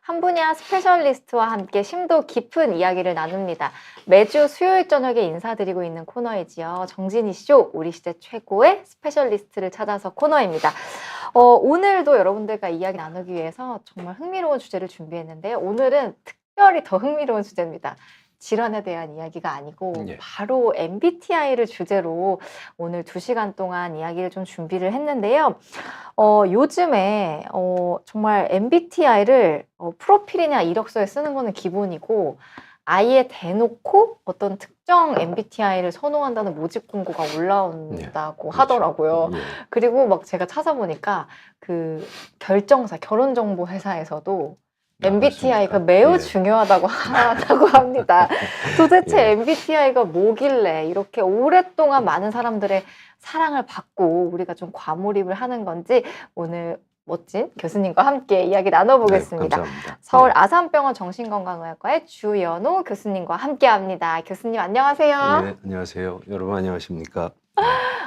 한 분야 스페셜리스트와 함께 심도 깊은 이야기를 나눕니다. 매주 수요일 저녁에 인사드리고 있는 코너이지요. 정진이쇼, 우리 시대 최고의 스페셜리스트를 찾아서 코너입니다. 오늘도 여러분들과 이야기 나누기 위해서 정말 흥미로운 주제를 준비했는데요. 오늘은 특별히 더 흥미로운 주제입니다. 질환에 대한 이야기가 아니고 바로 MBTI를 주제로 오늘 2시간 동안 이야기를 좀 준비를 했는데요. 요즘에 정말 MBTI를 프로필이나 이력서에 쓰는 거는 기본이고 아예 대놓고 어떤 특정 MBTI를 선호한다는 모집 공고가 올라온다고 하더라고요. 그리고 막 제가 찾아보니까 그 결정사, 결혼정보 회사에서도 MBTI가 매우 중요하다고 합니다. 도대체 MBTI가 뭐길래 이렇게 오랫동안 많은 사람들의 사랑을 받고 우리가 좀 과몰입을 하는 건지 오늘 멋진 교수님과 함께 이야기 나눠보겠습니다. 네, 감사합니다. 서울 아산병원 정신건강의학과의 주연호 교수님과 함께합니다. 교수님 안녕하세요. 네, 안녕하세요. 여러분 안녕하십니까?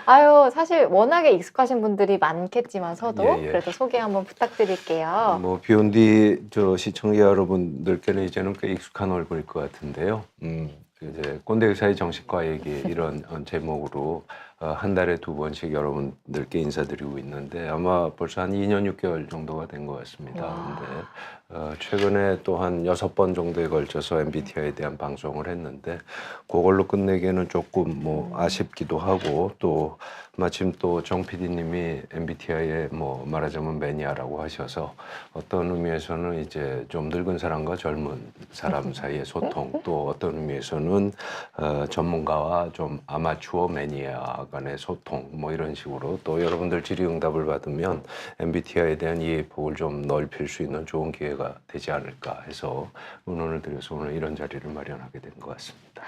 아유, 사실 워낙에 익숙하신 분들이 많겠지만서도 예. 그래도 소개 한번 부탁드릴게요. 뭐 비욘디 저 시청자 여러분들께는 이제는 꽤 익숙한 얼굴일 것 같은데요. 이제 꼰대 의사의 정신과 얘기 이런 제목으로 한 달에 2번씩 여러분들께 인사드리고 있는데 아마 벌써 한 2년 6개월 정도가 된 것 같습니다. 근데 최근에 또 한 6번 정도에 걸쳐서 MBTI에 대한 방송을 했는데 그걸로 끝내기에는 조금 뭐 아쉽기도 하고 또 마침 또 정 PD님이 MBTI에 뭐 말하자면 매니아라고 하셔서 어떤 의미에서는 이제 좀 늙은 사람과 젊은 사람 사이의 소통 또 어떤 의미에서는 전문가와 좀 아마추어 매니아 간의 소통 뭐 이런 식으로 또 여러분들 질의응답을 받으면 MBTI에 대한 이해 폭을 좀 넓힐 수 있는 좋은 기회가 되지 않을까 해서 의논을 드려서 오늘 이런 자리를 마련하게 된 것 같습니다.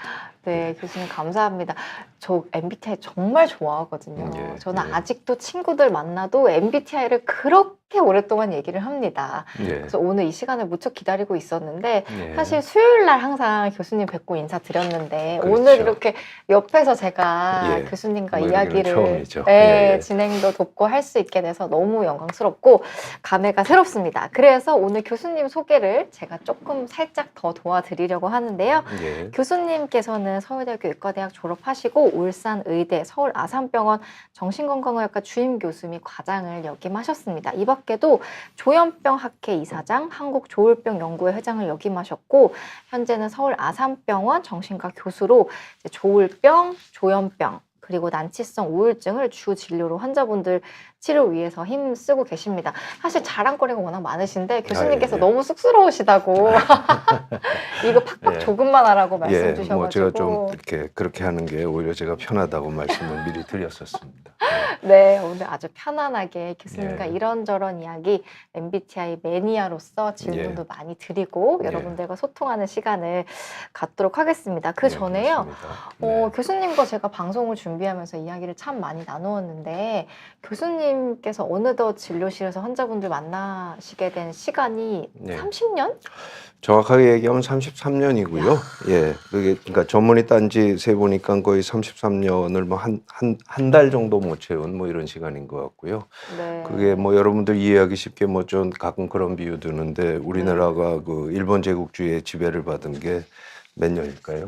네, 교수님 감사합니다. 저 MBTI 정말 좋아하거든요. 저는 아직도 친구들 만나도 MBTI를 그렇게 오랫동안 얘기를 합니다. 그래서 오늘 이 시간을 무척 기다리고 있었는데 사실 수요일 날 항상 교수님 뵙고 인사드렸는데 그렇죠. 오늘 이렇게 옆에서 제가 교수님과 뭐 이야기를 진행도 돕고 할 수 있게 돼서 너무 영광스럽고 감회가 새롭습니다. 그래서 오늘 교수님 소개를 제가 조금 살짝 더 도와드리려고 하는데요. 교수님께서는 서울대학교 의과대학 졸업하시고 울산의대, 서울 아산병원 정신건강의학과 주임 교수 및 과장을 역임하셨습니다. 이 밖에도 조현병 학회 이사장, 한국조울병연구회 회장을 역임하셨고 현재는 서울 아산병원 정신과 교수로 이제 조울병, 조현병 그리고 난치성 우울증을 주 진료로 환자분들 치료 위해서 힘쓰고 계십니다. 사실 자랑거리가 워낙 많으신데 교수님께서 너무 쑥스러우시다고 이거 팍팍 조금만 하라고 말씀 주셔가지고 뭐 제가 좀 이렇게 그렇게 하는 게 오히려 제가 편하다고 말씀을 미리 드렸었습니다. 네, 오늘 아주 편안하게 교수님과 이런저런 이야기 MBTI 매니아로서 질문도 많이 드리고 여러분들과 소통하는 시간을 갖도록 하겠습니다. 그 전에요. 교수님과 제가 방송을 준비하면서 이야기를 참 많이 나누었는데 교수님께서 어느덧 진료실에서 환자분들 만나시게 된 시간이 30년? 정확하게 얘기하면 33년이고요. 그게 그러니까 전문의 딴지 세 보니까 거의 33년을 뭐 한 달 정도 못 채운 뭐 이런 시간인 것 같고요. 그게 뭐 여러분들 이해하기 쉽게 뭐 좀 가끔 그런 비유 드는데 우리나라가 그 일본 제국주의의 지배를 받은 게 몇 년일까요?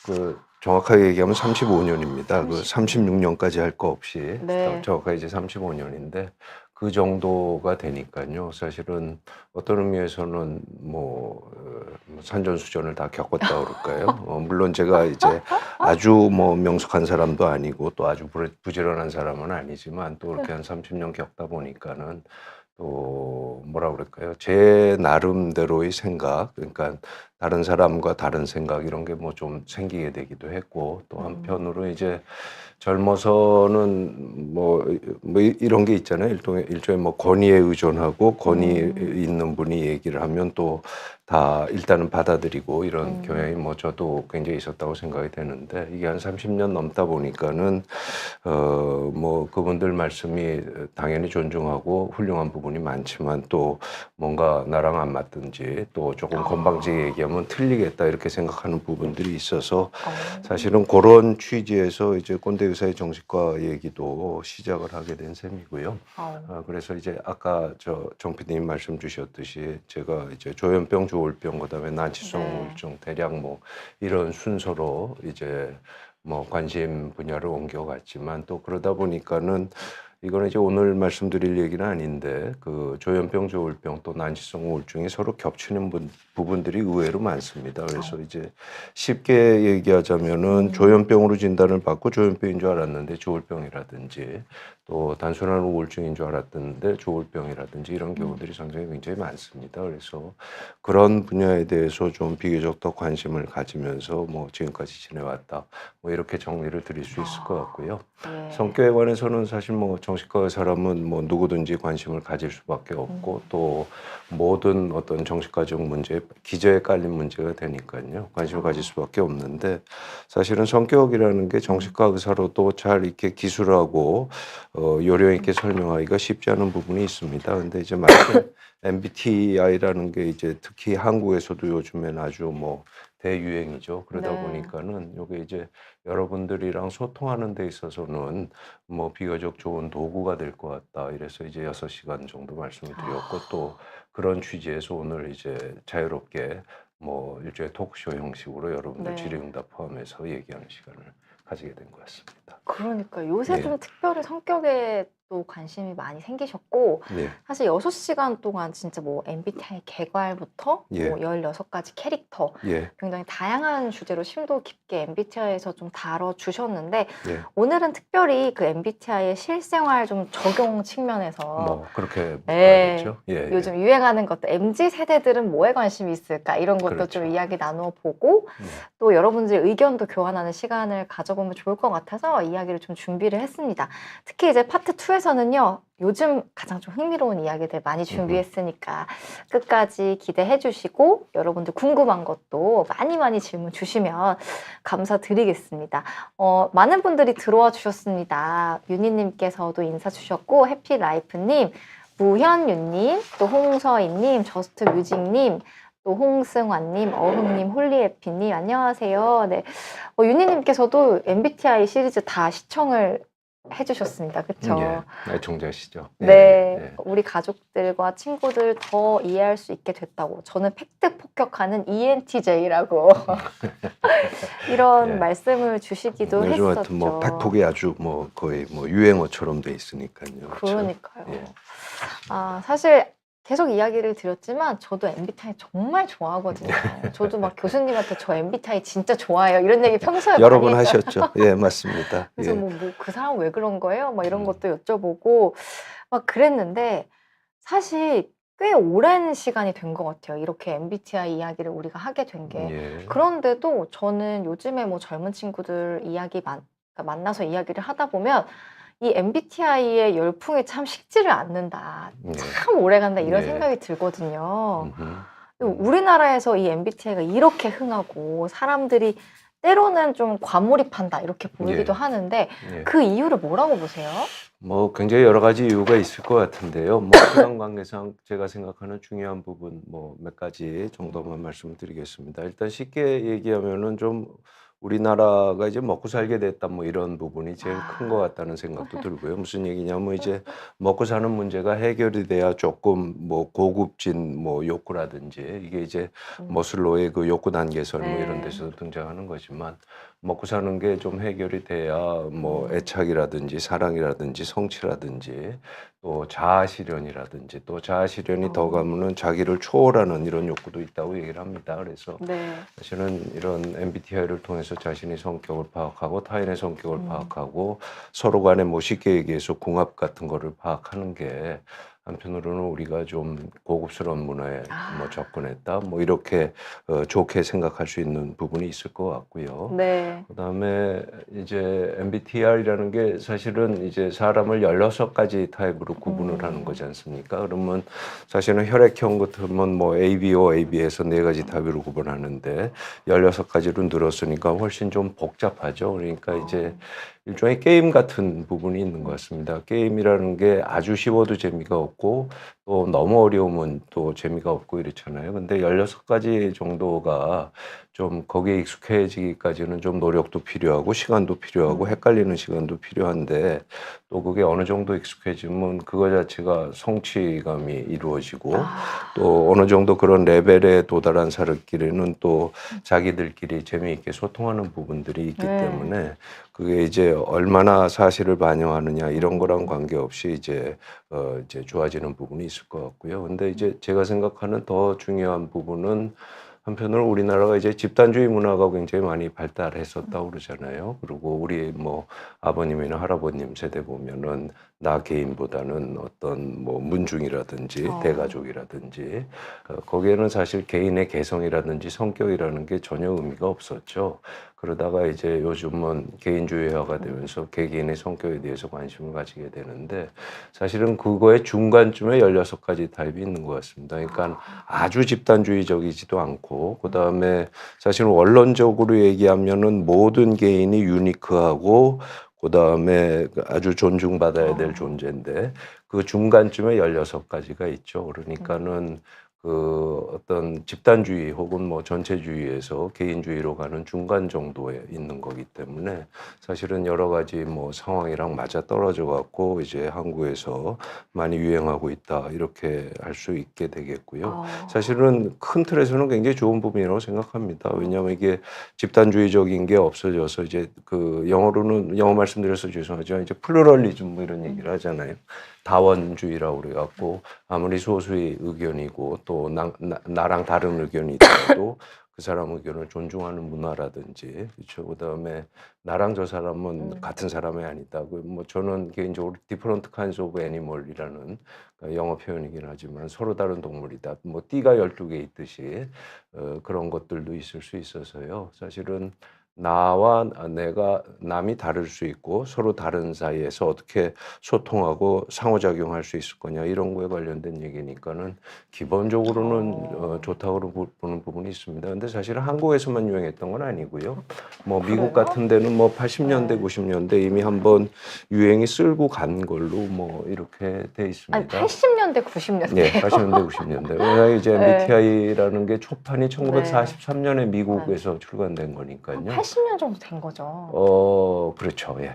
그 정확하게 얘기하면 35년입니다. 그 36년까지 할 거 없이 정확하게 이제 35년인데 그 정도가 되니까요. 사실은 어떤 의미에서는 뭐 산전수전을 다 겪었다 그럴까요? 물론 제가 이제 아주 뭐 명석한 사람도 아니고 또 아주 부지런한 사람은 아니지만 또 그렇게 한 30년 겪다 보니까는 또 뭐라 그럴까요? 제 나름대로의 생각, 그러니까 다른 사람과 다른 생각 이런 게 뭐 좀 생기게 되기도 했고 또 한편으로 이제 젊어서는 뭐 이런 게 있잖아요. 일종의 뭐 권위에 의존하고 권위 있는 분이 얘기를 하면 또 다 일단은 받아들이고 이런 경향이 뭐 저도 굉장히 있었다고 생각이 되는데 이게 한 30년 넘다 보니까는 뭐 그분들 말씀이 당연히 존중하고 훌륭한 부분이 많지만 또 뭔가 나랑 안 맞든지 또 조금 건방지게 얘기하면 그러면 틀리겠다 이렇게 생각하는 부분들이 있어서 사실은 그런 취지에서 이제 꼰대 의사의 정신과 얘기도 시작을 하게 된 셈이고요. 그래서 이제 아까 정 PD님 말씀 주셨듯이 제가 이제 조현병, 조울병, 그다음에 난치성 네. 우울증 대략 뭐 이런 순서로 이제 뭐 관심 분야를 옮겨갔지만 또 그러다 보니까는 이거는 이제 오늘 말씀드릴 얘기는 아닌데 그 조현병, 조울병 또 난치성 우울증이 서로 겹치는 부분들이 의외로 많습니다. 그래서 이제 쉽게 얘기하자면은 조현병으로 진단을 받고 조현병인 줄 알았는데 조울병이라든지 또 단순한 우울증인 줄 알았는데 조울병이라든지 이런 경우들이 상당히 굉장히 많습니다. 그래서 그런 분야에 대해서 좀 비교적 더 관심을 가지면서 뭐 지금까지 지내왔다. 뭐 이렇게 정리를 드릴 수 있을 것 같고요. 네. 성격에 관해서는 사실 뭐 정신과 사람은 뭐 누구든지 관심을 가질 수밖에 없고 또 모든 어떤 정신과적 문제, 기저에 깔린 문제가 되니까요. 관심을 가질 수밖에 없는데 사실은 성격이라는 게 정신과 의사로도 잘 이렇게 기술하고 요령 있게 설명하기가 쉽지 않은 부분이 있습니다. 근데 이제 마침 MBTI라는 게 이제 특히 한국에서도 요즘엔 아주 뭐 대유행이죠. 그러다 네. 보니까는 요게 이제 여러분들이랑 소통하는 데 있어서는 뭐 비교적 좋은 도구가 될 것 같다. 이래서 이제 6시간 정도 말씀을 드렸고 또 그런 취지에서 오늘 이제 자유롭게 뭐 일종의 토크쇼 형식으로 여러분들 네. 질의응답 포함해서 얘기하는 시간을 가지게 된 것 같습니다. 그러니까 요새 예. 좀 특별히 성격에 또 관심이 많이 생기셨고 예. 사실 6시간 동안 진짜 뭐 MBTI 개괄부터 예. 뭐 16가지 캐릭터 예. 굉장히 다양한 주제로 심도 깊게 MBTI에서 좀 다뤄주셨는데 예. 오늘은 특별히 그 MBTI의 실생활 좀 적용 측면에서 뭐 그렇게 네. 봐야겠죠. 예. 요즘 유행하는 것도 MZ 세대들은 뭐에 관심이 있을까 이런 것도 그렇죠. 좀 이야기 나누어 보고 또 여러분들의 의견도 교환하는 시간을 가져보면 좋을 것 같아서 이야기를 좀 준비를 했습니다. 특히 이제 파트 2에서는요. 요즘 가장 좀 흥미로운 이야기들 많이 준비했으니까 끝까지 기대해 주시고 여러분들 궁금한 것도 많이 질문 주시면 감사드리겠습니다. 많은 분들이 들어와 주셨습니다. 윤희님께서도 인사 주셨고 해피라이프님, 무현유님, 또 홍서희님, 저스트뮤직님, 또 홍승환님, 어흥님, 홀리해피님 안녕하세요. 네, 윤희님께서도 MBTI 시리즈 다 시청을 해주셨습니다. 그쵸? 예. 애청자시죠. 예. 네, 예. 우리 가족들과 친구들 더 이해할 수 있게 됐다고. 저는 팩트 폭격하는 ENTJ라고 이런 예. 말씀을 주시기도 요즘 했었죠. 같은 뭐 팩폭이 아주 뭐 거의 뭐 유행어처럼 돼 있으니까요. 그렇죠? 그러니까요. 예. 사실 계속 이야기를 드렸지만 저도 MBTI 정말 좋아하거든요. 저도 막 교수님한테 저 MBTI 진짜 좋아해요. 이런 얘기 평소에 여러 많이 번 했어요. 하셨죠. 예, 맞습니다. 그래서 예. 뭐 그 사람 왜 그런 거예요? 막 이런 것도 여쭤보고 막 그랬는데 사실 꽤 오랜 시간이 된 것 같아요. 이렇게 MBTI 이야기를 우리가 하게 된 게. 예. 그런데도 저는 요즘에 뭐 젊은 친구들 만나서 이야기를 하다 보면 이 MBTI의 열풍이 참 식지를 않는다. 예. 참 오래간다 이런 예. 생각이 들거든요. 음흠. 우리나라에서 이 MBTI가 이렇게 흥하고 사람들이 때로는 좀 과몰입한다 이렇게 보이기도 예. 하는데 예. 그 이유를 뭐라고 보세요? 뭐 굉장히 여러 가지 이유가 있을 것 같은데요. 뭐 시간 관계상 제가 생각하는 중요한 부분 뭐 몇 가지 정도만 말씀을 드리겠습니다. 일단 쉽게 얘기하면은 좀 우리나라가 이제 먹고 살게 됐다 뭐 이런 부분이 제일 큰 것 같다는 생각도 들고요. 무슨 얘기냐면 이제 먹고 사는 문제가 해결이 돼야 조금 뭐 고급진 뭐 욕구라든지 이게 이제 머슬로의 그 욕구 단계설 뭐 이런 네. 데서 등장하는 거지만 먹고 사는 게 좀 해결이 돼야 뭐 애착이라든지 사랑이라든지 성취라든지 또 자아 실현이라든지 또 자아 실현이 더 가면은 자기를 초월하는 이런 욕구도 있다고 얘기를 합니다. 그래서 네. 사실은 이런 MBTI를 통해서 자신의 성격을 파악하고 타인의 성격을 파악하고 서로 간에 뭐 쉽게 얘기해서 궁합 같은 거를 파악하는 게 한편으로는 우리가 좀 고급스러운 문화에 뭐 접근했다 뭐 이렇게 좋게 생각할 수 있는 부분이 있을 것 같고요. 네. 그다음에 이제 MBTI라는 게 사실은 이제 사람을 16가지 타입으로 구분을 하는 거지 않습니까? 그러면 사실은 혈액형 같으면 뭐 ABO, AB에서 4가지 타입으로 구분하는데 16가지로 늘었으니까 훨씬 좀 복잡하죠. 그러니까 이제 일종의 게임 같은 부분이 있는 것 같습니다. 게임이라는 게 아주 쉬워도 재미가 없고 또 너무 어려우면 또 재미가 없고 이렇잖아요. 근데 16가지 정도가 좀 거기에 익숙해지기까지는 좀 노력도 필요하고 시간도 필요하고 헷갈리는 시간도 필요한데 또 그게 어느 정도 익숙해지면 그거 자체가 성취감이 이루어지고 또 어느 정도 그런 레벨에 도달한 사람끼리는 또 자기들끼리 재미있게 소통하는 부분들이 있기 때문에 그게 이제 얼마나 사실을 반영하느냐 이런 거랑 관계없이 이제 좋아지는 부분이 있을 것 같고요. 근데 이제 제가 생각하는 더 중요한 부분은 한편으로 우리나라가 이제 집단주의 문화가 굉장히 많이 발달했었다고 그러잖아요. 그리고 우리 뭐 아버님이나 할아버님 세대 보면은 나 개인보다는 어떤 뭐 문중이라든지 대가족이라든지 거기에는 사실 개인의 개성이라든지 성격이라는 게 전혀 의미가 없었죠. 그러다가 이제 요즘은 개인주의화가 되면서 개개인의 성격에 대해서 관심을 가지게 되는데 사실은 그거의 중간쯤에 16가지 타입이 있는 것 같습니다. 그러니까 아주 집단주의적이지도 않고 그다음에 사실은 원론적으로 얘기하면은 모든 개인이 유니크하고 그다음에 아주 존중받아야 될 존재인데 그 중간쯤에 16가지가 있죠. 그러니까는 그 어떤 집단주의 혹은 뭐 전체주의에서 개인주의로 가는 중간 정도에 있는 거기 때문에 사실은 여러 가지 뭐 상황이랑 맞아 떨어져 갖고 이제 한국에서 많이 유행하고 있다 이렇게 할 수 있게 되겠고요. 사실은 큰 틀에서는 굉장히 좋은 부분이라고 생각합니다. 왜냐하면 이게 집단주의적인 게 없어져서 이제 그 영어로는 영어 말씀드려서 죄송하지만 이제 플루럴리즘 뭐 이런 얘기를 하잖아요. 다원주의라고 그래갖고 아무리 소수의 의견이고 또 나랑 다른 의견이 있더라도 그 사람 의견을 존중하는 문화라든지 그렇죠. 그다음에 나랑 저 사람은 같은 사람이 아니다. 뭐 저는 개인적으로 different kinds of animal이라는 영어 표현이긴 하지만 서로 다른 동물이다. 뭐 띠가 12개 있듯이 그런 것들도 있을 수 있어서요. 사실은 나와 내가 남이 다를 수 있고 서로 다른 사이에서 어떻게 소통하고 상호작용할 수 있을 거냐 이런 거에 관련된 얘기니까는 기본적으로는 좋다고 보는 부분이 있습니다. 근데 사실은 한국에서만 유행했던 건 아니고요. 뭐 미국 같은 데는 뭐 80년대, 90년대 이미 한번 유행이 쓸고 간 걸로 뭐 이렇게 돼 있습니다. 아니 80년대, 90년대. 네, 80년대, 90년대. 왜냐하면 이제 MBTI라는 게 초판이 1943년에 미국에서 출간된 거니까요. 80년 정도 된 거죠. 그렇죠. 예.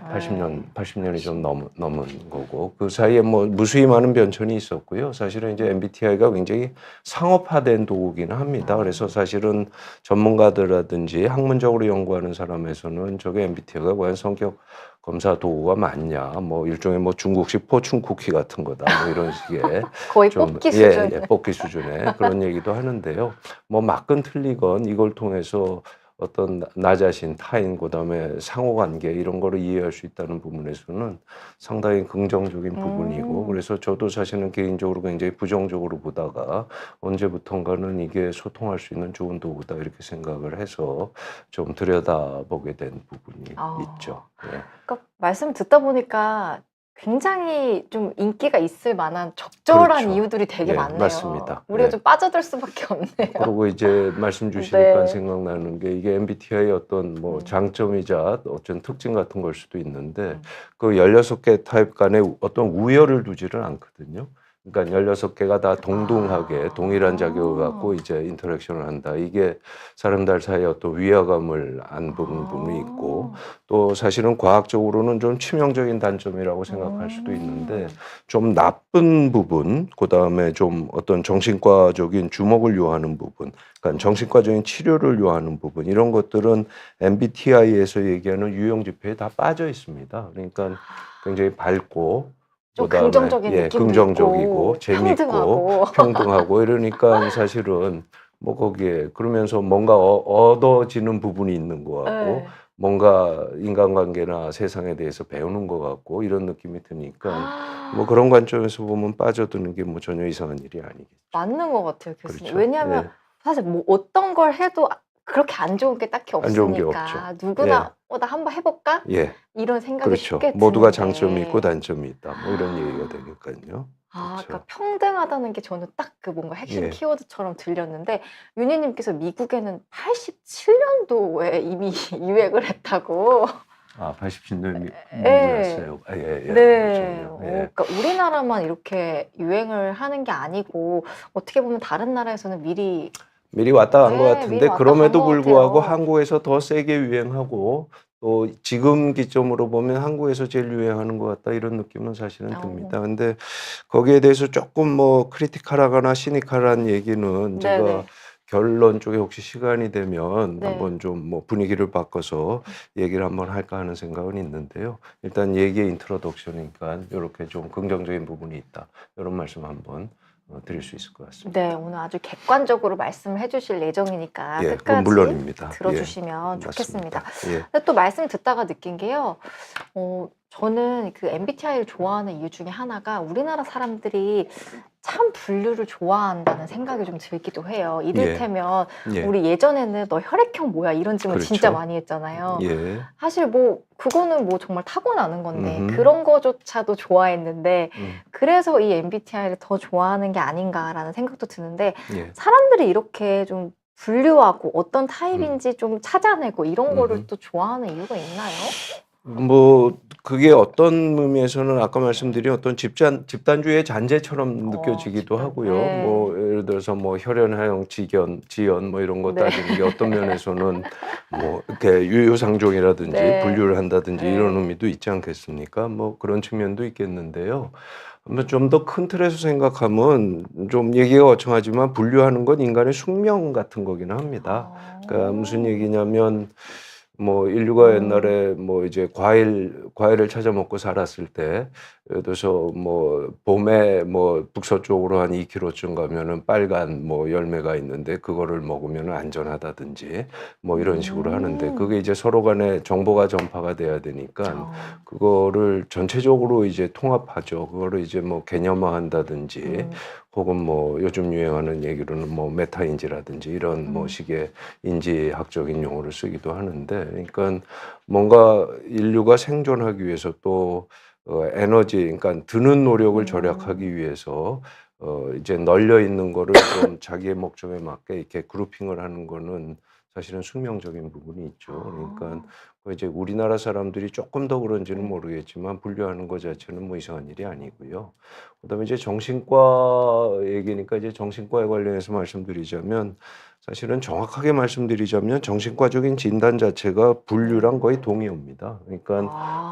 80년이 좀 넘은 거고. 그 사이에 뭐 무수히 많은 변천이 있었고요. 사실은 이제 MBTI가 굉장히 상업화된 도구긴 합니다. 그래서 사실은 전문가들이라든지 학문적으로 연구하는 사람에서는 저게 MBTI가 과연 성격 검사 도구가 맞냐, 뭐 일종의 뭐 중국식 포춘 쿠키 같은 거다, 뭐 이런 식의 거의 좀 뽑기 수준. 뽑기 수준의 그런 얘기도 하는데요. 뭐 맞건 틀리건 이걸 통해서 어떤 나 자신, 타인, 그다음에 상호관계 이런 거를 이해할 수 있다는 부분에서는 상당히 긍정적인 부분이고 그래서 저도 사실은 개인적으로 굉장히 부정적으로 보다가 언제부턴가는 이게 소통할 수 있는 좋은 도구다 이렇게 생각을 해서 좀 들여다보게 된 부분이 있죠. 예. 그러니까 말씀 듣다 보니까 굉장히 좀 인기가 있을 만한 적절한 그렇죠. 이유들이 되게 예, 많네요. 맞습니다. 우리가 예. 좀 빠져들 수밖에 없네요. 그리고 이제 말씀 주시니까 네. 생각나는 게 이게 MBTI의 어떤 뭐 장점이자 어떤 특징 같은 걸 수도 있는데 그 16개 타입 간에 어떤 우열을 두지를 않거든요. 그러니까 16개가 다 동등하게 동일한 자격을 갖고 이제 인터랙션을 한다. 이게 사람들 사이에 어떤 위화감을 안 부는 부분이 있고 또 사실은 과학적으로는 좀 치명적인 단점이라고 생각할 수도 있는데 좀 나쁜 부분, 그다음에 좀 어떤 정신과적인 주목을 요하는 부분, 그러니까 정신과적인 치료를 요하는 부분 이런 것들은 MBTI에서 얘기하는 유형 지표에 다 빠져 있습니다. 그러니까 굉장히 밝고 좀 그다음에 긍정적인 느낌도 긍정적이고 있고, 재밌고 평등하고 이러니까 사실은 뭐 거기에 그러면서 뭔가 얻어지는 부분이 있는 것 같고 뭔가 인간관계나 세상에 대해서 배우는 것 같고 이런 느낌이 드니까 뭐 그런 관점에서 보면 빠져드는 게 뭐 전혀 이상한 일이 아니겠죠. 맞는 것 같아요, 교수님. 그렇죠. 왜냐하면 예. 사실 뭐 어떤 걸 해도 그렇게 안 좋은 게 딱히 안 좋은 게 없으니까 없죠. 누구나 나 한번 해볼까? 예. 이런 생각이 그렇죠. 쉽게 모두가 드는데. 장점이 있고 단점이 있다. 뭐 이런 얘기가 되니까요. 그러니까 그렇죠. 평등하다는 게 저는 딱 그 뭔가 핵심 예. 키워드처럼 들렸는데 윤희님께서 미국에는 87년도에 이미 유행을 했다고. 아, 80년대 예. 미국이었어요. 아, 예, 예. 네. 그렇죠. 예. 그러니까 우리나라만 이렇게 유행을 하는 게 아니고 어떻게 보면 다른 나라에서는 미리 미리 왔다 간 것 예, 미리 같은데 왔다 간 그럼에도 것 불구하고 같아요. 한국에서 더 세게 유행하고 또 지금 기점으로 보면 한국에서 제일 유행하는 것 같다 이런 느낌은 사실은 듭니다. 근데 거기에 대해서 조금 뭐 크리티컬하거나 시니컬한 얘기는 제가 네네. 결론 쪽에 혹시 시간이 되면 네. 한번 좀 뭐 분위기를 바꿔서 얘기를 한번 할까 하는 생각은 있는데요. 일단 얘기의 인트로덕션이니까 이렇게 좀 긍정적인 부분이 있다. 이런 말씀 한번 드릴 수 있을 것 같습니다. 네, 오늘 아주 객관적으로 말씀을 해주실 예정이니까 예, 그건 끝까지 물론입니다. 들어주시면 예, 좋겠습니다. 맞습니다. 예, 근데 또 말씀 듣다가 느낀 게요. 저는 그 MBTI를 좋아하는 이유 중에 하나가 우리나라 사람들이 참 분류를 좋아한다는 생각이 좀 들기도 해요. 이를테면 예, 우리 예전에는 너 혈액형 뭐야? 이런 질문 진짜 그렇죠. 많이 했잖아요. 예, 사실 뭐 그거는 뭐 정말 타고나는 건데 음흠. 그런 거조차도 좋아했는데 음, 그래서 이 MBTI를 더 좋아하는 게 아닌가라는 생각도 드는데 예, 사람들이 이렇게 좀 분류하고 어떤 타입인지 좀 찾아내고 이런 거를 음흠. 또 좋아하는 이유가 있나요? 뭐 그게 어떤 의미에서는 아까 말씀드린 어떤 집단주의의 잔재처럼 느껴지기도 집단, 하고요. 네. 뭐 예를 들어서 뭐 혈연하용 지연 뭐 이런 거 네. 따지는 게 어떤 면에서는 뭐 이렇게 유유상종이라든지 네. 분류를 한다든지 네. 이런 의미도 있지 않겠습니까? 뭐 그런 측면도 있겠는데요. 좀 더 큰 틀에서 생각하면 좀 얘기가 어청하지만 분류하는 건 인간의 숙명 같은 거기는 합니다. 그러니까 무슨 얘기냐면 뭐 인류가 옛날에 뭐 이제 과일을 찾아 먹고 살았을 때 예를 들어서 뭐 봄에 뭐 북서쪽으로 한 2km쯤 가면은 빨간 뭐 열매가 있는데 그거를 먹으면 안전하다든지 뭐 이런 식으로 하는데 그게 이제 서로 간에 정보가 전파가 돼야 되니까 그거를 전체적으로 이제 통합하죠. 그거를 이제 뭐 개념화한다든지 혹은 뭐 요즘 유행하는 얘기로는 뭐 메타인지라든지 이런 뭐 식의 인지학적인 용어를 쓰기도 하는데, 그러니까 뭔가 인류가 생존하기 위해서 또 에너지, 그러니까 드는 노력을 절약하기 위해서 이제 널려 있는 거를 좀 자기의 목적에 맞게 이렇게 그룹핑을 하는 거는 사실은 숙명적인 부분이 있죠. 그러니까 이제 우리나라 사람들이 조금 더 그런지는 모르겠지만 분류하는 것 자체는 뭐 이상한 일이 아니고요. 그다음에 이제 정신과 얘기니까 이제 정신과에 관련해서 말씀드리자면 사실은 정확하게 말씀드리자면 정신과적인 진단 자체가 분류랑 거의 동의어입니다. 그러니까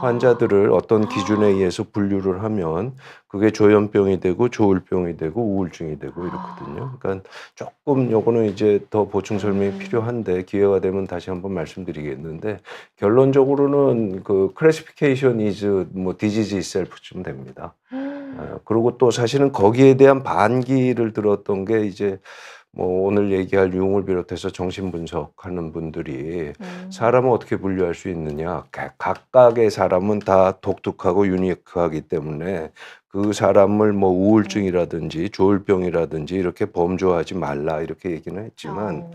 환자들을 어떤 기준에 의해서 분류를 하면 그게 조현병이 되고 조울병이 되고 우울증이 되고 이렇거든요. 그러니까 조금 요거는 이제 더 보충 설명이 필요한데 기회가 되면 다시 한번 말씀드리겠는데 결론적으로는 그 classification is 뭐 disease itself쯤 됩니다. 그리고 또 사실은 거기에 대한 반기를 들었던 게 이제 뭐 오늘 얘기할 융을 비롯해서 정신분석하는 분들이 사람을 어떻게 분류할 수 있느냐. 각각의 사람은 다 독특하고 유니크하기 때문에 그 사람을 뭐 우울증이라든지 조울병이라든지 이렇게 범주하지 말라 이렇게 얘기는 했지만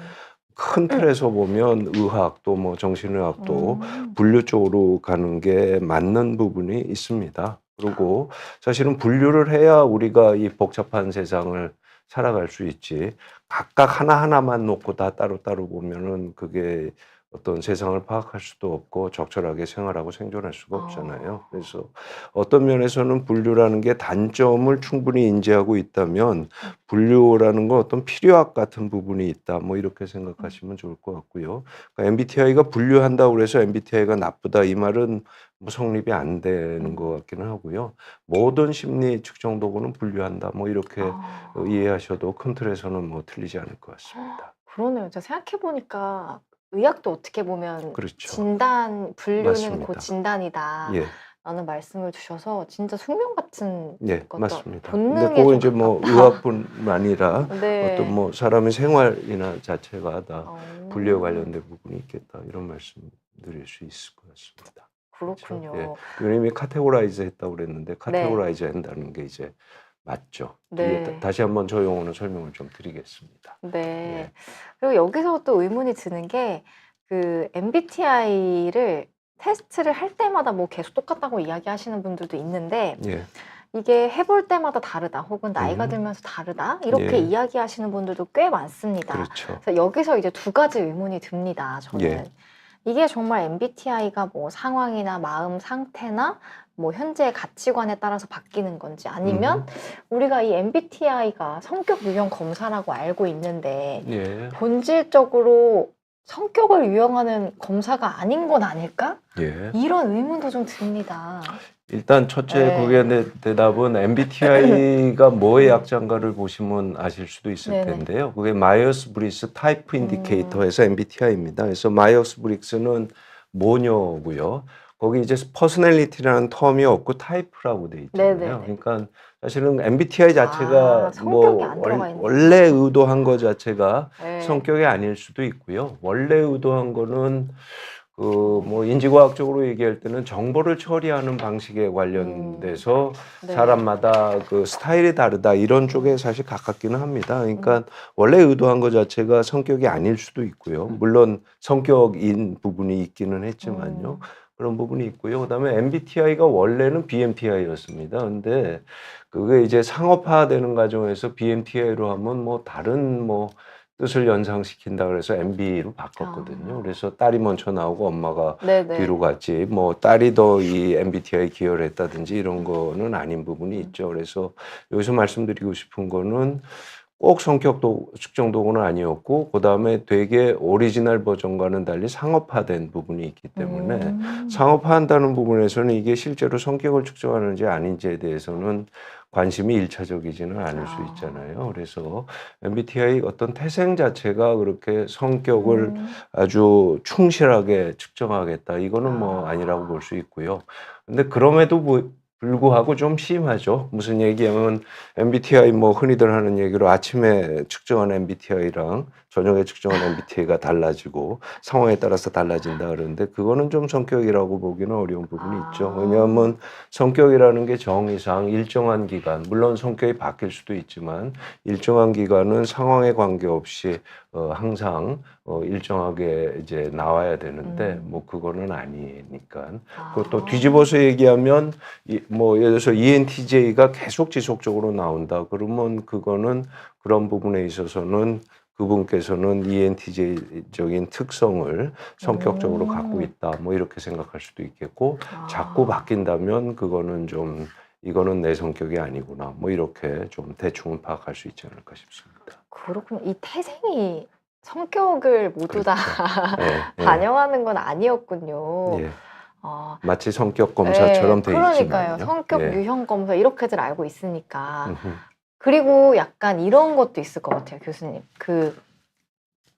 큰 틀에서 보면 의학도 뭐 정신의학도 분류 쪽으로 가는 게 맞는 부분이 있습니다. 그리고 사실은 분류를 해야 우리가 이 복잡한 세상을 살아갈 수 있지. 각각 하나하나만 놓고 다 따로따로 보면은 그게 어떤 세상을 파악할 수도 없고 적절하게 생활하고 생존할 수가 없잖아요. 그래서 어떤 면에서는 분류라는 게 단점을 충분히 인지하고 있다면 분류라는 건 어떤 필요학 같은 부분이 있다. 뭐 이렇게 생각하시면 좋을 것 같고요. 그러니까 MBTI가 분류한다고 그래서 MBTI가 나쁘다 이 말은 뭐 성립이 안 되는 것 같기는 하고요. 모든 심리 측정 도구는 분류한다. 뭐 이렇게 이해하셔도 큰 틀에서는 뭐 틀리지 않을 것 같습니다. 그러네요. 제가 생각해보니까 의학도 어떻게 보면 그렇죠. 분류는 맞습니다. 곧 진단이다. 예, 라는 말씀을 주셔서 진짜 숙명 같은 예, 어떤 맞습니다. 근데 본능에 그거 좀 이제 뭐 가깝다. 의학뿐만 아니라 네. 어떤 뭐 사람의 생활이나 자체가 다 분류에 어, 관련된 부분이 있겠다. 이런 말씀 드릴 수 있을 것 같습니다. 그렇죠? 그렇군요. 예. 왜냐면 카테고라이즈 했다고 그랬는데 네. 카테고라이즈 한다는 게 이제 맞죠. 뒤에 네. 다시 한번 저 용어는 설명을 좀 드리겠습니다. 네. 예. 그리고 여기서 또 의문이 드는 게 그 MBTI를 테스트를 할 때마다 뭐 계속 똑같다고 이야기하시는 분들도 있는데 예. 이게 해볼 때마다 다르다 혹은 나이가 음. 들면서 다르다 이렇게 예. 이야기하시는 분들도 꽤 많습니다. 그렇죠. 그래서 여기서 이제 두 가지 의문이 듭니다. 저는 예. 이게 정말 MBTI가 뭐 상황이나 마음 상태나 뭐 현재의 가치관에 따라서 바뀌는 건지 아니면 우리가 이 MBTI가 성격 유형 검사라고 알고 있는데 예. 본질적으로 성격을 유형하는 검사가 아닌 건 아닐까? 예. 이런 의문도 좀 듭니다. 일단 첫째 네. 그게 대답은 MBTI가 뭐의 약자인가를 보시면 아실 수도 있을 네네. 텐데요. 그게 마이어스 브리스 타이프 인디케이터에서 MBTI입니다. 그래서 마이어스 브릭스는 모녀고요. 거기 이제 퍼스널리티라는 텀이 없고 타이프라고 돼 있잖아요. 네네네. 그러니까 사실은 MBTI 자체가 성격이 안 들어가 있네요. 원래 의도한 것 자체가 네. 성격이 아닐 수도 있고요. 원래 의도한 거는 뭐 인지과학적으로 얘기할 때는 정보를 처리하는 방식에 관련돼서 네. 사람마다 그 스타일이 다르다 이런 쪽에 사실 가깝기는 합니다. 그러니까 원래 의도한 것 자체가 성격이 아닐 수도 있고요. 물론 성격인 부분이 있기는 했지만요. 그런 부분이 있고요. 그다음에 MBTI가 원래는 BMTI였습니다. 근데 그게 이제 상업화되는 과정에서 BMTI로 하면 뭐 다른 뭐 뜻을 연상시킨다 그래서 MB로 바꿨거든요. 그래서 딸이 먼저 나오고 엄마가 네네. 뒤로 갔지. 뭐 딸이 더 이 MBTI 기여를 했다든지 이런 거는 아닌 부분이 있죠. 그래서 여기서 말씀드리고 싶은 거는 꼭 성격도 측정 도구는 아니었고 그다음에 되게 오리지널 버전과는 달리 상업화된 부분이 있기 때문에 상업화한다는 부분에서는 이게 실제로 성격을 측정하는지 아닌지에 대해서는 관심이 일차적이지는 않을 수 있잖아요. 그래서 MBTI 어떤 태생 자체가 그렇게 성격을 아주 충실하게 측정하겠다. 이거는 뭐 아니라고 볼 수 있고요. 근데 그럼에도 불구하고 좀 심하죠. 무슨 얘기하면 MBTI 뭐 흔히들 하는 얘기로 아침에 측정한 MBTI랑 저녁에 측정한 MBTI가 달라지고 상황에 따라서 달라진다 그러는데 그거는 좀 성격이라고 보기는 어려운 부분이 있죠. 왜냐하면 성격이라는 게 정의상 일정한 기간, 물론 성격이 바뀔 수도 있지만 일정한 기간은 상황에 관계없이 항상 일정하게 이제 나와야 되는데 뭐 그거는 아니니까. 그것도 뒤집어서 얘기하면 뭐 예를 들어서 ENTJ가 계속 지속적으로 나온다. 그러면 그거는 그런 부분에 있어서는 그분께서는 ENTJ적인 특성을 성격적으로 갖고 있다. 뭐 이렇게 생각할 수도 있겠고 자꾸 바뀐다면 그거는 좀 이거는 내 성격이 아니구나. 뭐 이렇게 좀 대충은 파악할 수 있지 않을까 싶습니다. 그렇군요. 이 태생이 성격을 모두 다 예, 반영하는 건 아니었군요. 예. 아, 마치 성격 검사처럼 돼 그러니까요. 있지만요. 성격 예. 유형 검사 이렇게들 알고 있으니까. 음흠. 그리고 약간 이런 것도 있을 것 같아요, 교수님.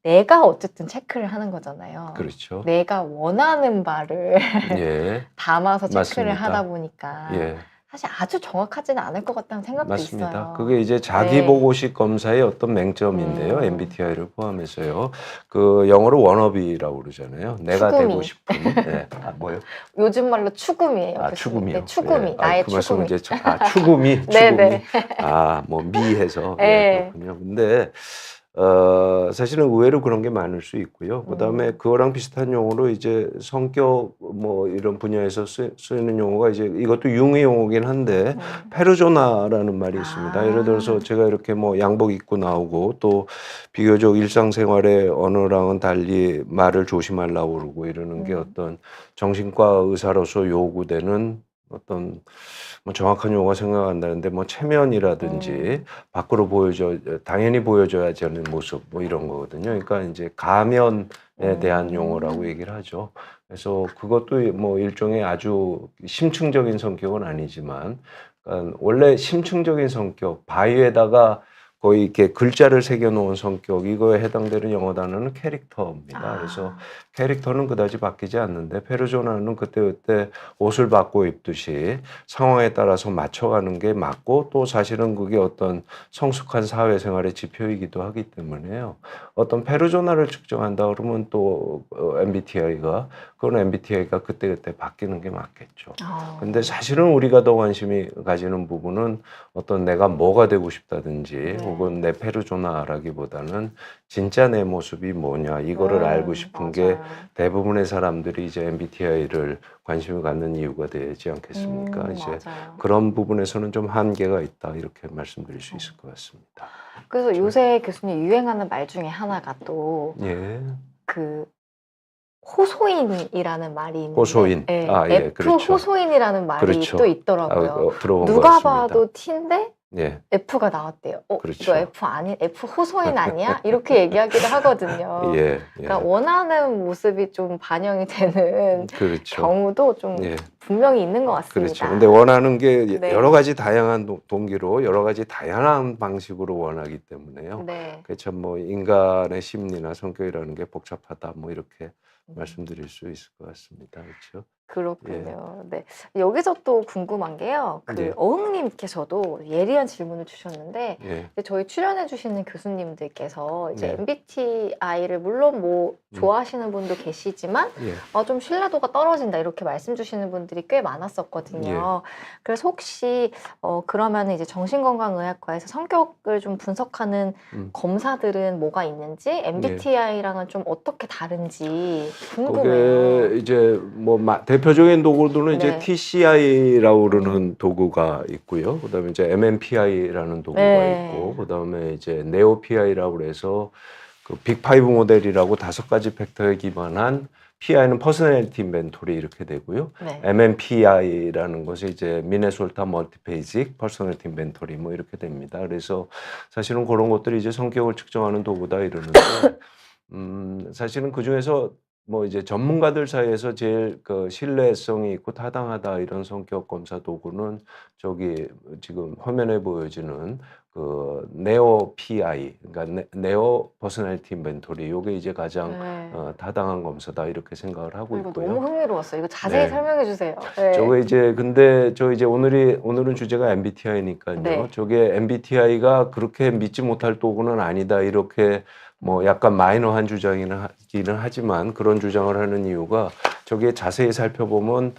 내가 어쨌든 체크를 하는 거잖아요. 그렇죠. 내가 원하는 바를 예. 담아서 체크를 맞습니다. 하다 보니까 예. 사실 아주 정확하지는 않을 것 같다는 생각도 맞습니다. 있어요. 그게 이제 자기 보고식 검사의 어떤 맹점인데요. MBTI를 포함해서요. 그 영어로 워너비라고 그러잖아요. 내가 추구미. 되고 싶은. 네. 뭐요? 요즘 말로 추구미예요. 아, 교수님. 추구미요. 네, 추구미. 예. 나의 그 말씀은 추구미. 이제 추구미, 추구미. 네네. 뭐 미해서. 네. 예, 그렇군요. 근데 사실은 의외로 그런 게 많을 수 있고요. 그다음에 그거랑 비슷한 용어로 이제 성격 뭐 이런 분야에서 쓰이는 용어가 이제 이것도 융의 용어긴 한데 페르소나라는 말이 있습니다. 예를 들어서 제가 이렇게 뭐 양복 입고 나오고 또 비교적 일상생활의 언어랑은 달리 말을 조심하려고 그러고 이러는 게 어떤 정신과 의사로서 요구되는 어떤 뭐 정확한 용어가 생각 안 나는데 뭐 체면이라든지 밖으로 당연히 보여줘야지 하는 모습 뭐 이런 거거든요. 그러니까 이제 가면에 대한 용어라고 얘기를 하죠. 그래서 그것도 뭐 일종의 아주 심층적인 성격은 아니지만 그러니까 원래 심층적인 성격 바위에다가 거의 이렇게 글자를 새겨 놓은 성격 이거에 해당되는 영어 단어는 캐릭터입니다. 그래서 캐릭터는 그다지 바뀌지 않는데 페르소나는 그때그때 옷을 바꿔 입듯이 상황에 따라서 맞춰가는 게 맞고 또 사실은 그게 어떤 성숙한 사회생활의 지표이기도 하기 때문에요. 어떤 페르소나를 측정한다 그러면 또 MBTI가 그때그때 바뀌는 게 맞겠죠. 근데 사실은 우리가 더 관심이 가지는 부분은 어떤 내가 뭐가 되고 싶다든지 혹은 내 페르소나라기보다는 진짜 내 모습이 뭐냐 이거를 알고 싶은 게 대부분의 사람들이 이제 MBTI를 관심을 갖는 이유가 되지 않겠습니까? 이제 맞아요. 그런 부분에서는 좀 한계가 있다 이렇게 말씀드릴 수 있을 것 같습니다. 그래서 요새 교수님 유행하는 말 중에 하나가 또 예. 호소인이라는 말이 있는데 호소인. 네, 아, 예, F 그렇죠. 호소인이라는 말이 그렇죠. 또 있더라고요. 들어본 것 누가 같습니다. 봐도 T인데 예, F가 나왔대요. 그렇죠. 이거 F 아니 F 호소인 아니야? 이렇게 얘기하기도 하거든요. 예, 그러니까 예. 원하는 모습이 좀 반영이 되는 그렇죠. 경우도 좀 예, 분명히 있는 것 그렇죠. 같습니다. 근데 원하는 게 네. 여러 가지 다양한 동기로 여러 가지 다양한 방식으로 원하기 때문에요. 네. 그렇죠. 뭐 인간의 심리나 성격이라는 게 복잡하다 뭐 이렇게 말씀드릴 수 있을 것 같습니다. 그렇죠. 그렇군요. 네. 여기서 또 궁금한 게요. 예. 어흥님께서도 예리한 질문을 주셨는데, 예. 이제 저희 출연해주시는 교수님들께서 이제 네. MBTI를 물론 뭐 좋아하시는 분도 계시지만, 예. 좀 신뢰도가 떨어진다 이렇게 말씀 주시는 분들이 꽤 많았었거든요. 그래서 혹시 그러면 이제 정신건강의학과에서 성격을 좀 분석하는 검사들은 뭐가 있는지, MBTI랑은 좀 어떻게 다른지 궁금해요. 그게 이제 뭐 대표적인 도구들은 이제 네. TCI라고 그러는 도구가 있고요. 그다음에 이제 MMPI라는 도구가 네. 있고, 그다음에 이제 네오PI라고 그래서 그 빅5 모델이라고 5가지 팩터에 기반한 PI는 퍼스널리티 인벤토리 이렇게 되고요. 네. MMPI라는 것이 이제 미네솔타 멀티페이직 퍼스널리티 인벤토리 뭐 이렇게 됩니다. 그래서 사실은 그런 것들이 이제 성격을 측정하는 도구다 이러는데 사실은 그 중에서 뭐 이제 전문가들 사이에서 제일 그 신뢰성이 있고 타당하다 이런 성격 검사 도구는 저기 지금 화면에 보여지는 그 네오 PI, 그러니까 네오 퍼스널리티 인벤토리, 요게 이제 가장 네. 타당한 검사다 이렇게 생각을 하고 이거 있고요. 너무 흥미로웠어요. 이거 자세히 네. 설명해 주세요. 네. 저거 이제 근데 저 이제 오늘은 주제가 MBTI니까요. 네. 저게 MBTI가 그렇게 믿지 못할 도구는 아니다 이렇게 뭐 약간 마이너한 주장이기는 하지만 그런 주장을 하는 이유가 저게 자세히 살펴보면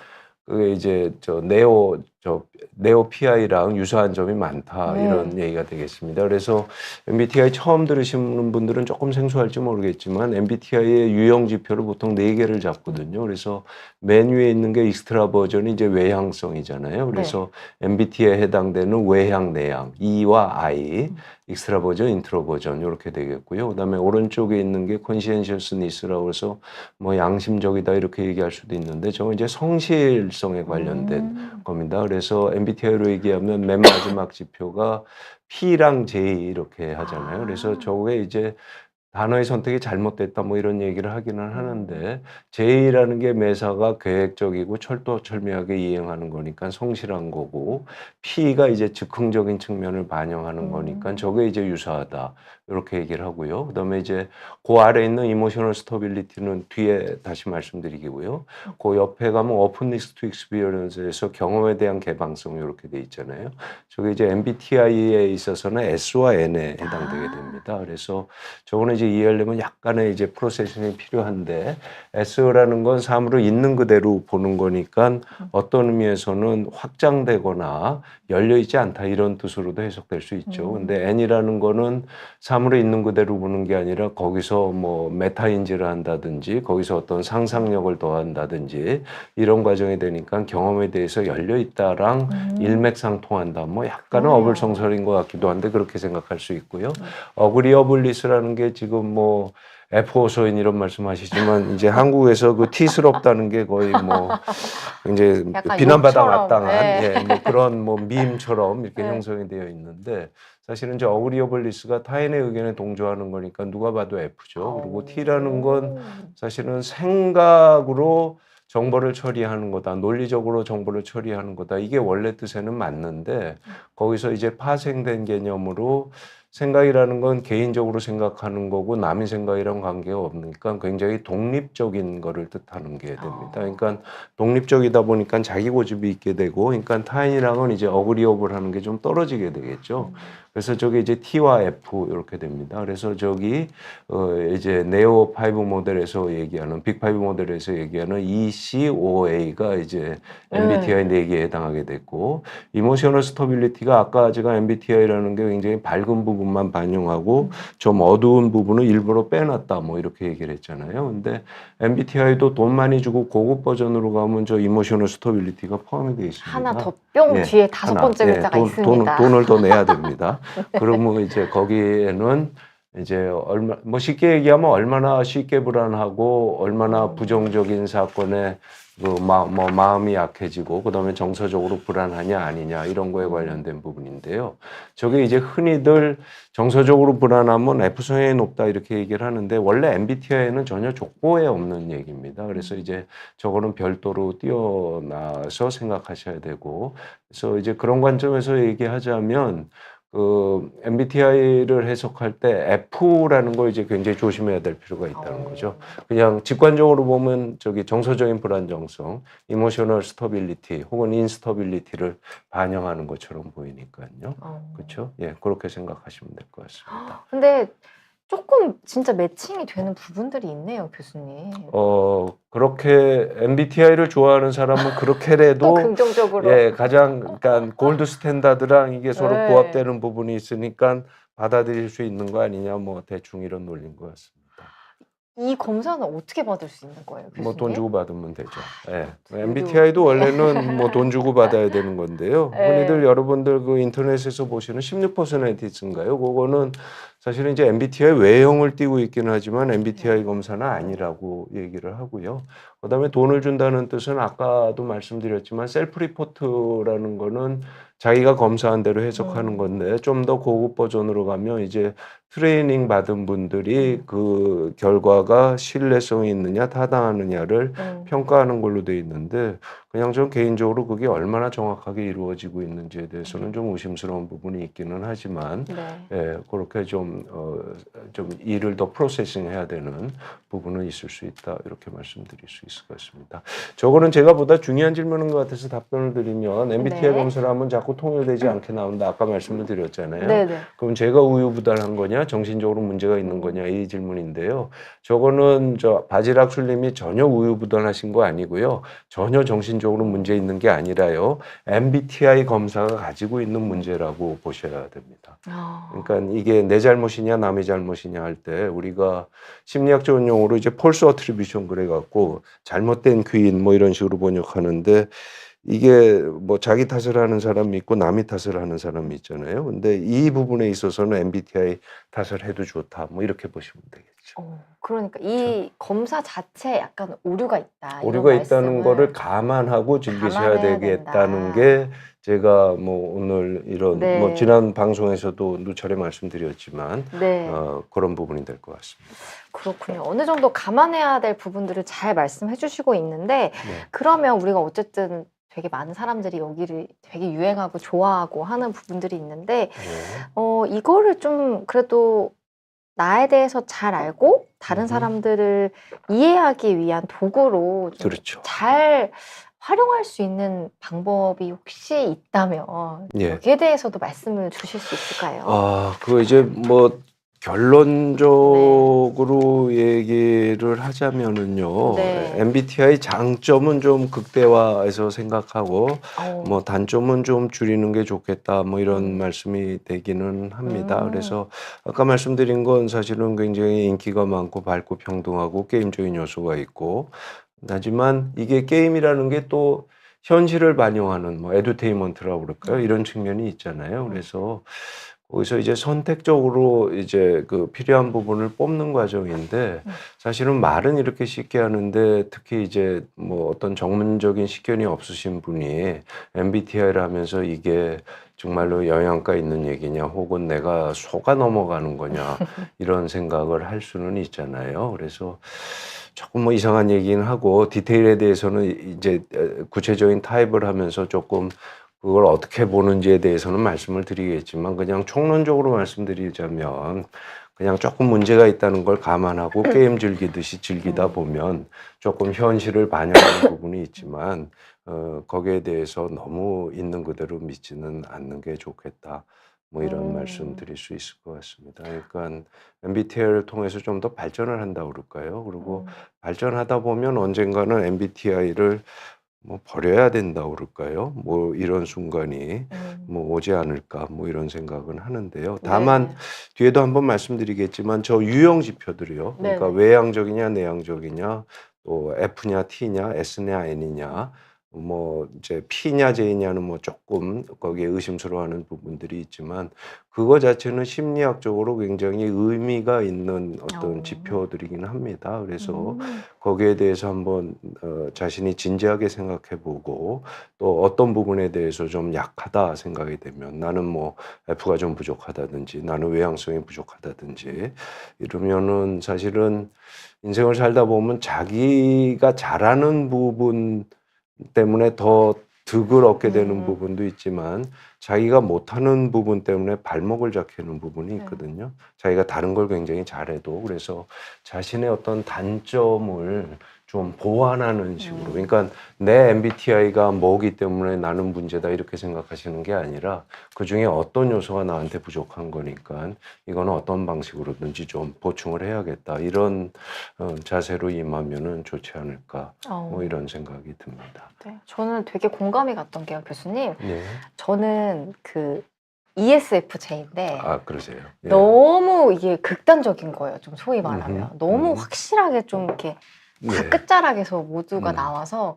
그게 이제 네오 PI랑 유사한 점이 많다 이런 얘기가 되겠습니다. 그래서 MBTI 처음 들으시는 분들은 조금 생소할지 모르겠지만 MBTI의 유형 지표를 보통 4개를 잡거든요. 그래서 맨 위에 있는 게 익스트라 버전이 이제 외향성이잖아요. 그래서 MBTI에 해당되는 외향, 내향, E와 I, 익스트라 버전, 인트로 버전 이렇게 되겠고요. 그다음에 오른쪽에 있는 게 conscientiousness라고 해서 뭐 양심적이다 이렇게 얘기할 수도 있는데 저건 이제 성실성에 관련된 겁니다. 그래서 MBTI로 얘기하면 맨 마지막 지표가 P랑 J 이렇게 하잖아요. 그래서 저게 이제 단어의 선택이 잘못됐다 뭐 이런 얘기를 하기는 하는데 J라는 게 매사가 계획적이고 철두철미하게 이행하는 거니까 성실한 거고 P가 이제 즉흥적인 측면을 반영하는 거니까 저게 이제 유사하다 이렇게 얘기를 하고요. 그다음에 이제 그 아래 있는 이모셔널 스터빌리티는 뒤에 다시 말씀드리고요. 그 옆에 가면 오픈니스 투 익스피리언스에서 경험에 대한 개방성 이렇게 돼 있잖아요. 저게 이제 MBTI에 있어서는 S와 N에 해당되게 됩니다. 그래서 저거는 이제 이해하려면 약간의 이제 프로세싱이 필요한데 S라는 건 사물을 있는 그대로 보는 거니까 어떤 의미에서는 확장되거나 열려 있지 않다 이런 뜻으로도 해석될 수 있죠. 근데 N이라는 거는 사물을 있는 그대로 보는 게 아니라 거기서 뭐 메타인지를 한다든지 거기서 어떤 상상력을 더한다든지 이런 과정이 되니까 경험에 대해서 열려 있다랑 일맥상통한다. 뭐 약간은 어불성설인 것 같기도 한데 그렇게 생각할 수 있고요. 어그리어블리스라는 게 지금 뭐 F호소인 이런 말씀하시지만 이제 한국에서 그 T스럽다는 게 거의 뭐 이제 비난받아 마땅한 뭐 그런 뭐 밈처럼 이렇게 형성이 되어 있는데 사실은 이제 어그리어블리스가 타인의 의견에 동조하는 거니까 누가 봐도 F죠. 그리고 T라는 건 사실은 생각으로 정보를 처리하는 거다. 논리적으로 정보를 처리하는 거다. 이게 원래 뜻에는 맞는데 거기서 이제 파생된 개념으로 생각이라는 건 개인적으로 생각하는 거고 남의 생각이랑 관계가 없으니까 굉장히 독립적인 거를 뜻하는 게 됩니다. 그러니까 독립적이다 보니까 자기 고집이 있게 되고 그러니까 타인이랑은 이제 어그리어블 하는 게 좀 떨어지게 되겠죠. 그래서 저게 이제 T와 F 이렇게 됩니다. 그래서 저기 이제 네오 5 모델에서 얘기하는 빅5 모델에서 얘기하는 ECOA가 이제 MBTI 4개에 해당하게 됐고 이모셔널 스터빌리티가 아까 제가 MBTI라는 게 굉장히 밝은 부분만 반영하고 좀 어두운 부분을 일부러 빼놨다 뭐 이렇게 얘기를 했잖아요. 근데 MBTI도 돈 많이 주고 고급 버전으로 가면 저 이모셔널 스터빌리티가 포함이 되어 있습니다. 하나 더 뿅 뒤에 5번째 글자가 있습니다. 돈을 더 내야 됩니다. 그러면 이제 거기에는 이제 뭐 쉽게 얘기하면 얼마나 쉽게 불안하고 얼마나 부정적인 사건에 마음이 약해지고 그다음에 정서적으로 불안하냐 아니냐 이런 거에 관련된 부분인데요. 저게 이제 흔히들 정서적으로 불안하면 F성향이 높다 이렇게 얘기를 하는데 원래 MBTI는 전혀 족보에 없는 얘기입니다. 그래서 이제 저거는 별도로 뛰어나서 생각하셔야 되고 그래서 이제 그런 관점에서 얘기하자면 그 MBTI를 해석할 때 F라는 거 이제 굉장히 조심해야 될 필요가 있다는 거죠. 그냥 직관적으로 보면 저기 정서적인 불안정성, 이모셔널 스터빌리티 혹은 인스터빌리티를 반영하는 것처럼 보이니까요. 그렇죠? 예, 그렇게 생각하시면 될 것 같습니다. 근데 조금 진짜 매칭이 되는 부분들이 있네요, 교수님. 그렇게 MBTI를 좋아하는 사람은 또 그렇게라도 긍정적으로. 예, 가장 그러니까 골드 스탠다드랑 이게 서로 네. 부합되는 부분이 있으니까 받아들일 수 있는 거 아니냐 뭐 대충 이런 논리인 것 같습니다. 이 검사는 어떻게 받을 수 있는 거예요, 교수님? 뭐 돈 주고 받으면 되죠. 예. 그래도- MBTI도 원래는 뭐 돈 주고 받아야 되는 건데요. 네. 흔히들 여러분들 그 인터넷에서 보시는 16%인가요? 그거는 사실은 이제 MBTI 외형을 띠고 있기는 하지만 MBTI 검사는 아니라고 얘기를 하고요. 그다음에 돈을 준다는 뜻은 아까도 말씀드렸지만 셀프 리포트라는 거는 자기가 검사한 대로 해석하는 건데 좀 더 고급 버전으로 가면 이제 트레이닝 받은 분들이 그 결과가 신뢰성이 있느냐 타당하느냐를 평가하는 걸로 돼 있는데 그냥 전 개인적으로 그게 얼마나 정확하게 이루어지고 있는지에 대해서는 좀 의심스러운 부분이 있기는 하지만 네. 예, 그렇게 좀 일을 더 프로세싱 해야 되는 부분은 있을 수 있다 이렇게 말씀드릴 수 있을 것 같습니다. 저거는 제가 보다 중요한 질문인 것 같아서 답변을 드리면 MBTI 네. 검사를 하면 자꾸 통일되지 않게 나온다 아까 말씀을 드렸잖아요. 네네. 그럼 제가 우유부단한 거냐 정신적으로 문제가 있는 거냐 이 질문인데요. 저거는 바지락 술님이 전혀 우유부단하신 거 아니고요. 전혀 정신적으로 문제 있는 게 아니라요. MBTI 검사가 가지고 있는 문제라고 보셔야 됩니다. 그러니까 이게 내 잘못이냐 남의 잘못이냐 할 때 우리가 심리학적인 용어로 이제 폴스 어트리뷰션 그래 갖고 잘못된 귀인 뭐 이런 식으로 번역하는데 이게 뭐 자기 탓을 하는 사람이 있고 남이 탓을 하는 사람이 있잖아요. 근데 이 부분에 있어서는 MBTI 탓을 해도 좋다. 뭐 이렇게 보시면 되겠죠. 그러니까 이 검사 자체에 약간 오류가 있다. 오류가 이런 있다는 말씀을 거를 감안하고 즐기셔야 감안해야 되겠다는 된다. 게 제가 뭐 오늘 이런 네. 뭐 지난 방송에서도 누차례 말씀드렸지만 네. 그런 부분이 될 것 같습니다. 그렇군요. 어느 정도 감안해야 될 부분들을 잘 말씀해 주시고 있는데 네. 그러면 우리가 어쨌든 되게 많은 사람들이 여기를 되게 유행하고 좋아하고 하는 부분들이 있는데 네. 이거를 좀 그래도 나에 대해서 잘 알고 다른 사람들을 이해하기 위한 도구로 좀 그렇죠. 잘 활용할 수 있는 방법이 혹시 있다면 예. 여기에 대해서도 말씀을 주실 수 있을까요? 그거 이제 뭐 결론적으로 얘기를 하자면은요. 네. MBTI 장점은 좀 극대화해서 생각하고 뭐 단점은 좀 줄이는 게 좋겠다. 뭐 이런 말씀이 되기는 합니다. 그래서 아까 말씀드린 건 사실은 굉장히 인기가 많고 밝고 평등하고 게임적인 요소가 있고 하지만 이게 게임이라는 게 또 현실을 반영하는 뭐 에듀테인먼트라고 그럴까요? 이런 측면이 있잖아요. 그래서 거기서 이제 선택적으로 이제 그 필요한 부분을 뽑는 과정인데 사실은 말은 이렇게 쉽게 하는데 특히 이제 뭐 어떤 전문적인 식견이 없으신 분이 MBTI를 하면서 이게 정말로 영양가 있는 얘기냐 혹은 내가 속아 넘어가는 거냐 이런 생각을 할 수는 있잖아요. 그래서 조금 뭐 이상한 얘기는 하고 디테일에 대해서는 이제 구체적인 타입을 하면서 조금 그걸 어떻게 보는지에 대해서는 말씀을 드리겠지만 그냥 총론적으로 말씀드리자면 그냥 조금 문제가 있다는 걸 감안하고 게임 즐기듯이 즐기다 보면 조금 현실을 반영하는 부분이 있지만 거기에 대해서 너무 있는 그대로 믿지는 않는 게 좋겠다. 뭐 이런 말씀 드릴 수 있을 것 같습니다. 그러니까 MBTI를 통해서 좀 더 발전을 한다고 그럴까요? 그리고 발전하다 보면 언젠가는 MBTI를 뭐 버려야 된다고 그럴까요? 뭐 이런 순간이 뭐 오지 않을까 뭐 이런 생각은 하는데요. 다만 네. 뒤에도 한번 말씀드리겠지만 저 유형 지표들이요. 그러니까 네네. 외향적이냐 내향적이냐 또 F냐 T냐 S냐 N이냐 뭐 이제 P냐 J냐는 뭐 조금 거기에 의심스러워하는 부분들이 있지만 그거 자체는 심리학적으로 굉장히 의미가 있는 어떤 어. 지표들이긴 합니다. 그래서 음. 거기에 대해서 한번 자신이 진지하게 생각해보고 또 어떤 부분에 대해서 좀 약하다 생각이 되면 나는 뭐 F가 좀 부족하다든지 나는 외향성이 부족하다든지 이러면은 사실은 인생을 살다 보면 자기가 잘하는 부분 때문에 더 득을 얻게 되는 부분도 있지만 자기가 못하는 부분 때문에 발목을 잡히는 부분이 네. 있거든요. 자기가 다른 걸 굉장히 잘해도 그래서 자신의 어떤 단점을 좀 보완하는 식으로 그러니까 내 MBTI가 뭐기 때문에 나는 문제다 이렇게 생각하시는 게 아니라 그중에 어떤 요소가 나한테 부족한 거니까 이거는 어떤 방식으로든지 좀 보충을 해야겠다 이런 자세로 임하면은 좋지 않을까 뭐 이런 생각이 듭니다. 네. 저는 되게 공감이 갔던 게요, 교수님. 네. 저는 그 ESFJ인데 아, 그러세요. 예. 너무 이게 극단적인 거예요. 좀 소위 말하면. 음흠. 너무 확실하게 좀 이렇게 다 네. 끝자락에서 모두가 음. 나와서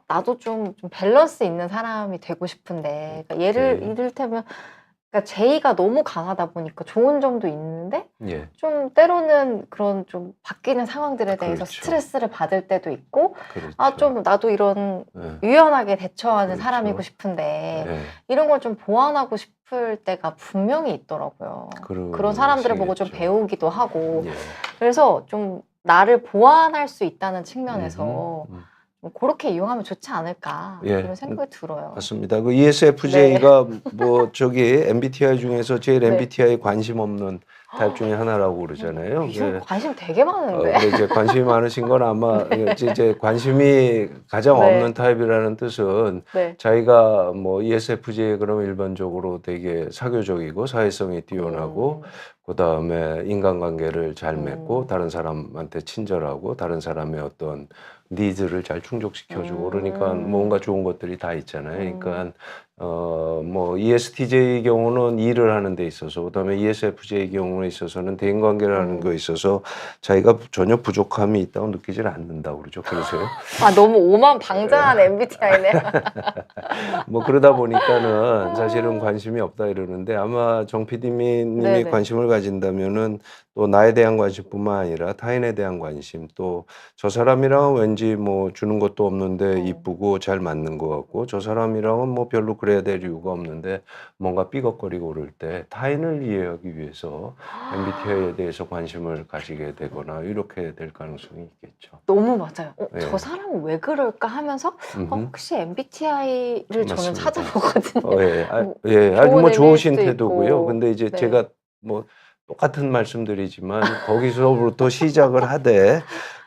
나도 좀 밸런스 있는 사람이 되고 싶은데 그러니까 네. 이를테면 그러니까 J가 너무 강하다 보니까 좋은 점도 있는데 예. 좀 때로는 그런 좀 바뀌는 상황들에 대해서 그렇죠. 스트레스를 받을 때도 있고 그렇죠. 좀 나도 이런 예. 유연하게 대처하는 그렇죠. 사람이고 싶은데 예. 이런 걸 좀 보완하고 싶을 때가 분명히 있더라고요. 그런 사람들을 보고 좀 그러시겠죠. 배우기도 하고 예. 그래서 좀 나를 보완할 수 있다는 측면에서 좀 그렇게 이용하면 좋지 않을까 예. 그런 생각이 들어요. 맞습니다. 그 ESFJ가 뭐 저기 MBTI 중에서 제일 네. MBTI 관심 없는 타입 중에 하나라고 그러잖아요. 이분 관심 되게 많은데. 근데 이제 관심이 많으신 건 아마 이제 관심이 가장 네. 없는 타입이라는 뜻은 네. 자기가 뭐 ESFJ 그러면 일반적으로 되게 사교적이고 사회성이 뛰어나고 그다음에 인간관계를 잘 맺고 다른 사람한테 친절하고 다른 사람의 어떤 니즈를 잘 충족시켜주고 그러니까 뭔가 좋은 것들이 다 있잖아요. 그러니까 뭐 ESTJ 경우는 일을 하는 데 있어서 그다음에 ESFJ 경우에 있어서는 대인관계를 하는 거에 있어서 자기가 전혀 부족함이 있다고 느끼질 않는다고 그러죠. 그러세요? 너무 오만방자한 MBTI네요. 뭐 그러다 보니까는 사실은 관심이 없다 이러는데 아마 정 PD님이 네네. 관심을 가진다면은 또 나에 대한 관심뿐만 아니라 타인에 대한 관심 또 저 사람이랑 왠지 뭐 주는 것도 없는데 이쁘고 잘 맞는 것 같고 저 사람이랑은 뭐 별로 그래야 될 이유가 없는데 뭔가 삐걱거리고 그럴 때 타인을 이해하기 위해서 MBTI에 대해서 관심을 가지게 되거나 이렇게 될 가능성이 있겠죠. 너무 맞아요. 예. 저 사람은 왜 그럴까 하면서 혹시 MBTI를 저는 맞습니다. 찾아보거든요. 예. 뭐 예. 아주 좋은 뭐 의미일 좋으신 수도 태도고요. 있고. 근데 이제 네. 제가 뭐 똑같은 말씀드리지만 거기서부터 시작을 하되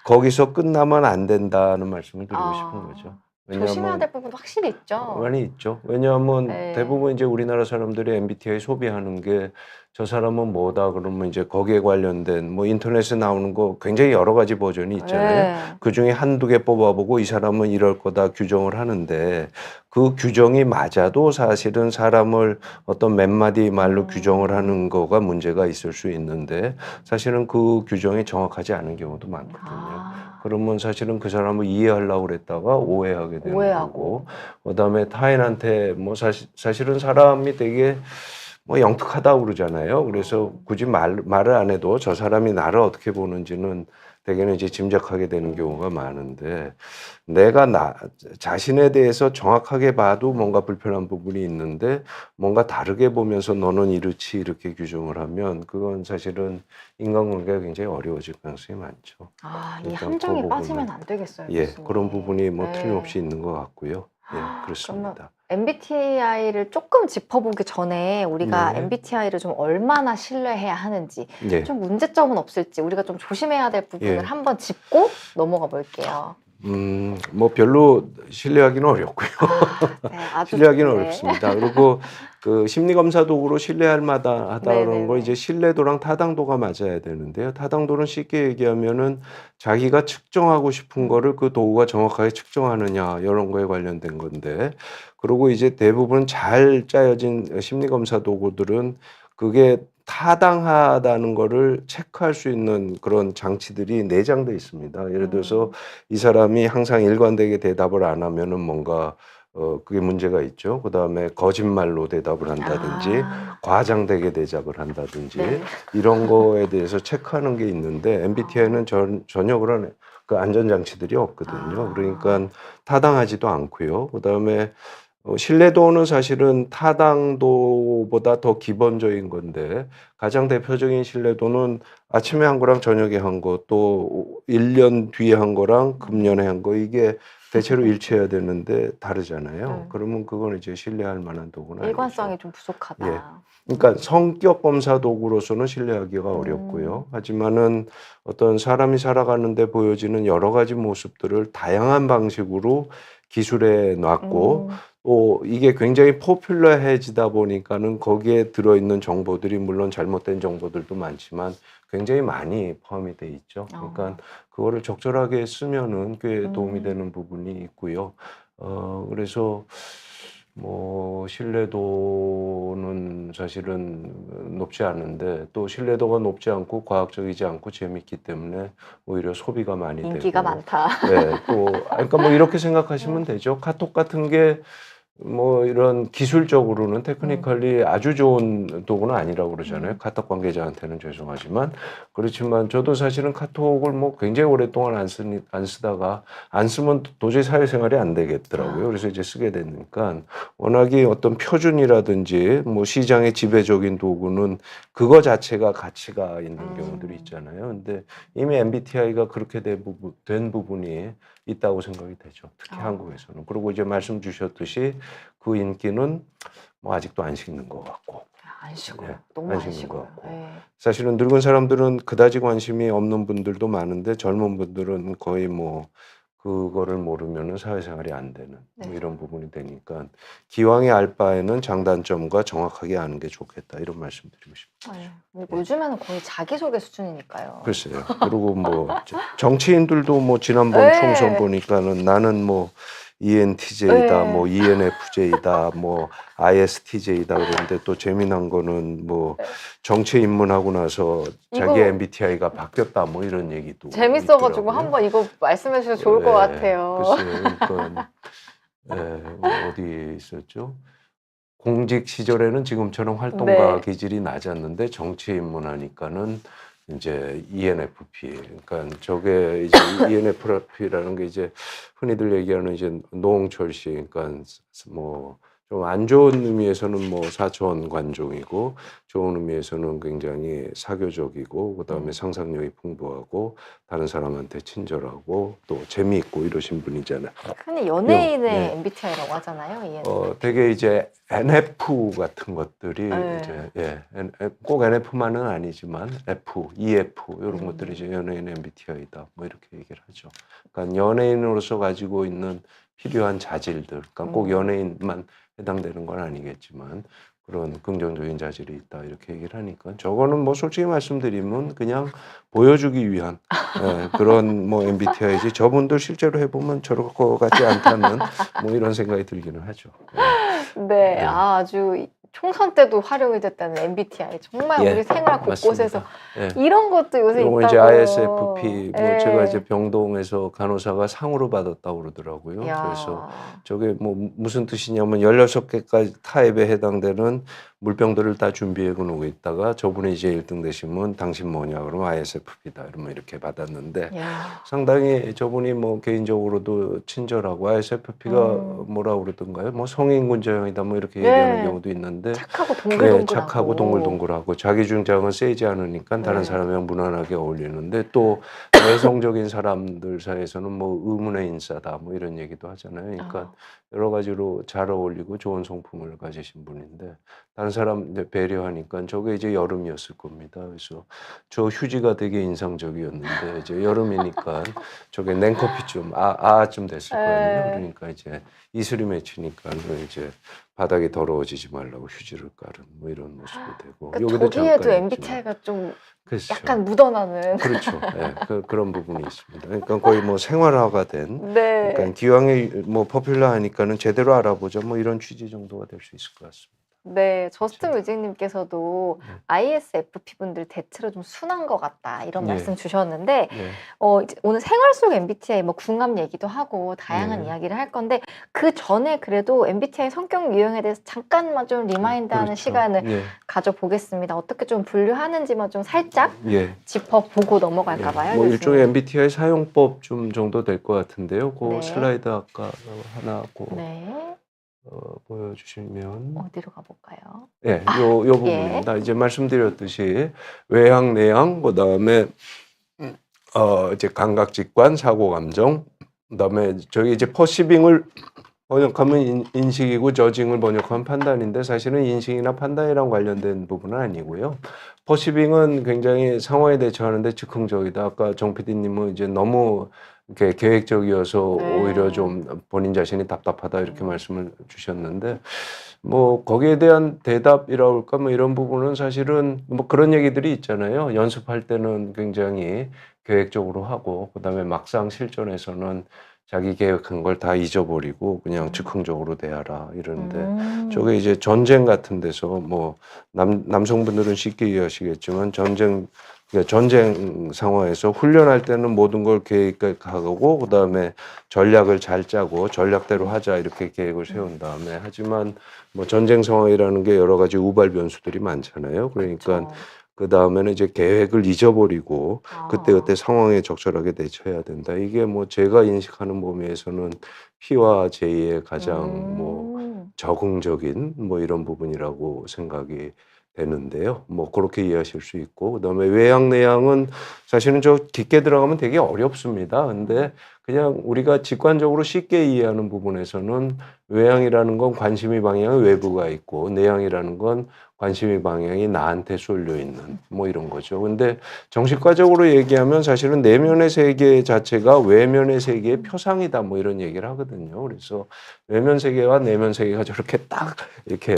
거기서 끝나면 안 된다는 말씀을 드리고 싶은 거죠. 조심해야 될 부분도 확실히 있죠. 많이 있죠. 왜냐하면 네. 대부분 이제 우리나라 사람들이 MBTI 소비하는 게 저 사람은 뭐다 그러면 이제 거기에 관련된 뭐 인터넷에 나오는 거 굉장히 여러 가지 버전이 있잖아요. 네. 그 중에 한두 개 뽑아보고 이 사람은 이럴 거다 규정을 하는데 그 규정이 맞아도 사실은 사람을 어떤 몇 마디 말로 규정을 하는 거가 문제가 있을 수 있는데 사실은 그 규정이 정확하지 않은 경우도 많거든요. 그러면 사실은 그 사람을 이해하려고 그랬다가 오해하게 되는 거고 그다음에 타인한테 뭐 사실은 사람이 되게 뭐 영특하다고 그러잖아요. 그래서 굳이 말을 안 해도 저 사람이 나를 어떻게 보는지는 대개는 이제 짐작하게 되는 경우가 많은데 내가 나 자신에 대해서 정확하게 봐도 뭔가 불편한 부분이 있는데 뭔가 다르게 보면서 너는 이렇지 이렇게 규정을 하면 그건 사실은 인간관계가 굉장히 어려워질 가능성이 많죠. 이 일단 함정에 그 빠지면 부분은 안 되겠어요. 예, 교수님. 그런 부분이 뭐 네. 틀림없이 있는 것 같고요. 예, 그러면 그렇습니다. MBTI를 조금 짚어보기 전에 우리가 네. MBTI를 좀 얼마나 신뢰해야 하는지 예. 좀 문제점은 없을지 우리가 좀 조심해야 될 부분을 예. 한번 짚고 넘어가 볼게요. 뭐 별로 신뢰하기는 어렵고요. 네, 아주 신뢰하기는 네. 어렵습니다. 그리고 그 심리검사 도구로 신뢰할 만하다는 거 이제 신뢰도랑 타당도가 맞아야 되는데요. 타당도는 쉽게 얘기하면은 자기가 측정하고 싶은 거를 그 도구가 정확하게 측정하느냐 이런 거에 관련된 건데 그리고 이제 대부분 잘 짜여진 심리검사 도구들은 그게 타당하다는 거를 체크할 수 있는 그런 장치들이 내장돼 있습니다. 예를 들어서 이 사람이 항상 일관되게 대답을 안 하면은 뭔가 그게 문제가 있죠. 그다음에 거짓말로 대답을 한다든지 과장되게 대답을 한다든지 네. 이런 거에 대해서 체크하는 게 있는데 MBTI는 전혀 그런 그 안전장치들이 없거든요. 그러니까 타당하지도 않고요. 그다음에 신뢰도는 사실은 타당도보다 더 기본적인 건데 가장 대표적인 신뢰도는 아침에 한 거랑 저녁에 한 거, 또 1년 뒤에 한 거랑 금년에 한 거, 이게 대체로 일치해야 되는데 다르잖아요. 그러면 그건 이제 신뢰할 만한 도구는 아니죠. 일관성이 좀 부족하다. 예. 그러니까 성격 검사 도구로서는 신뢰하기가 어렵고요. 하지만은 어떤 사람이 살아가는데 보여지는 여러 가지 모습들을 다양한 방식으로 기술해 놨고 또 이게 굉장히 포퓰러해지다 보니까는 거기에 들어있는 정보들이 물론 잘못된 정보들도 많지만 굉장히 많이 포함이 돼 있죠. 그러니까 그거를 적절하게 쓰면은 꽤 도움이 되는 부분이 있고요. 그래서 뭐 신뢰도는 사실은 높지 않은데 또 신뢰도가 높지 않고 과학적이지 않고 재밌기 때문에 오히려 소비가 많이 인기가 되고 많다. 네, 또 그러니까 뭐 이렇게 생각하시면 되죠. 카톡 같은 게 뭐 이런 기술적으로는 테크니컬리 아주 좋은 도구는 아니라고 그러잖아요. 카톡 관계자한테는 죄송하지만 그렇지만 저도 사실은 카톡을 뭐 굉장히 오랫동안 안 쓰다가 안 쓰면 도저히 사회생활이 안 되겠더라고요. 그래서 이제 쓰게 되니까 워낙에 어떤 표준이라든지 뭐 시장의 지배적인 도구는 그거 자체가 가치가 있는 경우들이 있잖아요. 근데 이미 MBTI가 그렇게 된 부분이 있다고 생각이 되죠. 특히 한국에서는. 그리고 이제 말씀 주셨듯이 그 인기는 뭐 아직도 안 식는 것 같고. 안 식어요. 네, 너무 안 안 식는 것 식어요. 같고. 네. 사실은 늙은 사람들은 그다지 관심이 없는 분들도 많은데 젊은 분들은 거의 뭐 그거를 모르면은 사회생활이 안 되는 뭐 이런 부분이 되니까 기왕에 알 바에는 장단점과 정확하게 아는 게 좋겠다 이런 말씀드리고 싶습니다. 그리고 요즘에는 거의 자기소개 수준이니까요. 글쎄요. 그리고 뭐 정치인들도 뭐 지난번 네. 총선 보니까는 나는 뭐 ENTJ다, 네. 뭐 ENFJ다, 뭐 ISTJ다 그러는데 또 재미난 거는 뭐 정치 입문하고 나서 자기 이거 MBTI가 바뀌었다 뭐 이런 얘기도 재밌어가지고 있더라고요. 한번 이거 말씀해 주셔도 좋을 것 같아요. 글쎄요. 그러니까 어디 있었죠? 공직 시절에는 지금처럼 활동가 네. 기질이 낮았는데 정치에 입문하니까는 이제 ENFP. 그러니까 저게 이제 ENFP라는 게 이제 흔히들 얘기하는 이제 노홍철 씨. 그러니까 뭐 좀 안 좋은 의미에서는 뭐 사촌 관종이고 좋은 의미에서는 굉장히 사교적이고 그다음에 상상력이 풍부하고 다른 사람한테 친절하고 또 재미있고 이러신 분이잖아요. 흔히 연예인의 네. MBTI라고 하잖아요. ENFP. 되게 이제 NF 같은 것들이 네. 이제 꼭 NF만은 아니지만 F, EF 이런 것들이 이제 연예인 MBTI다 뭐 이렇게 얘기를 하죠. 그러니까 연예인으로서 가지고 있는 필요한 자질들, 그러니까 꼭 연예인만 해당되는 건 아니겠지만 그런 긍정적인 자질이 있다 이렇게 얘기를 하니까 저거는 뭐 솔직히 말씀드리면 그냥 보여주기 위한 그런 뭐 MBTI지 저분들 실제로 해보면 저럴 것 같지 않다는 뭐 이런 생각이 들기는 하죠. 네, 아주 총선 때도 활용이 됐다는 MBTI 정말 우리 생활 곳곳에서 이런 것도 요새 그리고 있다고. 이제 ISFP 뭐 제가 이제 병동에서 간호사가 상으로 받았다고 그러더라고요. 그래서 저게 뭐 무슨 뜻이냐면 16개까지 타입에 해당되는 물병들을 다 준비해 놓고 있다가 저분이 이제 1등 되시면 당신 뭐냐 그러면 ISFP다 이러면 이렇게 받았는데 상당히 저분이 뭐 개인적으로도 친절하고 ISFP가 뭐라 그러던가요? 뭐 성인군자형이다 뭐 이렇게 얘기하는 경우도 있는데 착하고 동글동글하고. 착하고 동글동글하고 자기 주장은 세지 않으니까 다른 사람이랑 무난하게 어울리는데 또 내성적인 사람들 사이에서는 뭐 의문의 인싸다 뭐 이런 얘기도 하잖아요. 그러니까 여러 가지로 잘 어울리고 좋은 성품을 가지신 분인데 다른 사람 이제 배려하니까 저게 이제 여름이었을 겁니다. 그래서 저 휴지가 되게 인상적이었는데 이제 여름이니까 저게 냉커피 좀 됐을 거예요. 그러니까 이제 이슬이 맺히니까 이제 바닥이 더러워지지 말라고 휴지를 깔은 뭐 이런 모습이 되고 그러니까 여기도 저기에도 잠깐 MBTI가 좀 그렇죠. 약간 묻어나는. 그렇죠. 그런 부분이 있습니다. 그러니까 거의 뭐 생활화가 된 그러니까 네. 기왕에 뭐 포퓰러하니까는 제대로 알아보자 뭐 이런 취지 정도가 될 수 있을 것 같습니다. 네, 저스트 뮤직님께서도 네. ISFP 분들 대체로 좀 순한 것 같다 이런 예. 말씀 주셨는데 네. 이제 오늘 생활 속 MBTI 뭐 궁합 얘기도 하고 다양한 네. 이야기를 할 건데 그 전에 그래도 MBTI 성격 유형에 대해서 잠깐만 좀 리마인드하는 그렇죠. 시간을 예. 가져보겠습니다. 어떻게 좀 분류하는지만 좀 살짝 예. 짚어보고 넘어갈까 봐요, 뭐 교수님. 일종의 MBTI 사용법 좀 정도 될 것 같은데요. 그 네. 슬라이드 아까 하나 네, 보여주시면 어디로 가볼까요? 예, 아, 요 예. 부분입니다. 이제 말씀드렸듯이 외향, 내향, 그다음에 이제 감각, 직관, 사고, 감정, 그다음에 저기 이제 퍼시빙을 번역하면 인식이고 저징을 번역하면 판단인데 사실은 인식이나 판단이랑 관련된 부분은 아니고요. 퍼시빙은 굉장히 상황에 대처하는데 즉흥적이다. 아까 정 PD님은 이제 너무 이렇게 계획적이어서 네. 오히려 좀 본인 자신이 답답하다 이렇게 말씀을 주셨는데 뭐 거기에 대한 대답이라고 할까 뭐 이런 부분은 사실은 뭐 그런 얘기들이 있잖아요. 연습할 때는 굉장히 계획적으로 하고 그다음에 막상 실전에서는 자기 계획한 걸 다 잊어버리고 그냥 즉흥적으로 대하라 이러는데 저게 이제 전쟁 같은 데서 뭐 남성분들은 쉽게 이해하시겠지만 그러니까 전쟁 상황에서 훈련할 때는 모든 걸 계획하고 그다음에 전략을 잘 짜고 전략대로 하자 이렇게 계획을 세운 다음에 하지만 뭐 전쟁 상황이라는 게 여러 가지 우발 변수들이 많잖아요. 그러니까 그쵸. 그 다음에는 이제 계획을 잊어버리고 그때그때 아. 상황에 적절하게 대처해야 된다. 이게 뭐 제가 인식하는 범위에서는 P와 J의 가장 뭐 적응적인 뭐 이런 부분이라고 생각이 되는데요. 뭐 그렇게 이해하실 수 있고 그다음에 외향 내향은 사실은 저 깊게 들어가면 되게 어렵습니다. 근데 그냥 우리가 직관적으로 쉽게 이해하는 부분에서는 외향이라는 건 관심의 방향이 외부가 있고 내향이라는 건 관심의 방향이 나한테 쏠려 있는 뭐 이런 거죠. 근데 정신과적으로 얘기하면 사실은 내면의 세계 자체가 외면의 세계의 표상이다 뭐 이런 얘기를 하거든요. 그래서 외면 세계와 내면 세계가 저렇게 딱 이렇게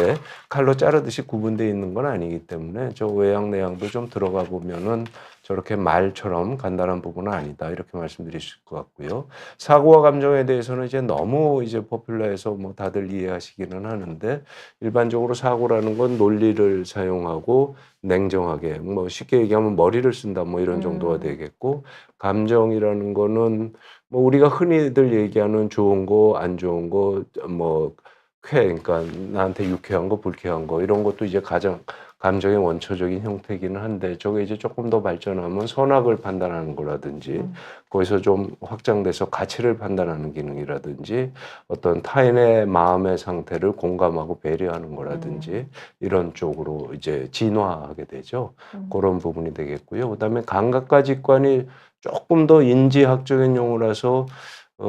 칼로 자르듯이 구분되어 있는 건 아니기 때문에 저 외향 내향도 좀 들어가 보면은 저렇게 말처럼 간단한 부분은 아니다 이렇게 말씀드릴 수 있을 것 같고요. 사고와 감정에 대해서는 이제 너무 이제 포퓰러해서 뭐 다들 이해하시기는 하는데 일반적으로 사고라는 건 논리를 사용하고 냉정하게 뭐 쉽게 얘기하면 머리를 쓴다 뭐 이런 정도가 되겠고 감정이라는 거는 뭐 우리가 흔히들 얘기하는 좋은 거 안 좋은 거뭐 그러니까 나한테 유쾌한 거 불쾌한 거 이런 것도 이제 가장 감정의 원초적인 형태이기는 한데 저게 이제 조금 더 발전하면 선악을 판단하는 거라든지 거기서 좀 확장돼서 가치를 판단하는 기능이라든지 어떤 타인의 마음의 상태를 공감하고 배려하는 거라든지 이런 쪽으로 이제 진화하게 되죠. 그런 부분이 되겠고요. 그다음에 감각과 직관이 조금 더 인지학적인 용어라서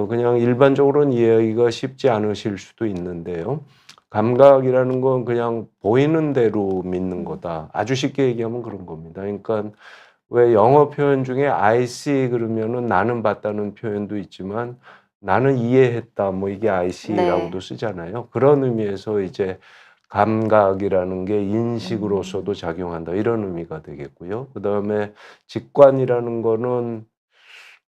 그냥 일반적으로는 이해하기가 쉽지 않으실 수도 있는데요. 감각이라는 건 그냥 보이는 대로 믿는 거다. 아주 쉽게 얘기하면 그런 겁니다. 그러니까 왜 영어 표현 중에 I see 그러면은 나는 봤다는 표현도 있지만 나는 이해했다. 뭐 이게 I see라고도 쓰잖아요. 그런 의미에서 이제 감각이라는 게 인식으로서도 작용한다. 이런 의미가 되겠고요. 그다음에 직관이라는 거는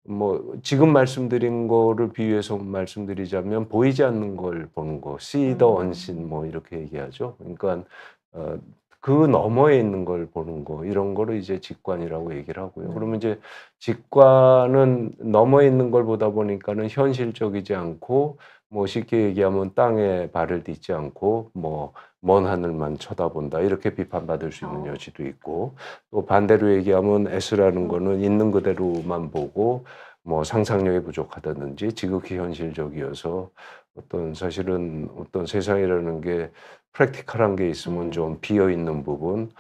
뭐 지금 말씀드린 거를 비유해서 말씀드리자면 보이지 않는 걸 보는 거, see the unseen 뭐 이렇게 얘기하죠. 그러니까 어, 그 너머에 있는 걸 보는 거 이런 거를 이제 직관이라고 얘기를 하고요. 그러면 이제 직관은 너머에 있는 걸 보다 보니까는 현실적이지 않고 뭐 쉽게 얘기하면 땅에 발을 딛지 않고 뭐 먼 하늘만 쳐다본다 이렇게 비판받을 수 있는 여지도 있고 또 반대로 얘기하면 S라는 거는 있는 그대로만 보고 뭐 상상력이 부족하다든지 지극히 현실적이어서 어떤 사실은 어떤 세상이라는 게 프랙티컬한 게 있으면 좀 비어 있는 부분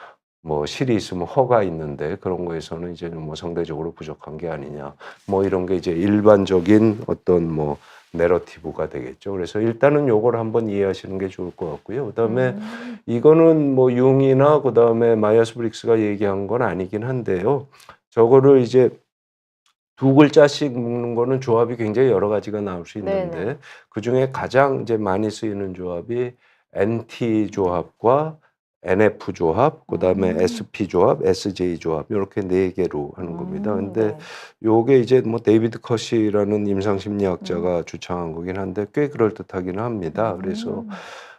뭐 실이 있으면 허가 있는데 그런 거에서는 이제 뭐 상대적으로 부족한 게 아니냐 뭐 이런 게 이제 일반적인 어떤 뭐 내러티브가 되겠죠. 그래서 일단은 요걸 한번 이해하시는 게 좋을 것 같고요. 그다음에 이거는 뭐 융이나 그다음에 마이어스 브릭스가 얘기한 건 아니긴 한데요. 저거를 이제 두 글자씩 묶는 거는 조합이 굉장히 여러 가지가 나올 수 있는데 네네. 그중에 가장 이제 많이 쓰이는 조합이 NT 조합과 NF 조합, 그다음에 SP 조합, SJ 조합 이렇게 네 개로 하는 겁니다. 근데 네. 요게 이제 뭐 데이비드 컷이라는 임상 심리학자가 주창한 거긴 한데 꽤 그럴듯하기는 합니다. 그래서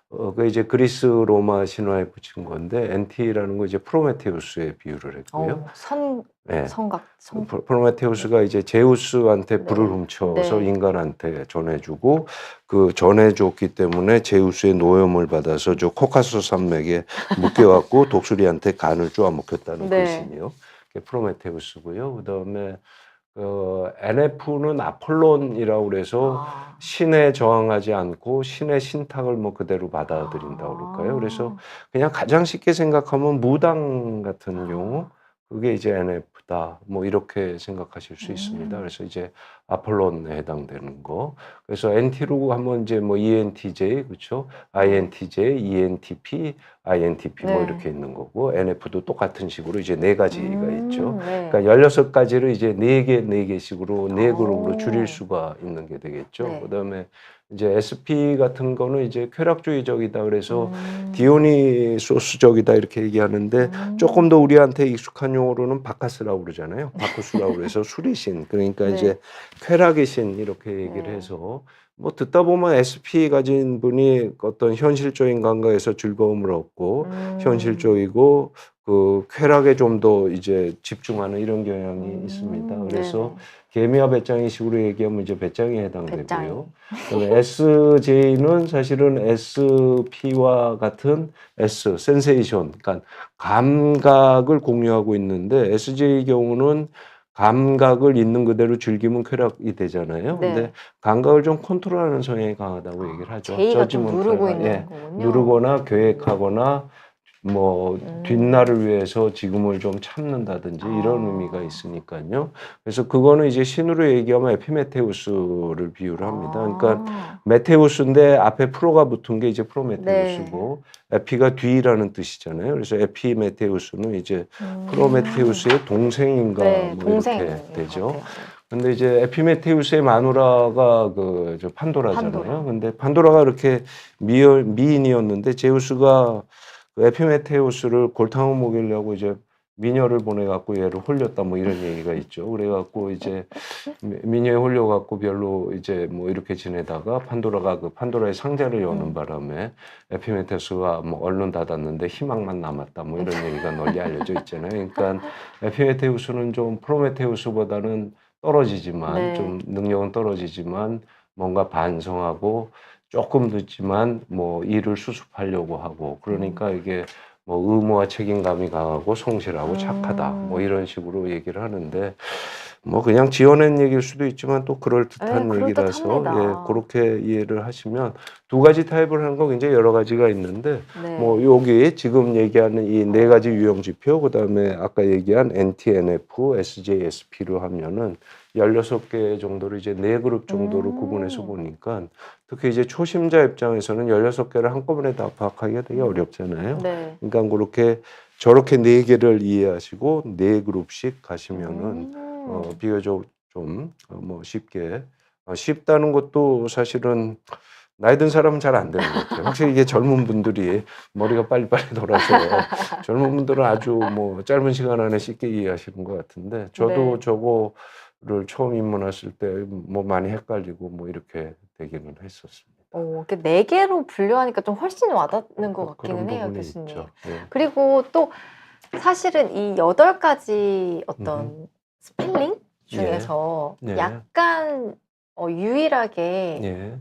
그 이제 그리스 로마 신화에 붙인 건데 NT라는 거 이제 프로메테우스에 비유를 했고요. 네. 프로메테우스가 이제 제우스한테 불을 훔쳐서 인간한테 전해주고 그 전해줬기 때문에 제우스의 노염을 받아서 저 코카소 산맥에 묶여갖고 독수리한테 간을 쪼아먹혔다는 그 신이요. 그게 프로메테우스고요. 그다음에 NF는 아폴론이라고 그래서 신에 저항하지 않고 신의 신탁을 뭐 그대로 받아들인다고 그럴까요? 그래서 그냥 가장 쉽게 생각하면 무당 같은 경우 그게 이제 NF다. 뭐 이렇게 생각하실 수 있습니다. 그래서 이제 아폴론에 해당되는 거. 그래서 NT로 하면 이제 뭐 ENTJ, 그렇죠? INTJ, ENTP, INTP 뭐 이렇게 있는 거고 NF도 똑같은 식으로 이제 네 가지가 있죠. 그러니까 16가지를 이제 네 개씩으로 네 그룹으로 줄일 수가 있는 게 되겠죠. 그다음에 이제 SP 같은 거는 이제 쾌락주의적이다 그래서 디오니소스적이다 이렇게 얘기하는데 조금 더 우리한테 익숙한 용어로는 바카스라고 그러잖아요. 바쿠스라고 그래서 술의 신 그러니까 이제 쾌락의 신 이렇게 얘기를 해서 뭐 듣다 보면 SP 가진 분이 어떤 현실적인 감각에서 즐거움을 얻고 현실적이고 그 쾌락에 좀 더 이제 집중하는 이런 경향이 있습니다. 그래서 개미와 배짱이 식으로 얘기하면 이제 배짱이 해당되고요. 그다음에 SJ는 사실은 SP와 같은 S, 센세이션, 그러니까 감각을 공유하고 있는데 SJ 경우는 감각을 있는 그대로 즐기면 쾌락이 되잖아요. 근데 감각을 좀 컨트롤하는 성향이 강하다고 얘기를 하죠. J가 좀 누르고 있는 거군요. 누르거나 계획하거나 뭐 뒷날을 위해서 지금을 좀 참는다든지 이런 의미가 있으니까요. 그래서 그거는 이제 신으로 얘기하면 에피메테우스를 비유를 합니다. 그러니까 메테우스인데 앞에 프로가 붙은 게 이제 프로메테우스고 에피가 뒤라는 뜻이잖아요. 그래서 에피메테우스는 이제 프로메테우스의 동생인가 뭐 이렇게 되죠. 근데 이제 에피메테우스의 마누라가 저 판도라잖아요. 근데 판도라가 그렇게 미인이었는데 제우스가 그 에피메테우스를 골탕을 먹이려고 이제 미녀를 보내갖고 얘를 홀렸다 뭐 이런 얘기가 있죠. 그래갖고 이제 미녀에 홀려갖고 별로 이제 뭐 이렇게 지내다가 판도라가 그 판도라의 상자를 여는 바람에 에피메테우스가 뭐 얼른 닫았는데 희망만 남았다 뭐 이런 얘기가 널리 알려져 있잖아요. 그러니까 에피메테우스는 좀 프로메테우스보다는 떨어지지만 좀 능력은 떨어지지만 뭔가 반성하고 조금 늦지만 뭐 일을 수습하려고 하고 그러니까 이게 뭐 의무와 책임감이 강하고 성실하고 착하다 뭐 이런 식으로 얘기를 하는데 뭐 그냥 지어낸 얘기일 수도 있지만 또 그럴듯한 얘기라서 그렇게 이해를 하시면 두 가지 타입을 하는 거 굉장히 여러 가지가 있는데 뭐 여기 지금 얘기하는 이 네 가지 유형 지표 그다음에 아까 얘기한 NTNF, SJSP로 하면은 16개 정도로 이제 네 그룹 정도로 구분해서 보니까 특히 이제 초심자 입장에서는 16개를 한꺼번에 다 파악하기가 되게 어렵잖아요. 그러니까 그렇게 저렇게 네 개를 이해하시고 네 그룹씩 가시면은 비교적 좀 뭐 쉽게 쉽다는 것도 사실은 나이 든 사람은 잘 안 되는 것 같아요. 확실히 이게 젊은 분들이 머리가 빨리빨리 돌아서 젊은 분들은 아주 뭐 짧은 시간 안에 쉽게 이해하시는 것 같은데 저도 저거를 처음 입문했을 때 뭐 많이 헷갈리고 뭐 이렇게 되기는 했었습니다. 이렇게 네 개로 분류하니까 좀 훨씬 와닿는 것 같기는 해요, 교수님. 그리고 또 사실은 이 8가지 어떤 스펠링 중에서 약간 유일하게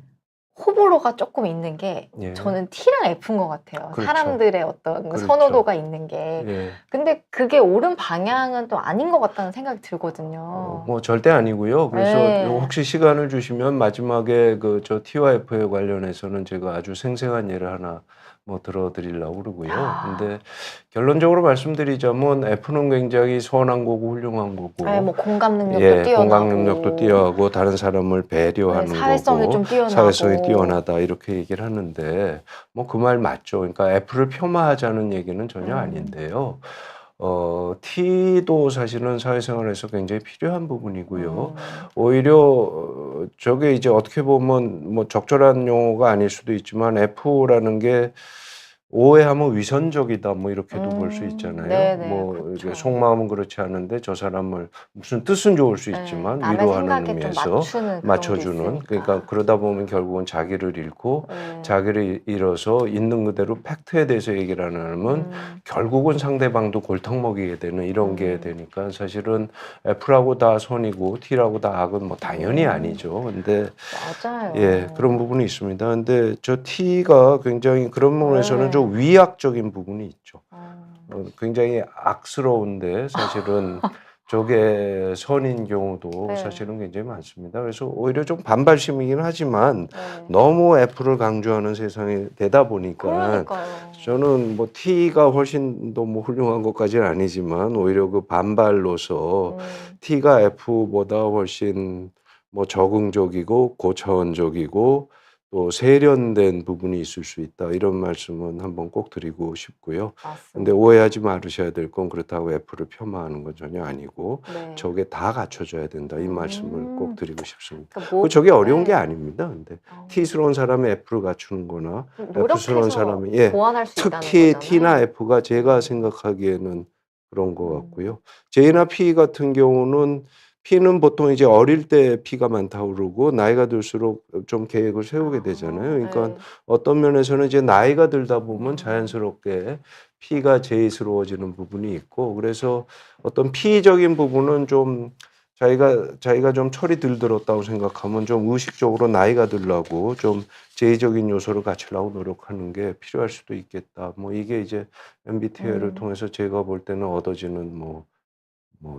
호불호가 조금 있는 게 저는 T랑 F인 것 같아요. 사람들의 어떤 선호도가 있는 게. 근데 그게 옳은 방향은 또 아닌 것 같다는 생각이 들거든요. 뭐 절대 아니고요. 그래서 혹시 시간을 주시면 마지막에 그 저 T와 F에 관련해서는 제가 아주 생생한 예를 하나 뭐 들어드리려고 그러고요. 근데 결론적으로 말씀드리자면 F는 굉장히 선한 거고 훌륭한 거고. 뭐 공감 능력도 뛰어나고. 공감 능력도 뛰어나고 다른 사람을 배려하는 사회성이 거고. 좀 뛰어나고. 사회성이 뛰어나다 이렇게 얘기를 하는데 뭐 그 말 맞죠. 그러니까 F를 폄하하자는 얘기는 전혀 아닌데요. T도 사실은 사회생활에서 굉장히 필요한 부분이고요. 오히려 저게 이제 어떻게 보면 뭐 적절한 용어가 아닐 수도 있지만 F라는 게 오해하면 위선적이다 뭐 이렇게도 볼 수 있잖아요. 네네, 뭐 그렇죠. 이게 속마음은 그렇지 않은데 저 사람을 무슨 뜻은 좋을 수 있지만 남의 위로하는 생각에 좀 의미에서 맞추는 그런 게 맞춰주는 있으니까. 그러니까 그러다 보면 결국은 자기를 잃고 네. 자기를 잃어서 있는 그대로 팩트에 대해서 얘기를 안 하면 결국은 상대방도 골탕 먹이게 되는 이런 게 되니까 사실은 F라고 다 선이고 T라고 다 악은 뭐 당연히 아니죠. 근데 맞아요. 예, 그런 부분이 있습니다. 근데 저 T가 굉장히 그런 부분에서는 네. 좀 위약적인 부분이 있죠. 어, 굉장히 악스러운데 사실은 저게 선인 경우도 네. 사실은 굉장히 많습니다. 그래서 오히려 좀 반발심이긴 하지만 네. 너무 F를 강조하는 세상이 되다 보니까 그러니까요. 저는 뭐 T가 훨씬 더 뭐 훌륭한 것까지는 아니지만 오히려 그 반발로서 T가 F보다 훨씬 뭐 적응적이고 고차원적이고 또 세련된 부분이 있을 수 있다. 이런 말씀은 한번 꼭 드리고 싶고요. 맞습니다. 근데 오해하지 말으셔야 될 건 그렇다고 F를 폄하하는 건 전혀 아니고 네. 저게 다 갖춰져야 된다. 이 말씀을 꼭 드리고 싶습니다. 그러니까 뭐, 저게 어려운 네. 게 아닙니다. 근데 T스러운 사람이 F를 갖추는 거나 F스러운 노력해서 사람이 예, 보완할 수 있다는 특히 거잖아요. T나 F가 제가 생각하기에는 그런 것 같고요. J나 P 같은 경우는 P는 보통 이제 어릴 때 P가 많다고 그러고 나이가 들수록 좀 계획을 세우게 되잖아요. 그러니까 네. 어떤 면에서는 이제 나이가 들다 보면 자연스럽게 P가 J스러워지는 부분이 있고 그래서 어떤 P적인 부분은 좀 자기가 좀 철이 덜 들었다고 생각하면 좀 의식적으로 나이가 들라고 좀 J적인 요소를 갖추려고 노력하는 게 필요할 수도 있겠다. 뭐 이게 이제 MBTI를 통해서 제가 볼 때는 얻어지는 뭐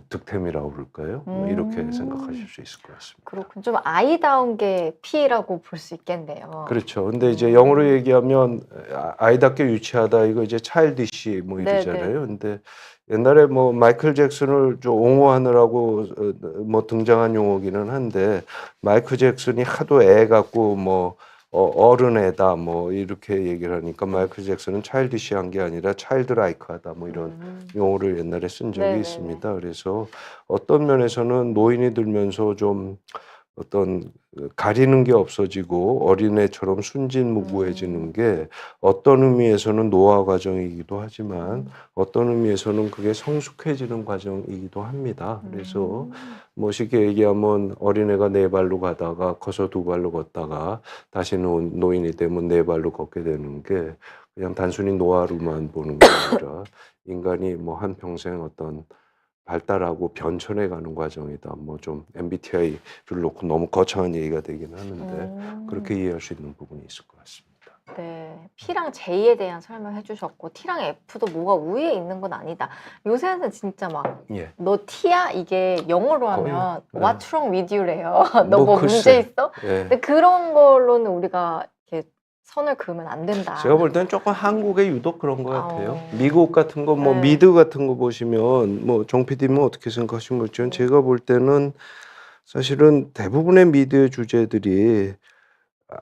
득템이라고 그럴까요? 뭐 이렇게 생각하실 수 있을 것 같습니다. 그렇군. 좀 아이다운 게 P라고 볼 수 있겠네요. 그렇죠. 근데 이제 영어로 얘기하면 아이답게 유치하다 이거 이제 차일디시 뭐 이러잖아요. 근데 옛날에 뭐 마이클 잭슨을 좀 옹호하느라고 뭐 등장한 용어기는 한데 마이클 잭슨이 하도 애 같고 뭐 어른 애다 뭐 이렇게 얘기를 하니까 마이클 잭슨은 차일디시한 게 아니라 차일드라이크하다 뭐 이런 용어를 옛날에 쓴 적이 네네네. 있습니다. 그래서 어떤 면에서는 노인이 들면서 좀 어떤 가리는 게 없어지고 어린애처럼 순진무구해지는 게 어떤 의미에서는 노화 과정이기도 하지만 어떤 의미에서는 그게 성숙해지는 과정이기도 합니다. 그래서 뭐 쉽게 얘기하면 어린애가 네 발로 가다가 커서 두 발로 걷다가 다시는 노인이 되면 네 발로 걷게 되는 게 그냥 단순히 노화로만 보는 게 아니라 인간이 뭐 한평생 어떤 발달하고 변천해가는 과정이다. 뭐 좀 MBTI를 놓고 너무 거창한 얘기가 되긴 하는데 그렇게 이해할 수 있는 부분이 있을 것 같습니다. 네, P랑 J에 대한 설명해 주셨고 T랑 F도 뭐가 우위에 있는 건 아니다. 요새는 진짜 막 예. 너 T야? 이게 영어로 하면 네. What's wrong with you래요. 너 뭐 뭐 문제 글쎄. 있어? 예. 근데 그런 걸로는 우리가 이렇게 선을 그으면 안 된다. 제가 볼 때는 조금 한국에 유독 그런 것 같아요. 아. 미국 같은 거 뭐 네. 미드 같은 거 보시면 뭐 정 PD는 어떻게 생각하신 거죠? 제가 볼 때는 사실은 대부분의 미드의 주제들이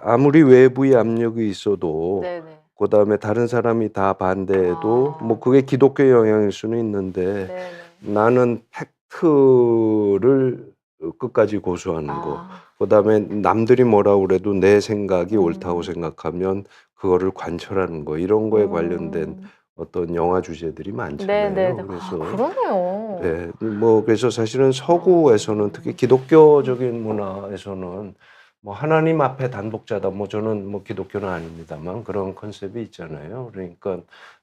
아무리 외부의 압력이 있어도 네네. 그다음에 다른 사람이 다 반대해도 아. 뭐 그게 기독교 영향일 수는 있는데 네네. 나는 팩트를 끝까지 고수하는 거. 그다음에 남들이 뭐라 그래도 내 생각이 옳다고 생각하면 그거를 관철하는 거. 이런 거에 관련된 어떤 영화 주제들이 많잖아요. 네네네. 그래서 그러네요. 네, 뭐 그래서 사실은 서구에서는 특히 기독교적인 문화에서는 뭐 하나님 앞에 단독자다. 뭐 저는 뭐 기독교는 아닙니다만 그런 컨셉이 있잖아요. 그러니까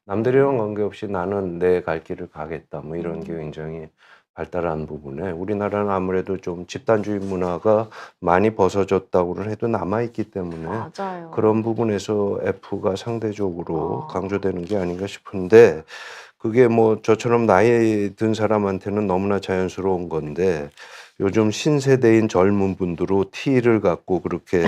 남들이랑 관계없이 나는 내 갈 길을 가겠다. 뭐 이런 게 굉장히 발달한 부분에 우리나라는 아무래도 좀 집단주의 문화가 많이 벗어졌다고는 해도 남아있기 때문에 맞아요. 그런 부분에서 F가 상대적으로 강조되는 게 아닌가 싶은데 그게 뭐 저처럼 나이 든 사람한테는 너무나 자연스러운 건데 요즘 신세대인 젊은 분들로 T를 갖고 그렇게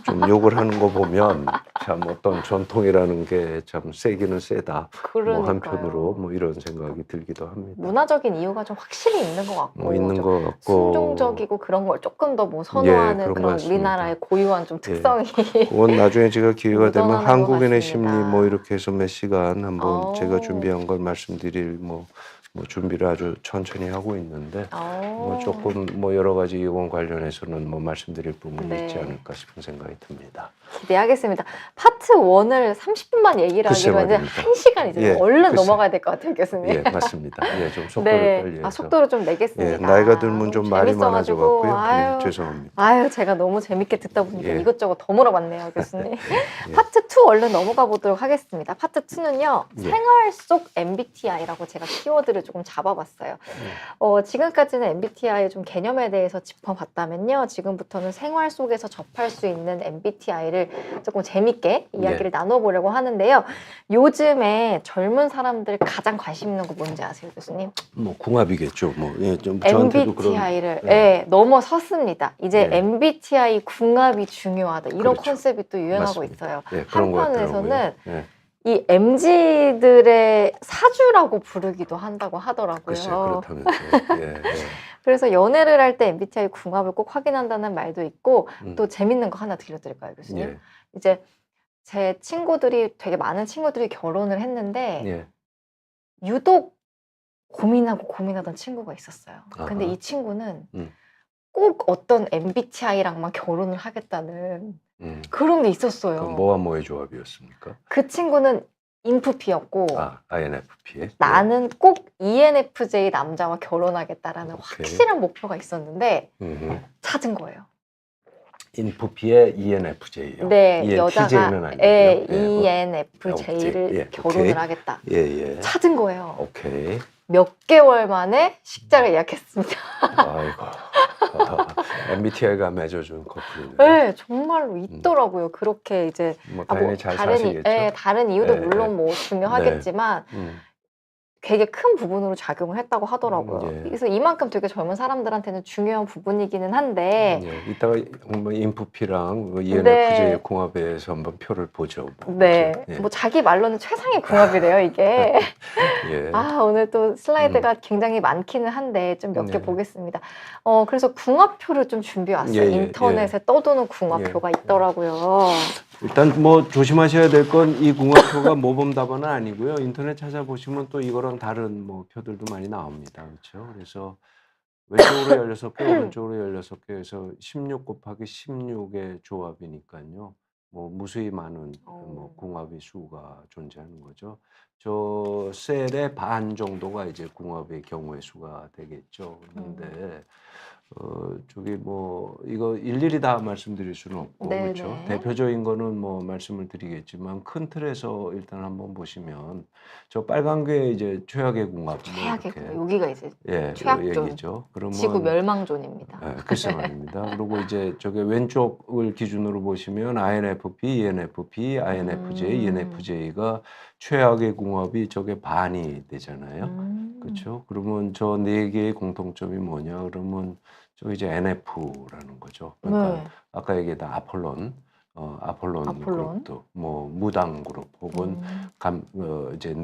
좀 욕을 하는 거 보면 참 어떤 전통이라는 게 참 세기는 세다. 뭐 한편으로 뭐 이런 생각이 들기도 합니다. 문화적인 이유가 좀 확실히 있는 것 같고 뭐 있는 좀 것 같고 순종적이고 그런 걸 조금 더 뭐 선호하는 그런 것 그런 같습니다. 우리나라의 고유한 좀 특성이 그건 나중에 제가 기회가 되면 묻어나는 것 한국인의 같습니다. 심리 뭐 이렇게 해서 몇 시간 한번 제가 준비한 걸 말씀드릴 뭐 뭐 준비를 아주 천천히 하고 있는데 뭐 어. 조금 뭐 여러 가지 이건 관련해서는 뭐 말씀드릴 부분이 네. 있지 않을까 싶은 생각이 듭니다. 기대하겠습니다. 파트 1을 30분만 얘기를 글쎄 하기로 했는데 말입니다. 1시간 이제 예, 얼른 글쎄. 넘어가야 될 것 같아요, 교수님. 예, 맞습니다. 예, 좀 속도를 네. 빨리 해서. 속도를 좀 내겠습니다. 예, 나이가 들면 너무 좀 말이 재밌어가지고, 많아져갖고요. 아유, 예, 죄송합니다. 아유, 제가 너무 재밌게 듣다 보니까 예. 이것저것 더 물어봤네요, 교수님. 예. 파트 2 얼른 넘어가 보도록 하겠습니다. 파트 2는요, 예. 생활 속 MBTI라고 제가 키워드를 조금 잡아봤어요. 지금까지는 MBTI의 좀 개념에 대해서 짚어봤다면요, 지금부터는 생활 속에서 접할 수 있는 MBTI를 조금 재밌게 이야기를 나눠보려고 하는데요. 요즘에 젊은 사람들 가장 관심 있는 거 뭔지 아세요, 교수님? 뭐 궁합이겠죠. 뭐 예, 좀 저한테도 MBTI를 그런 넘어섰습니다. 이제 네. MBTI 궁합이 중요하다. 이런 그렇죠. 컨셉이 또 유행하고 맞습니다. 있어요. 예, 그런 거 한편에서는 같더라고요. 예. 이 MZ들의 사주라고 부르기도 한다고 하더라고요. 글쎄 그렇다면서. 예, 예. 그래서 연애를 할 때 MBTI 궁합을 꼭 확인한다는 말도 있고 또 음, 재밌는 거 하나 들려드릴까요, 교수님? 예, 이제 제 친구들이 되게 많은 친구들이 결혼을 했는데 예. 유독 고민하던 친구가 있었어요. 근데 아하. 이 친구는 음. 꼭 어떤 MBTI랑만 결혼을 하겠다는 그런 게 있었어요. 그럼 뭐와 뭐의 조합이었습니까? 그 친구는 인프피였고 아, INFP에. 나는 꼭 ENFJ 남자와 결혼하겠다라는 오케이. 확실한 목표가 있었는데 예. 찾은 거예요. 인프피의 ENFJ요. 네, 여자가 아니고요. ENFJ를 예, 결혼을 오케이. 하겠다. 예, 예. 찾은 거예요. 오케이. 몇 개월 만에 식장을 예약했습니다. 아이고. MBTI가 맺어준 커플이네. 네, 정말로 있더라고요. 그렇게 이제 뭐 당연히 잘 사시겠죠. 다른 이유도 예, 물론 뭐 중요하겠지만 되게 큰 부분으로 작용을 했다고 하더라고요. 예. 그래서 이만큼 되게 젊은 사람들한테는 중요한 부분이기는 한데 예, 이따가 뭐 인프피랑 ENFJ 네. 궁합에서 한번 표를 보죠. 네, 예. 뭐 자기 말로는 최상의 궁합이래요, 이게. 예. 오늘 또 슬라이드가 굉장히 많기는 한데 좀 몇 개 네. 보겠습니다. 그래서 궁합표를 좀 준비해왔어요. 예, 예, 인터넷에 떠도는 궁합표가 예. 있더라고요. 일단 뭐 조심하셔야 될 건 이 궁합표가 모범 답안은 아니고요. 인터넷 찾아보시면 또 이거랑 다른 뭐 표들도 많이 나옵니다. 그렇죠? 그래서 왼쪽으로 16개, 오른쪽으로 16개에서 16 곱하기 16의 조합이니까요. 뭐 무수히 많은 뭐 궁합의 수가 존재하는 거죠. 저 셀의 반 정도가 이제 궁합의 경우의 수가 되겠죠. 그런데 저기 뭐 이거 일일이 다 말씀드릴 수는 없고 네네. 그렇죠. 대표적인 거는 뭐 말씀을 드리겠지만 큰 틀에서 일단 한번 보시면 저 빨간 게 이제 최악의 궁합. 최악의 뭐 궁합. 여기가 이제 예, 최악존. 얘기죠. 그러면 지구 멸망존입니다. 글쎄 말입니다. 그리고 이제 저게 왼쪽을 기준으로 보시면 INFP, ENFP, INFJ, ENFJ가 최악의 궁합이 저게 반이 되잖아요. 그렇죠? 그러면 저 네 개의 공통점이 뭐냐? 그러면 저 이제 NF라는 거죠. 그러니까 네. 아까 얘기했던 아폴론 아폴론. 그룹도 뭐 무당 그룹 혹은 이제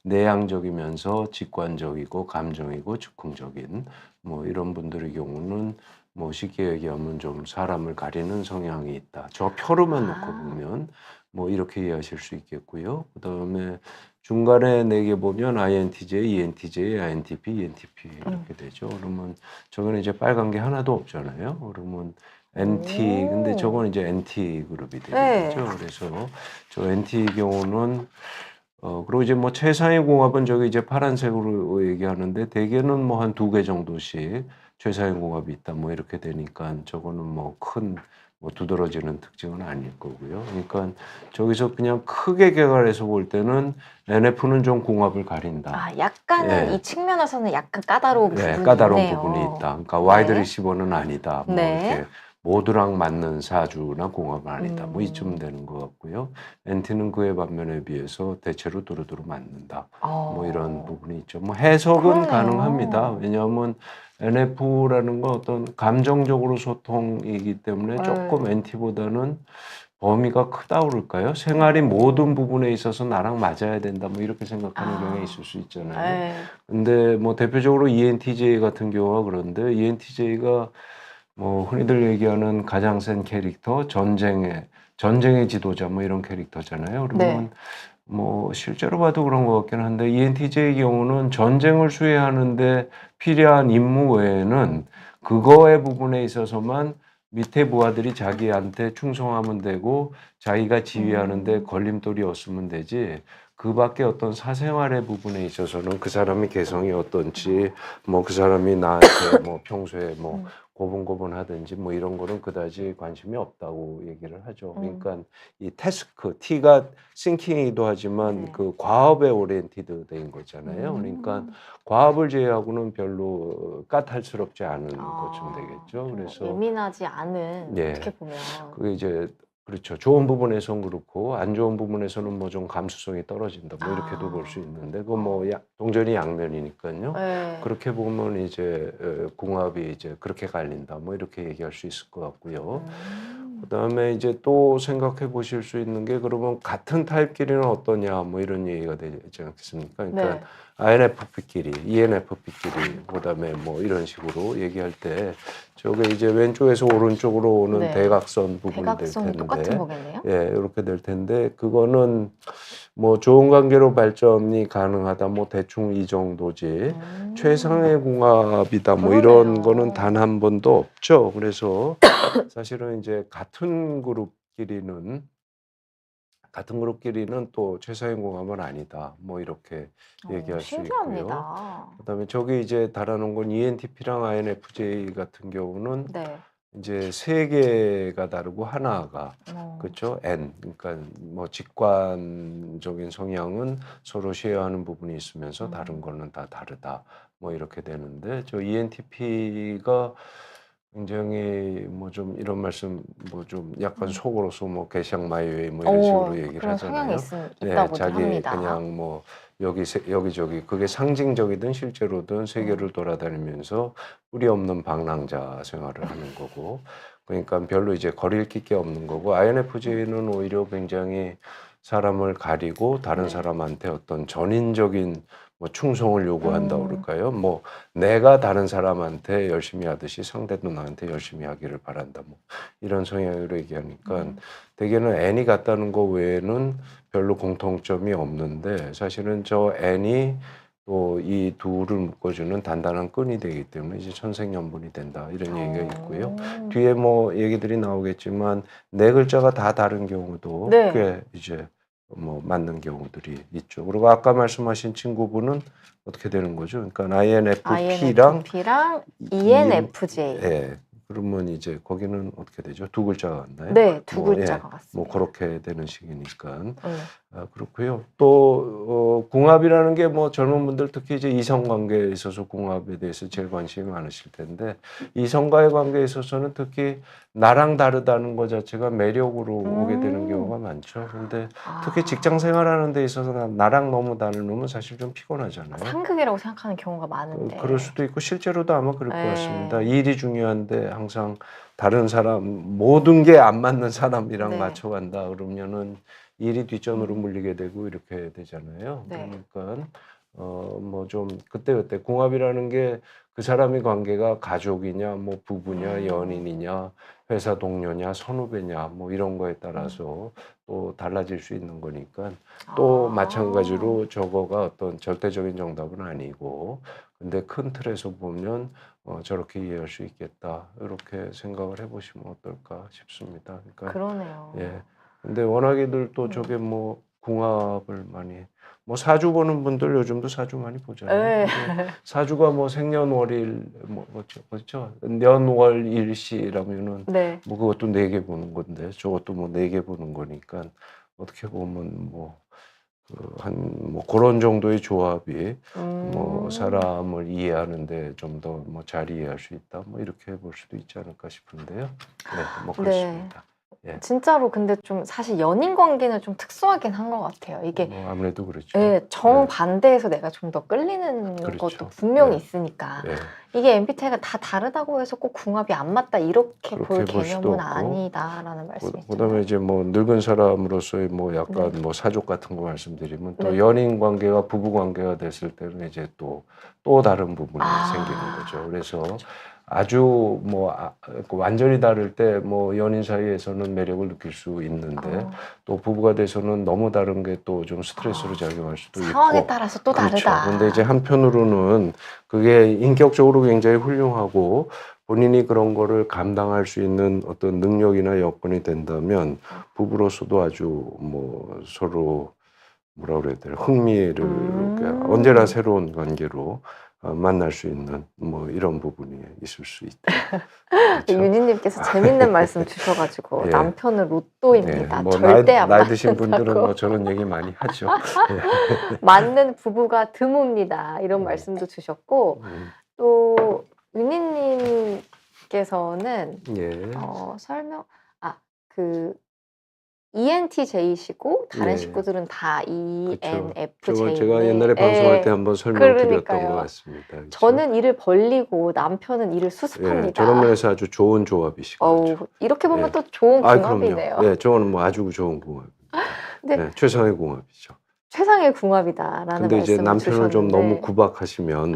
내향적이면서 직관적이고 감정이고 즉흥적인 뭐 이런 분들의 경우는 뭐 쉽게 얘기하면 좀 사람을 가리는 성향이 있다. 저 표로만 놓고 보면 뭐 이렇게 이해하실 수 있겠고요. 그다음에 중간에 네 개 보면 INTJ, ENTJ, INTP, ENTP 이렇게 되죠. 그러면 저거는 이제 빨간 게 하나도 없잖아요. 그러면 NT 근데 저건 이제 NT 그룹이 되는 거죠. 그래서 저 NT 경우는 그리고 이제 뭐 최상의 궁합은 저기 이제 파란색으로 얘기하는데 대개는 뭐 한 2개 정도씩 최상의 궁합이 있다 뭐 이렇게 되니까 저거는 뭐 큰 뭐 두드러지는 특징은 아닐 거고요. 그러니까 저기서 그냥 크게 개괄해서 볼 때는 NF는 좀 궁합을 가린다. 약간은 예. 이 측면에서는 약간 까다로운 부분이 까다로운 있네요. 부분이 있다. 그러니까 와이드 네. 리시버는 아니다. 뭐 네. 이렇게 모두랑 맞는 사주나 궁합은 아니다. 뭐 이쯤 되는 것 같고요. NT는 그에 반면에 비해서 대체로 두루두루 맞는다. 뭐 이런 부분이 있죠. 뭐 해석은 그러네요. 가능합니다. 왜냐하면 NF라는 건 어떤 감정적으로 소통이기 때문에 조금 NT보다는 범위가 크다 그럴까요? 생활의 모든 부분에 있어서 나랑 맞아야 된다. 뭐 이렇게 생각하는 경향이 있을 수 있잖아요. 근데 뭐 대표적으로 ENTJ 같은 경우가 그런데 ENTJ가 뭐 흔히들 얘기하는 가장 센 캐릭터 전쟁의 지도자 뭐 이런 캐릭터잖아요. 그러면 뭐 실제로 봐도 그런 것 같긴 한데 ENTJ의 경우는 전쟁을 수행하는데 필요한 임무 외에는 그거의 부분에 있어서만 밑에 부하들이 자기한테 충성하면 되고 자기가 지휘하는데 걸림돌이 없으면 되지. 그 밖에 어떤 사생활의 부분에 있어서는 그 사람의 개성이 어떤지, 뭐 그 사람이 나한테 뭐 평소에 뭐 고분고분하든지 뭐 이런 거는 그다지 관심이 없다고 얘기를 하죠. 그러니까 이 태스크, T가 싱킹이기도 하지만 네. 그 과업에 오리엔티드 된 거잖아요. 그러니까 과업을 제외하고는 별로 까탈스럽지 않은 것쯤 되겠죠. 좀 그래서 예민하지 않은 예. 어떻게 보면 그게 이제 그렇죠. 좋은 부분에선 그렇고 안 좋은 부분에서는 뭐 좀 감수성이 떨어진다. 뭐 이렇게도 볼 수 있는데 그거 뭐 동전이 양면이니까요. 네. 그렇게 보면 이제 궁합이 이제 그렇게 갈린다. 뭐 이렇게 얘기할 수 있을 것 같고요. 그다음에 이제 또 생각해 보실 수 있는 게 그러면 같은 타입끼리는 어떠냐 뭐 이런 얘기가 되지 않겠습니까? 그러니까 네. INFP끼리, ENFP끼리 그다음에 뭐 이런 식으로 얘기할 때 저게 이제 왼쪽에서 오른쪽으로 오는 네. 대각선 부분이 될 대각선이 텐데 똑같은 거겠네요. 예, 이렇게 될 텐데 그거는 뭐 좋은 관계로 발전이 가능하다 뭐 대충 이 정도지 최상의 궁합이다 뭐 이런 그러네요. 거는 단 한 번도 없죠. 그래서 사실은 이제 같은 그룹끼리는 또 최상의 궁합은 아니다. 뭐 이렇게 얘기할 수 있고요. 신기합니다. 그다음에 저기 이제 달아놓은 건 ENTP랑 INFJ 같은 경우는 네. 이제 세 개가 다르고 하나가 그렇죠. N. 그러니까 뭐 직관적인 성향은 서로 쉐어하는 부분이 있으면서 다른 거는 다 다르다. 뭐 이렇게 되는데 저 ENTP가 굉장히 뭐 좀 이런 말씀 뭐 좀 약간 속으로서 뭐 개샹 마이웨이 뭐 이런 식으로 얘기를 그런 성향이 하잖아요. 있다고들 자기 합니다. 그냥 뭐 여기저기 그게 상징적이든 실제로든 세계를 돌아다니면서 뿌리 없는 방랑자 생활을 하는 거고 그러니까 별로 이제 거리를 낄 게 없는 거고 INFJ는 오히려 굉장히 사람을 가리고 다른 네. 사람한테 어떤 전인적인 뭐 충성을 요구한다 그럴까요? 뭐 내가 다른 사람한테 열심히 하듯이 상대도 나한테 열심히 하기를 바란다. 뭐 이런 성향으로 얘기하니까 대개는 N이 같다는 거 외에는 별로 공통점이 없는데 사실은 저 N이 또 이 둘을 묶어주는 단단한 끈이 되기 때문에 이제 천생연분이 된다 이런 얘기가 있고요. 뒤에 뭐 얘기들이 나오겠지만 네 글자가 다 다른 경우도 네. 꽤 이제 뭐 맞는 경우들이 있죠. 그리고 아까 말씀하신 친구분은 어떻게 되는 거죠? 그러니까 INFP랑 ENFJ. 예. 그러면 이제 거기는 어떻게 되죠? 두 글자가 같나요? 네, 두 뭐, 글자가 같습니다. 뭐 그렇게 되는 식이니까. 네. 그렇고요. 또 궁합이라는 게 뭐 젊은 분들 특히 이제 이성 관계에 있어서 궁합에 대해서 제일 관심이 많으실 텐데 이성과의 관계에 있어서는 특히 나랑 다르다는 것 자체가 매력으로 오게 되는 경우가 많죠. 근데 특히 직장 생활하는 데 있어서 나랑 너무 다르면 사실 좀 피곤하잖아요. 상극이라고 생각하는 경우가 많은데. 그럴 수도 있고 실제로도 아마 그럴 것 네. 같습니다. 일이 중요한데 항상 다른 사람 모든 게 안 맞는 사람이랑 네. 맞춰간다 그러면은 일이 뒷전으로 물리게 되고 이렇게 되잖아요. 네. 그러니까 뭐 좀 그때그때 궁합이라는 게 그 사람의 관계가 가족이냐 뭐 부부냐 연인이냐 회사 동료냐 선후배냐 뭐 이런 거에 따라서 또 달라질 수 있는 거니까 또 마찬가지로 저거가 어떤 절대적인 정답은 아니고 근데 큰 틀에서 보면 저렇게 이해할 수 있겠다 이렇게 생각을 해보시면 어떨까 싶습니다. 그러니까 그러네요. 예. 근데 워낙에들 또 저게 뭐 궁합을 많이 뭐 사주 보는 분들 요즘도 사주 많이 보잖아요. 네. 근데 사주가 뭐 생년월일 뭐 그렇죠. 년월일시라면은 네. 뭐 그것도 4개 보는 건데 저것도 뭐 4개 보는 거니까 어떻게 보면 뭐 뭐 그런 정도의 조합이 뭐 사람을 이해하는데 좀 더 뭐 잘 이해할 수 있다 뭐 이렇게 볼 수도 있지 않을까 싶은데요. 네, 뭐 그렇습니다. 예. 진짜로 근데 좀 사실 연인 관계는 좀 특수하긴 한 것 같아요. 이게 뭐 아무래도 그렇죠. 네, 정반대에서 내가 좀 더 끌리는 그렇죠. 것도 분명히 네. 있으니까 예. 이게 MBTI가 다 다르다고 해서 꼭 궁합이 안 맞다 이렇게 볼 그렇게 볼 수도 개념은 없고. 아니다라는 말씀이죠. 그다음에 이제 뭐 늙은 사람으로서의 뭐 약간 네. 뭐 사족 같은 거 말씀드리면 또 네. 연인 관계가 부부 관계가 됐을 때는 이제 또 다른 부분이 생기는 거죠. 그래서 그렇죠. 아주 뭐 완전히 다를 때 뭐 연인 사이에서는 매력을 느낄 수 있는데 또 부부가 돼서는 너무 다른 게 또 좀 스트레스로 작용할 수도 있고 상황에 따라서 또 그렇죠. 다르다. 근데 이제 한편으로는 그게 인격적으로 굉장히 훌륭하고 본인이 그런 거를 감당할 수 있는 어떤 능력이나 여건이 된다면 부부로서도 아주 뭐 서로 뭐라 그래야 돼요? 흥미를 언제나 새로운 관계로 만날 수 있는 뭐 이런 부분이 있을 수 있다. 그렇죠? 윤희님께서 재밌는 말씀 주셔가지고 예. 남편은 로또입니다. 뭐 절대 안 나이 드신 맞는다고. 분들은 뭐 저런 얘기 많이 하죠. 맞는 부부가 드뭅니다. 이런 말씀도 주셨고 또 윤희님께서는 예. 그 ENTJ시고 다른 예. 식구들은 다 그쵸. ENFJ. 제가 옛날에 방송할 때 한번 설명드렸던 그러니까요. 것 같습니다. 그렇죠? 저는 일을 벌리고 남편은 일을 예, 수습합니다. 저런 면에서 아주 좋은 조합이시죠. 이렇게 보면 예. 또 좋은 그럼요. 궁합이네요. 예, 저는 뭐 아주 좋은 궁합입니다. 근데 네, 최상의 궁합이죠. 최상의 궁합이다라는 근데 이제 말씀을 남편을 좀 너무 주셨는데 구박하시면 예,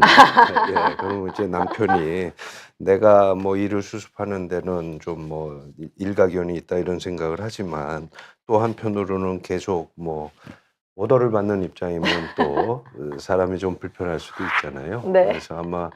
그러면 이제 남편이 내가 뭐 일을 수습하는 데는 좀 뭐 일가견이 있다 이런 생각을 하지만 또 한편으로는 계속 뭐 오더를 받는 입장이면 또 사람이 좀 불편할 수도 있잖아요. 네. 그래서 아마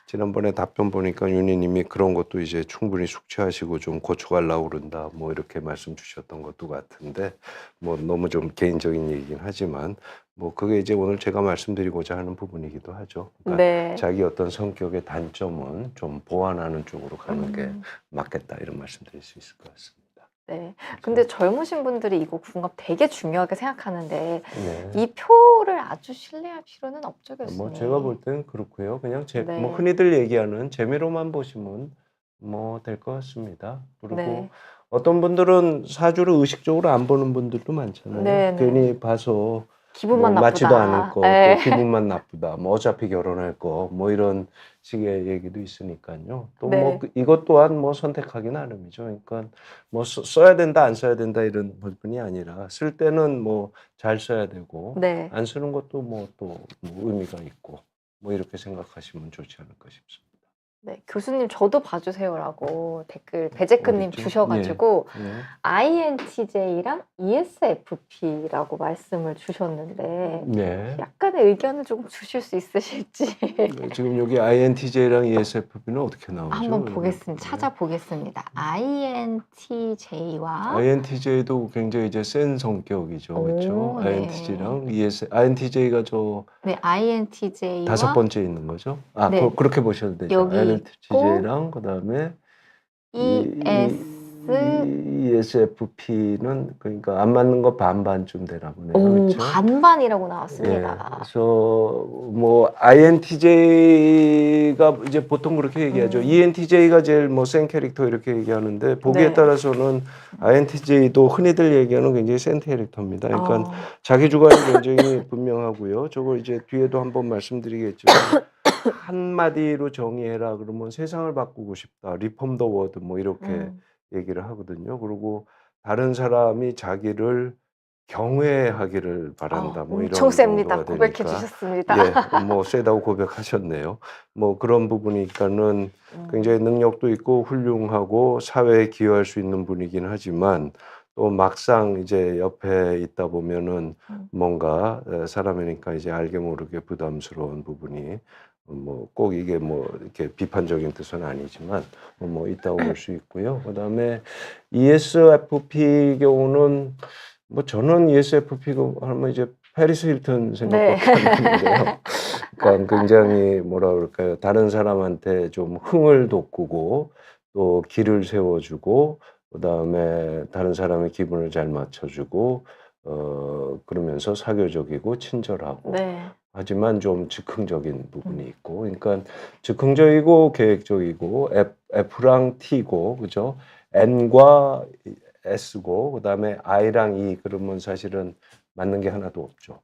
지난번에 답변 보니까 윤희님이 그런 것도 이제 충분히 숙지하시고 좀 고쳐가려고 그런다 뭐 이렇게 말씀 주셨던 것도 같은데 뭐 너무 좀 개인적인 얘기긴 하지만 뭐 그게 이제 오늘 제가 말씀드리고자 하는 부분이기도 하죠. 그러니까 네. 자기 어떤 성격의 단점은 좀 보완하는 쪽으로 가는 게 맞겠다 이런 말씀 드릴 수 있을 것 같습니다. 네. 근데 젊으신 분들이 이거 궁합 되게 중요하게 생각하는데 네. 이 표를 아주 신뢰할 필요는 없죠, 교수님. 뭐 제가 볼 때는 그렇고요. 그냥 네. 뭐 흔히들 얘기하는 재미로만 보시면 뭐 될 것 같습니다. 그리고 네. 어떤 분들은 사주를 의식적으로 안 보는 분들도 많잖아요. 네네. 괜히 봐서 기분만 뭐 맞지도 나쁘다. 않을 거, 네. 또 기분만 나쁘다. 뭐 어차피 결혼할 거, 뭐 이런 식의 얘기도 있으니까요. 또 뭐 네. 이것 또한 뭐 선택하기 나름이죠. 그러니까 뭐 써야 된다, 안 써야 된다 이런 부분이 아니라 쓸 때는 뭐 잘 써야 되고 네. 안 쓰는 것도 뭐 또 뭐 의미가 있고 뭐 이렇게 생각하시면 좋지 않을까 싶습니다. 네, 교수님 저도 봐주세요라고 댓글 배재근님 어딨죠? 주셔가지고 예. INTJ랑 ESFP라고 말씀을 주셨는데 네. 약간의 의견을 조금 주실 수 있으실지 지금 여기 INTJ랑 ESFP는 어떻게 나오죠? 한번 보겠습니다. 네. 찾아보겠습니다. INTJ와 INTJ도 굉장히 이제 센 성격이죠, 그렇죠? 네. INTJ랑 INTJ가 저 네, INTJ와 다섯 번째 있는 거죠? 아, 네. 그렇게 보셔도 되죠. 여기 INTJ랑 그다음에 ESFP는 그러니까 안 맞는 거 반반쯤 되나 보네요. 그렇죠? 반반이라고 예, 나왔습니다. 그래서 뭐 INTJ가 이제 보통 그렇게 얘기하죠. ENTJ가 제일 뭐 센 캐릭터 이렇게 얘기하는데 보기에 네. 따라서는 INTJ도 흔히들 얘기하는 굉장히 센 캐릭터입니다. 그러니까 자기 주관이 굉장히 분명하고요. 저거 이제 뒤에도 한번 말씀드리겠지만 한마디로 정의해라 그러면 세상을 바꾸고 싶다. 리폼 더 워드 뭐 이렇게 얘기를 하거든요. 그리고 다른 사람이 자기를 경외하기를 바란다. 뭐 이런 엄청 셉니다. 정도가 고백해 되니까. 주셨습니다. 예, 뭐 세다고 고백하셨네요. 뭐 그런 부분이니까는 굉장히 능력도 있고 훌륭하고 사회에 기여할 수 있는 분이긴 하지만 또 막상 이제 옆에 있다 보면은 뭔가 사람이니까 이제 알게 모르게 부담스러운 부분이 뭐 꼭 이게 뭐 이렇게 비판적인 뜻은 아니지만 뭐 있다고 볼 수 있고요. 그다음에 ESFP 경우는 뭐 저는 ESFP가 하면 이제 페리스 힐튼 생각밖에 안 나는데요. 그러니까 굉장히 뭐라 그럴까요? 다른 사람한테 좀 흥을 돋구고 또 길을 세워주고 그다음에 다른 사람의 기분을 잘 맞춰주고 그러면서 사교적이고 친절하고 네. 하지만 좀 즉흥적인 부분이 있고 그러니까 즉흥적이고 계획적이고 F랑 T고 그죠? N과 S고 그다음에 I랑 E 그러면 사실은 맞는 게 하나도 없죠.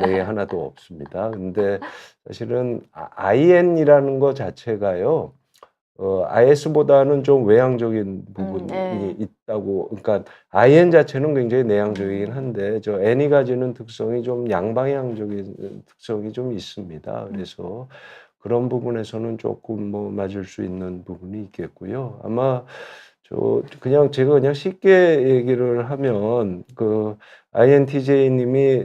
네 개 하나도 없습니다. 근데 사실은 IN이라는 거 자체가요. IS보다는 좀 외향적인 부분이 네. 있다고 그러니까 IN 자체는 굉장히 내향적이긴 한데 저 N이 가지는 특성이 좀 양방향적인 특성이 좀 있습니다. 그래서 그런 부분에서는 조금 뭐 맞을 수 있는 부분이 있겠고요. 아마 그냥 제가 그냥 쉽게 얘기를 하면 그 INTJ님이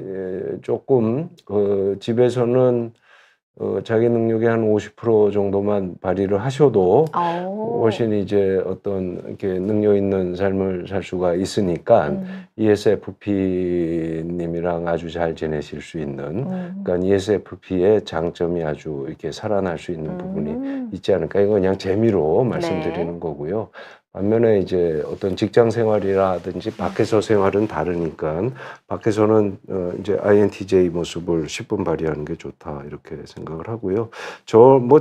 조금 그 집에서는 자기 능력의 한 50% 정도만 발휘를 하셔도 훨씬 이제 어떤 이렇게 능력 있는 삶을 살 수가 있으니까 ESFP님이랑 아주 잘 지내실 수 있는 그러니까 ESFP의 장점이 아주 이렇게 살아날 수 있는 부분이 있지 않을까. 이거 그냥 재미로 말씀드리는 거고요. 반면에 이제 어떤 직장 생활이라든지 밖에서 생활은 다르니까 밖에서는 이제 INTJ 모습을 10분 발휘하는 게 좋다 이렇게 생각을 하고요.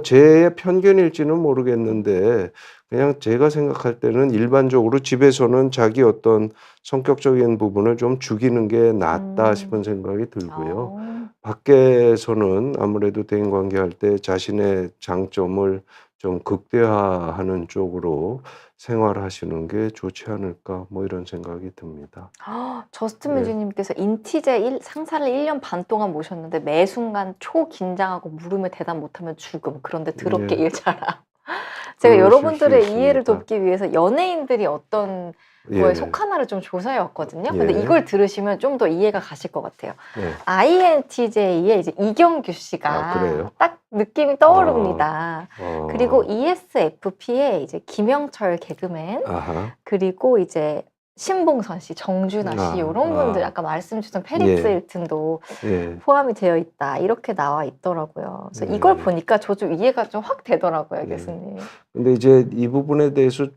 제 편견일지는 모르겠는데 그냥 제가 생각할 때는 일반적으로 집에서는 자기 어떤 성격적인 부분을 좀 죽이는 게 낫다 싶은 생각이 들고요. 밖에서는 아무래도 대인관계할 때 자신의 장점을 좀 극대화하는 쪽으로 생활하시는 게 좋지 않을까 뭐 이런 생각이 듭니다. 저스틴 네. 뮤직님께서 인티제 상사를 1년 반 동안 모셨는데 매 순간 초긴장하고 물으며 대답 못하면 죽음. 그런데 더럽게 예. 일 잘함. 제가 그러실 여러분들의 수 이해를 있습니다. 돕기 위해서 연예인들이 어떤 거에 예. 속하나를 좀 조사해 왔거든요. 근데 예. 이걸 들으시면 좀 더 이해가 가실 것 같아요. 예. INTJ의 이제 이경규 아, 씨가 그래요? 딱 느낌이 떠오릅니다. 그리고 어. ESFP의 이제 김영철 개그맨, 아하. 그리고 이제 신봉선 씨, 정준하 씨 이런 분들 아까 말씀 주신 페리스 예. 힐튼도 예. 포함이 되어 있다 이렇게 나와 있더라고요. 그래서 네. 이걸 보니까 저 좀 이해가 좀 확 되더라고요, 네. 교수님. 근데 이제 이 부분에 대해서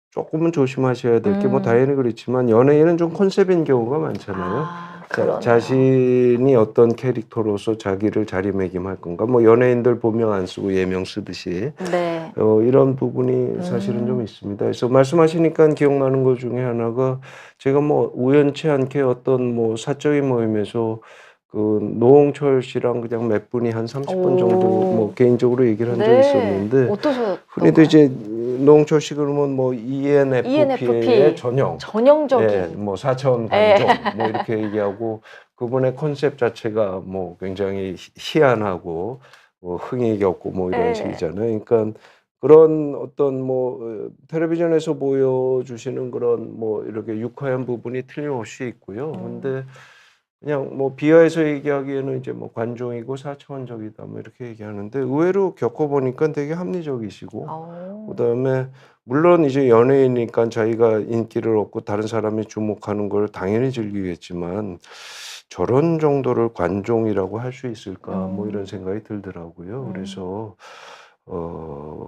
조금은 조심하셔야 될 게 뭐 당연히 그렇지만 연예인은 좀 컨셉인 경우가 많잖아요. 그러네요. 자신이 어떤 캐릭터로서 자기를 자리매김할 건가. 뭐 연예인들 본명 안 쓰고 예명 쓰듯이 네. 이런 부분이 사실은 좀 있습니다. 그래서 말씀하시니까 기억나는 것 중에 하나가 제가 뭐 우연치 않게 어떤 뭐 사적인 모임에서 그 노홍철 씨랑 그냥 몇 분이 한 30분 정도 뭐 개인적으로 얘기를 한 적이 있었는데 어떠셨던가요? 흔히도 이제 노홍철 씨 그러면 뭐 ENFP의 전형적인. 예, 뭐 사천 관종 뭐 이렇게 얘기하고 그분의 컨셉 자체가 뭐 굉장히 희한하고 뭐 흥이 겹고 뭐 이런 식이잖아요. 그러니까 그런 어떤 뭐 텔레비전에서 보여주시는 그런 뭐 이렇게 유쾌한 부분이 틀림없이 있고요. 근데 그냥 뭐 비하해서 얘기하기에는 이제 뭐 관종이고 사차원적이다 뭐 이렇게 얘기하는데 의외로 겪어보니까 되게 합리적이시고 그다음에 물론 이제 연예인이니까 자기가 인기를 얻고 다른 사람이 주목하는 걸 당연히 즐기겠지만 저런 정도를 관종이라고 할 수 있을까 뭐 이런 생각이 들더라고요. 그래서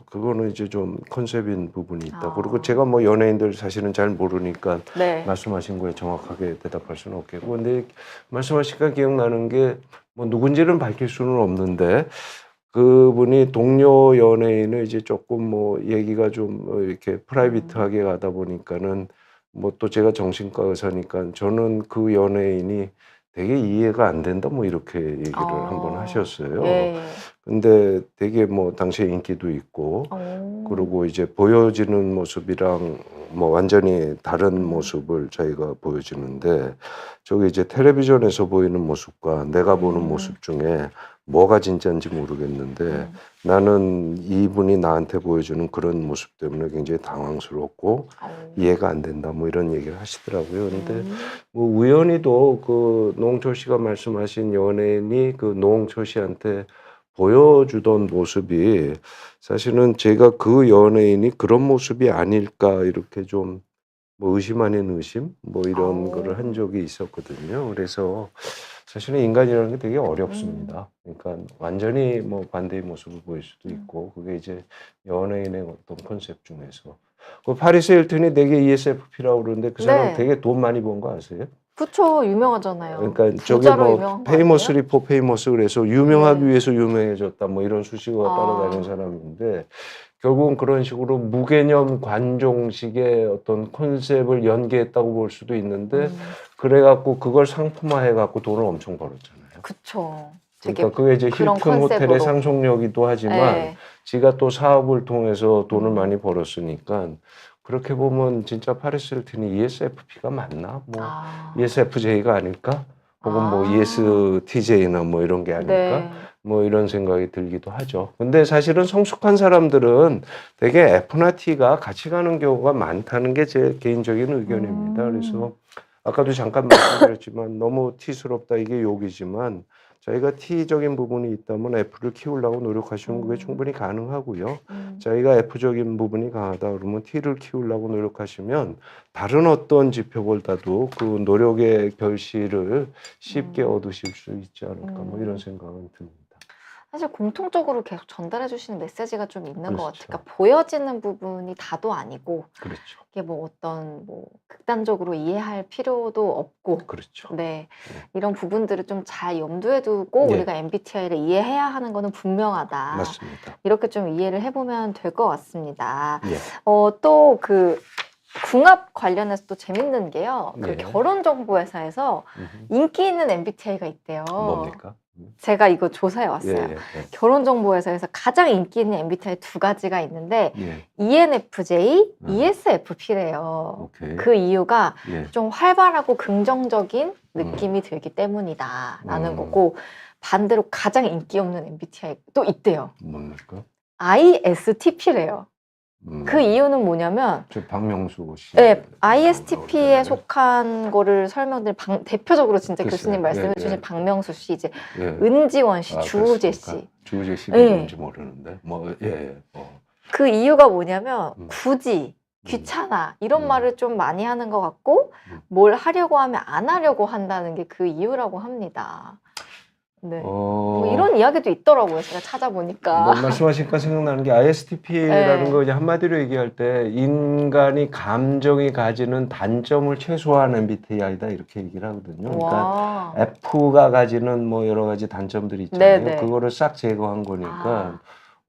그거는 이제 좀 컨셉인 부분이 있다. 그리고 제가 뭐 연예인들 사실은 잘 모르니까 네. 말씀하신 거에 정확하게 대답할 수는 없겠고, 근데 말씀하시니까 기억나는 게 뭐 누군지는 밝힐 수는 없는데 그분이 동료 연예인을 이제 조금 뭐 얘기가 좀 이렇게 프라이빗하게 가다 보니까는 뭐 또 제가 정신과 의사니까 저는 그 연예인이 되게 이해가 안 된다 뭐 이렇게 얘기를 한번 하셨어요. 예. 근데 되게 뭐 당시에 인기도 있고 그리고 이제 보여지는 모습이랑 뭐 완전히 다른 모습을 저희가 보여지는데 저기 이제 텔레비전에서 보이는 모습과 내가 보는 모습 중에 뭐가 진짜인지 모르겠는데 나는 이분이 나한테 보여주는 그런 모습 때문에 굉장히 당황스럽고 이해가 안 된다 뭐 이런 얘기를 하시더라고요. 근데 뭐 우연히도 그 노홍철 씨가 말씀하신 연예인이 그 노홍철 씨한테 보여주던 모습이 사실은 제가 그 연예인이 그런 모습이 아닐까 이렇게 좀 뭐 의심 아닌 의심 뭐 이런 거를 한 적이 있었거든요. 그래서 사실은 인간이라는 게 되게 어렵습니다. 그러니까 완전히 뭐 반대의 모습을 보일 수도 있고 그게 이제 연예인의 어떤 컨셉 중에서 그 파리스 힐튼이 되게 ESFP라고 그러는데 그 사람 되게 돈 많이 번 거 아세요? 그쵸, 유명하잖아요. 그러니까 저게 부자로 뭐 유명한 거 페이머스리 아니에요? 포 페이머스 그래서 유명하기 위해서 유명해졌다 뭐 이런 수식어가 따라다니는 사람인데 결국은 그런 식으로 무개념 관종식의 어떤 컨셉을 연기했다고 볼 수도 있는데 그래갖고 그걸 상품화해갖고 돈을 엄청 벌었잖아요. 그쵸. 그러니까 그게 이제 그런 힐튼 호텔의 컨셉으로. 상속력이기도 하지만 네. 지가 또 사업을 통해서 돈을 많이 벌었으니까 그렇게 보면 진짜 파리스 힐튼이 ESFP가 맞나? 뭐 ESFJ가 아닐까? 혹은 뭐 ESTJ나 뭐 이런 게 아닐까? 네. 뭐 이런 생각이 들기도 하죠. 근데 사실은 성숙한 사람들은 되게 F나 T가 같이 가는 경우가 많다는 게 제 개인적인 의견입니다. 그래서 아까도 잠깐 말씀드렸지만 너무 T스럽다 이게 욕이지만 자기가 T적인 부분이 있다면 F를 키우려고 노력하시면 그게 충분히 가능하고요. 자기가 F적인 부분이 강하다 그러면 T를 키우려고 노력하시면 다른 어떤 지표보다도 그 노력의 결실을 쉽게 얻으실 수 있지 않을까 뭐 이런 생각은 듭니다. 사실 공통적으로 계속 전달해 주시는 메시지가 좀 있는 것 그렇죠. 같아요. 그러니까 보여지는 부분이 다도 아니고 그렇죠. 이게 뭐 어떤 뭐 극단적으로 이해할 필요도 없고 그렇죠. 네, 이런 부분들을 좀 잘 염두에 두고 예. 우리가 MBTI를 이해해야 하는 거는 분명하다. 맞습니다. 이렇게 좀 이해를 해보면 될 것 같습니다. 예. 또 그 궁합 관련해서 또 재밌는 게요. 그 예. 결혼정보회사에서 인기 있는 MBTI가 있대요. 뭡니까? 제가 이거 조사해 왔어요. 예. 결혼정보회사에서 가장 인기 있는 MBTI 두 가지가 있는데 예. ENFJ, ESFP래요. 오케이. 그 이유가 예. 좀 활발하고 긍정적인 느낌이 들기 때문이다라는 거고 반대로 가장 인기 없는 MBTI 또 있대요. 뭡니까? ISTP래요. 그 이유는 뭐냐면 저 박명수 씨. 네, ISTP에 속한 거를 대표적으로 진짜 글쎄요. 교수님 말씀해 예, 주신 예. 박명수 씨, 이제 예. 은지원 씨, 주우재 그렇습니까? 씨. 주우재 씨가 예. 뭔지 모르는데. 뭐 예. 그 이유가 뭐냐면 굳이 음. 귀찮아 이런 음. 말을 좀 많이 하는 것 같고 뭘 하려고 하면 안 하려고 한다는 게 그 이유라고 합니다. 네. 뭐 이런 이야기도 있더라고요. 제가 찾아보니까. 뭐 말씀하시니까 생각나는 게 ISTP라는 네. 거 이제 한마디로 얘기할 때 인간이 감정이 가지는 단점을 최소화한 MBTI다 이렇게 얘기를 하거든요. 그러니까 와. F가 가지는 뭐 여러 가지 단점들이 있잖아요. 네네. 그거를 싹 제거한 거니까 아.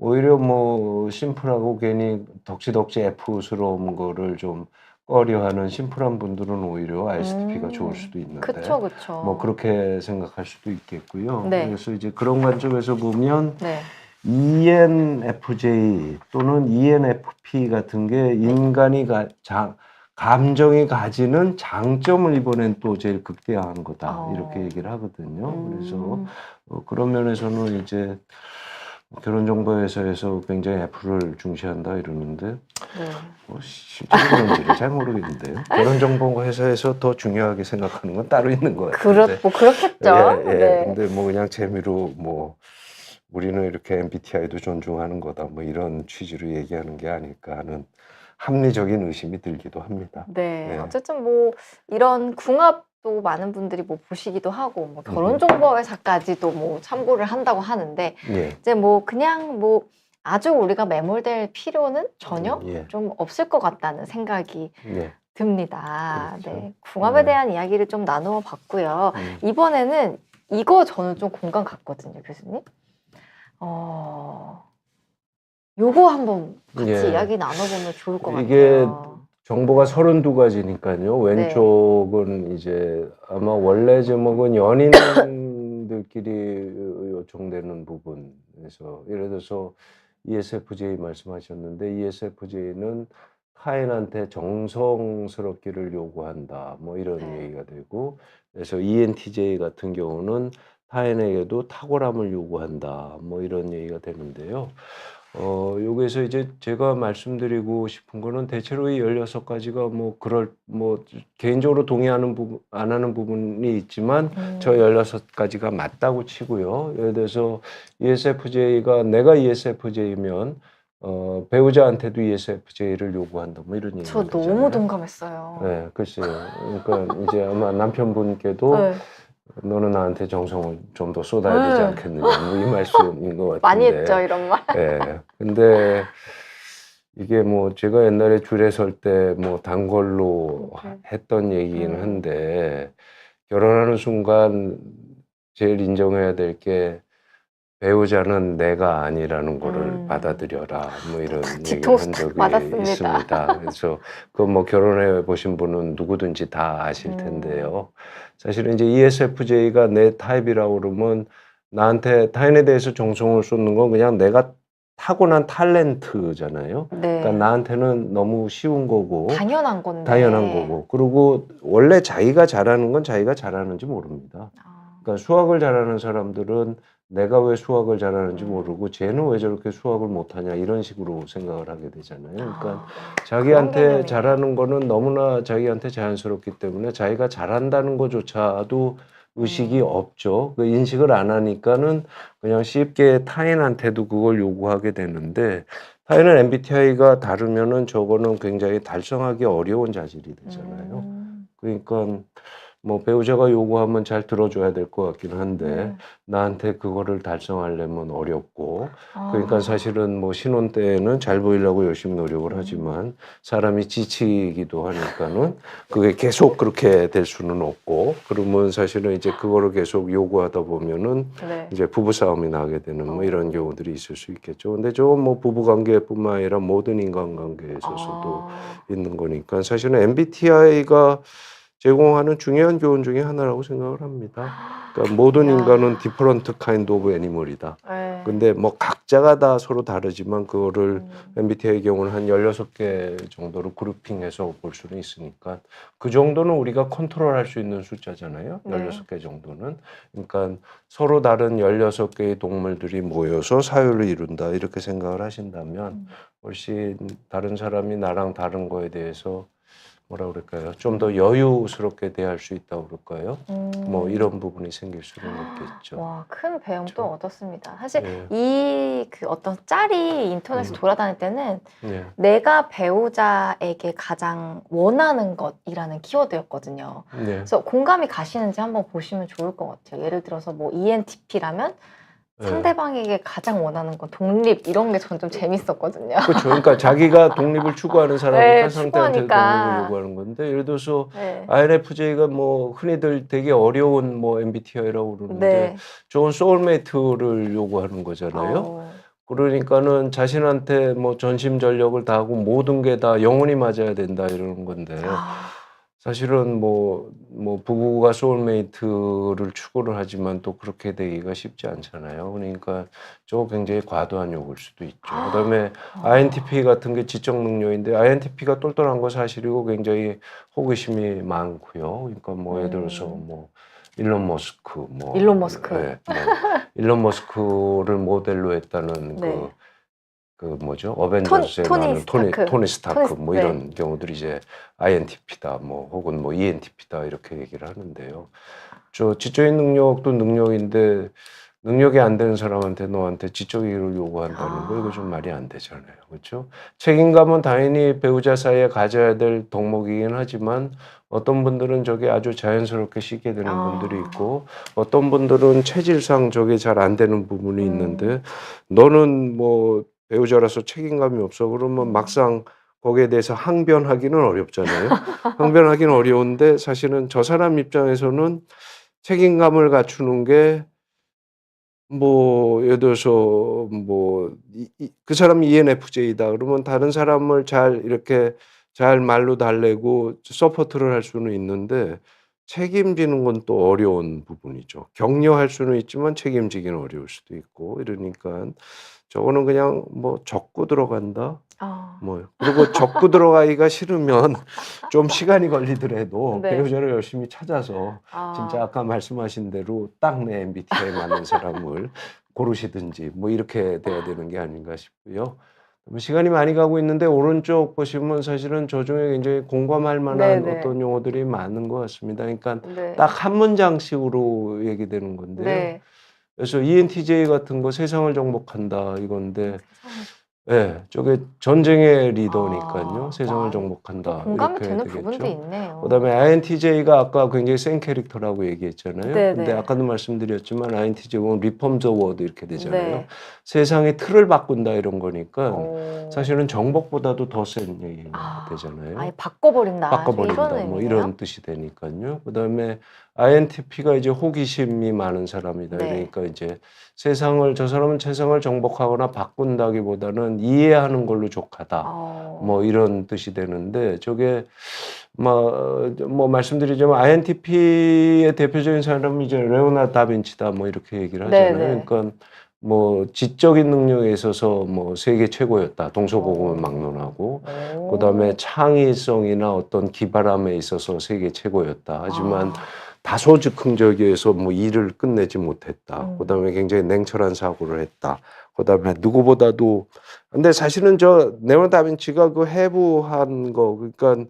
오히려 뭐 심플하고 괜히 덕지덕지 F스러운 거를 좀 꺼려하는 심플한 분들은 오히려 ISTP가 좋을 수도 있는데 그쵸, 그쵸. 뭐 그렇게 생각할 수도 있겠고요. 네. 그래서 이제 그런 관점에서 보면 네. ENFJ 또는 ENFP 같은 게 인간이 감정이 가지는 장점을 이번엔 또 제일 극대화한 거다 이렇게 얘기를 하거든요. 그래서 그런 면에서는 이제 결혼정보회사에서 굉장히 F를 중시한다 이러는데 네. 실제로 그런지를 잘 모르겠는데요. 결혼정보회사에서 더 중요하게 생각하는 건 따로 있는 것 같은데. 뭐 그렇겠죠. 예. 네. 근데 뭐 그냥 재미로 뭐 우리는 이렇게 MBTI도 존중하는 거다 뭐 이런 취지로 얘기하는 게 아닐까 하는 합리적인 의심이 들기도 합니다. 네. 네. 어쨌든 뭐 이런 궁합도 많은 분들이 뭐 보시기도 하고 뭐 결혼정보회사까지도 뭐 참고를 한다고 하는데 예. 이제 뭐 그냥 뭐 아주 우리가 매몰될 필요는 전혀 예. 좀 없을 것 같다는 생각이 예. 듭니다. 그렇죠. 네. 궁합에 네. 대한 이야기를 좀 나누어 봤고요. 이번에는 이거 저는 좀 공감 갔거든요, 교수님. 요거 한번 같이 예. 이야기 나눠보면 좋을 것 이게 같아요. 정보가 32가지니까요. 왼쪽은 이제 아마 원래 제목은 연인들끼리 요청되는 부분에서 예를 들어서 ESFJ 말씀하셨는데 ESFJ는 타인한테 정성스럽기를 요구한다. 뭐 이런 네. 얘기가 되고 그래서 ENTJ 같은 경우는 타인에게도 탁월함을 요구한다. 뭐 이런 얘기가 되는데요. 여기서 이제 제가 말씀드리고 싶은 거는 대체로 이 16가지가 뭐 개인적으로 동의하는 부분, 안 하는 부분이 있지만 저 16가지가 맞다고 치고요. 예를 들어서 내가 ESFJ면 배우자한테도 ESFJ를 요구한다. 뭐 이런 얘기가 저 되잖아요. 너무 동감했어요. 네, 글쎄요. 그러니까 이제 아마 남편분께도 네. 너는 나한테 정성을 좀 더 쏟아야 되지 않겠느냐. 뭐 이 말씀인 것 같은데. 많이 했죠, 이런 말. 예. 근데 이게 뭐 제가 옛날에 줄에 설 때 뭐 단골로 했던 얘기긴 한데 결혼하는 순간 제일 인정해야 될 게 배우자는 내가 아니라는 거를 받아들여라. 뭐 이런 얘기를 한 적이 맞았습니다. 있습니다. 그래서 그 뭐 결혼해 보신 분은 누구든지 다 아실 텐데요. 사실은 이제 ESFJ가 내 타입이라고 그러면 나한테 타인에 대해서 정성을 쏟는 건 그냥 내가 타고난 탤런트잖아요. 네. 그러니까 나한테는 너무 쉬운 거고 당연한 건데. 당연한 거고. 그리고 원래 자기가 잘하는 건 자기가 잘하는지 모릅니다. 그러니까 수학을 잘하는 사람들은 내가 왜 수학을 잘하는지 모르고 쟤는 왜 저렇게 수학을 못하냐 이런 식으로 생각을 하게 되잖아요. 그러니까 자기한테 잘하는 거는 너무나 자기한테 자연스럽기 때문에 자기가 잘한다는 것조차도 의식이 없죠. 그 인식을 안 하니까는 그냥 쉽게 타인한테도 그걸 요구하게 되는데 타인은 MBTI가 다르면은 저거는 굉장히 달성하기 어려운 자질이 되잖아요. 그러니까 뭐 배우자가 요구하면 잘 들어줘야 될 것 같긴 한데 나한테 그거를 달성하려면 어렵고 그러니까 사실은 뭐 신혼 때에는 잘 보이려고 열심히 노력을 하지만 사람이 지치기도 하니까는 그게 계속 그렇게 될 수는 없고 그러면 사실은 이제 그거를 계속 요구하다 보면은 네. 이제 부부 싸움이 나게 되는 뭐 이런 경우들이 있을 수 있겠죠. 근데 저건 뭐 부부 관계뿐만 아니라 모든 인간관계에 있어서도 있는 거니까 사실은 MBTI가 제공하는 중요한 교훈 중에 하나라고 생각을 합니다. 그러니까 모든 인간은 different kind of animal이다. 네. 근데 뭐 각자가 다 서로 다르지만 그거를 MBTI 경우는 한 16개 정도로 그룹핑해서 볼 수는 있으니까 그 정도는 우리가 컨트롤할 수 있는 숫자잖아요. 16개 정도는. 그러니까 서로 다른 16개의 동물들이 모여서 사유를 이룬다. 이렇게 생각을 하신다면 훨씬 다른 사람이 나랑 다른 거에 대해서 뭐라 그럴까요? 좀 더 여유스럽게 대할 수 있다고 그럴까요? 뭐 이런 부분이 생길 수는 있겠죠. 와, 큰 배움 또 그렇죠. 얻었습니다. 사실 네. 이 그 어떤 짤이 인터넷에 돌아다닐 때는 네. 내가 배우자에게 가장 원하는 것이라는 키워드였거든요. 네. 그래서 공감이 가시는지 한번 보시면 좋을 것 같아요. 예를 들어서 뭐 ENTP라면 상대방에게 가장 원하는 건 독립 이런 게 전 좀 재밌었거든요. 그렇죠. 그러니까 자기가 독립을 추구하는 사람이니까 네, 상대한테 추구하니까. 독립을 요구하는 건데 예를 들어서 네. INFJ가 뭐 흔히들 되게 어려운 뭐 MBTI라고 그러는데 네. 저건 소울메이트를 요구하는 거잖아요. 그러니까는 자신한테 뭐 전심전력을 다하고 모든 게 다 영혼이 맞아야 된다 이러는 건데 사실은 뭐 부부가 소울메이트를 추구를 하지만 또 그렇게 되기가 쉽지 않잖아요. 그러니까 저거 굉장히 과도한 요구일 수도 있죠. 그다음에 INTP 같은 게 지적 능력인데 INTP가 똘똘한 거 사실이고 굉장히 호기심이 많고요. 그러니까 뭐 예를 들어서 뭐 일론 머스크 일론 머스크. 네, 뭐 일론 머스크를 모델로 했다는 네. 그 뭐죠? 어벤져스에 나오는 토니 스타크 뭐 이런 경우들이 이제 INTP다 뭐 혹은 뭐 ENTP다 이렇게 얘기를 하는데요. 저 지적인 능력도 능력인데 능력이 안 되는 사람한테 너한테 지적 이익을 요구한다는 거 이거 좀 말이 안 되잖아요. 그렇죠? 책임감은 당연히 배우자 사이에 가져야 될 덕목이긴 하지만 어떤 분들은 저게 아주 자연스럽게 씻게 되는 분들이 있고 어떤 분들은 체질상 저게 잘 안 되는 부분이 있는데 너는 뭐 배우자라서 책임감이 없어 그러면 막상 거기에 대해서 항변하기는 어렵잖아요. 항변하기는 어려운데 사실은 저 사람 입장에서는 책임감을 갖추는 게 뭐 예를 들어서 뭐 그 사람이 ENFJ다 그러면 다른 사람을 잘 이렇게 잘 말로 달래고 서포트를 할 수는 있는데 책임지는 건 또 어려운 부분이죠. 격려할 수는 있지만 책임지기는 어려울 수도 있고 이러니까 저거는 그냥 뭐 적고 들어간다. 뭐 그리고 적고 들어가기가 싫으면 좀 시간이 걸리더라도 배우자를 열심히 찾아서 진짜 아까 말씀하신 대로 딱 내 MBTI에 맞는 사람을 고르시든지 뭐 이렇게 돼야 되는 게 아닌가 싶고요. 시간이 많이 가고 있는데 오른쪽 보시면 사실은 저 중에 굉장히 공감할 만한 어떤 용어들이 많은 것 같습니다. 그러니까 딱 한 문장씩으로 얘기되는 건데요. 그래서 ENTJ 같은 거 세상을 정복한다 이건데 예, 저게 전쟁의 리더니까요. 세상을 정복한다. 공감이 이렇게 되는 되겠죠. 부분도 있네요. 그다음에 INTJ가 아까 굉장히 센 캐릭터라고 얘기했잖아요. 네네. 근데 아까도 말씀드렸지만 INTJ는 리폼 더 워드 이렇게 되잖아요. 네. 세상의 틀을 바꾼다 이런 거니까 사실은 정복보다도 더 센 얘기가 되잖아요. 아예 바꿔버린다. 바꿔버린다. 뭐 이런 뜻이 되니까요. 그다음에 INTP가 이제 호기심이 많은 사람이다. 그러니까 이제 세상을 저 사람은 세상을 정복하거나 바꾼다기보다는 이해하는 걸로 족하다. 뭐 이런 뜻이 되는데 저게 뭐 말씀드리자면 INTP의 대표적인 사람이 이제 레오나르도 다빈치다 뭐 이렇게 얘기를 하잖아요. 그러니까 뭐 지적인 능력에 있어서 뭐 세계 최고였다. 동서고금을 막론하고 그다음에 창의성이나 어떤 기발함에 있어서 세계 최고였다. 하지만 다소 즉흥적이어서 뭐 일을 끝내지 못했다. 음. 그다음에 굉장히 냉철한 사고를 했다. 그다음에 누구보다도 근데 사실은 저 레오나르도 다빈치가 그 해부한 거 그러니까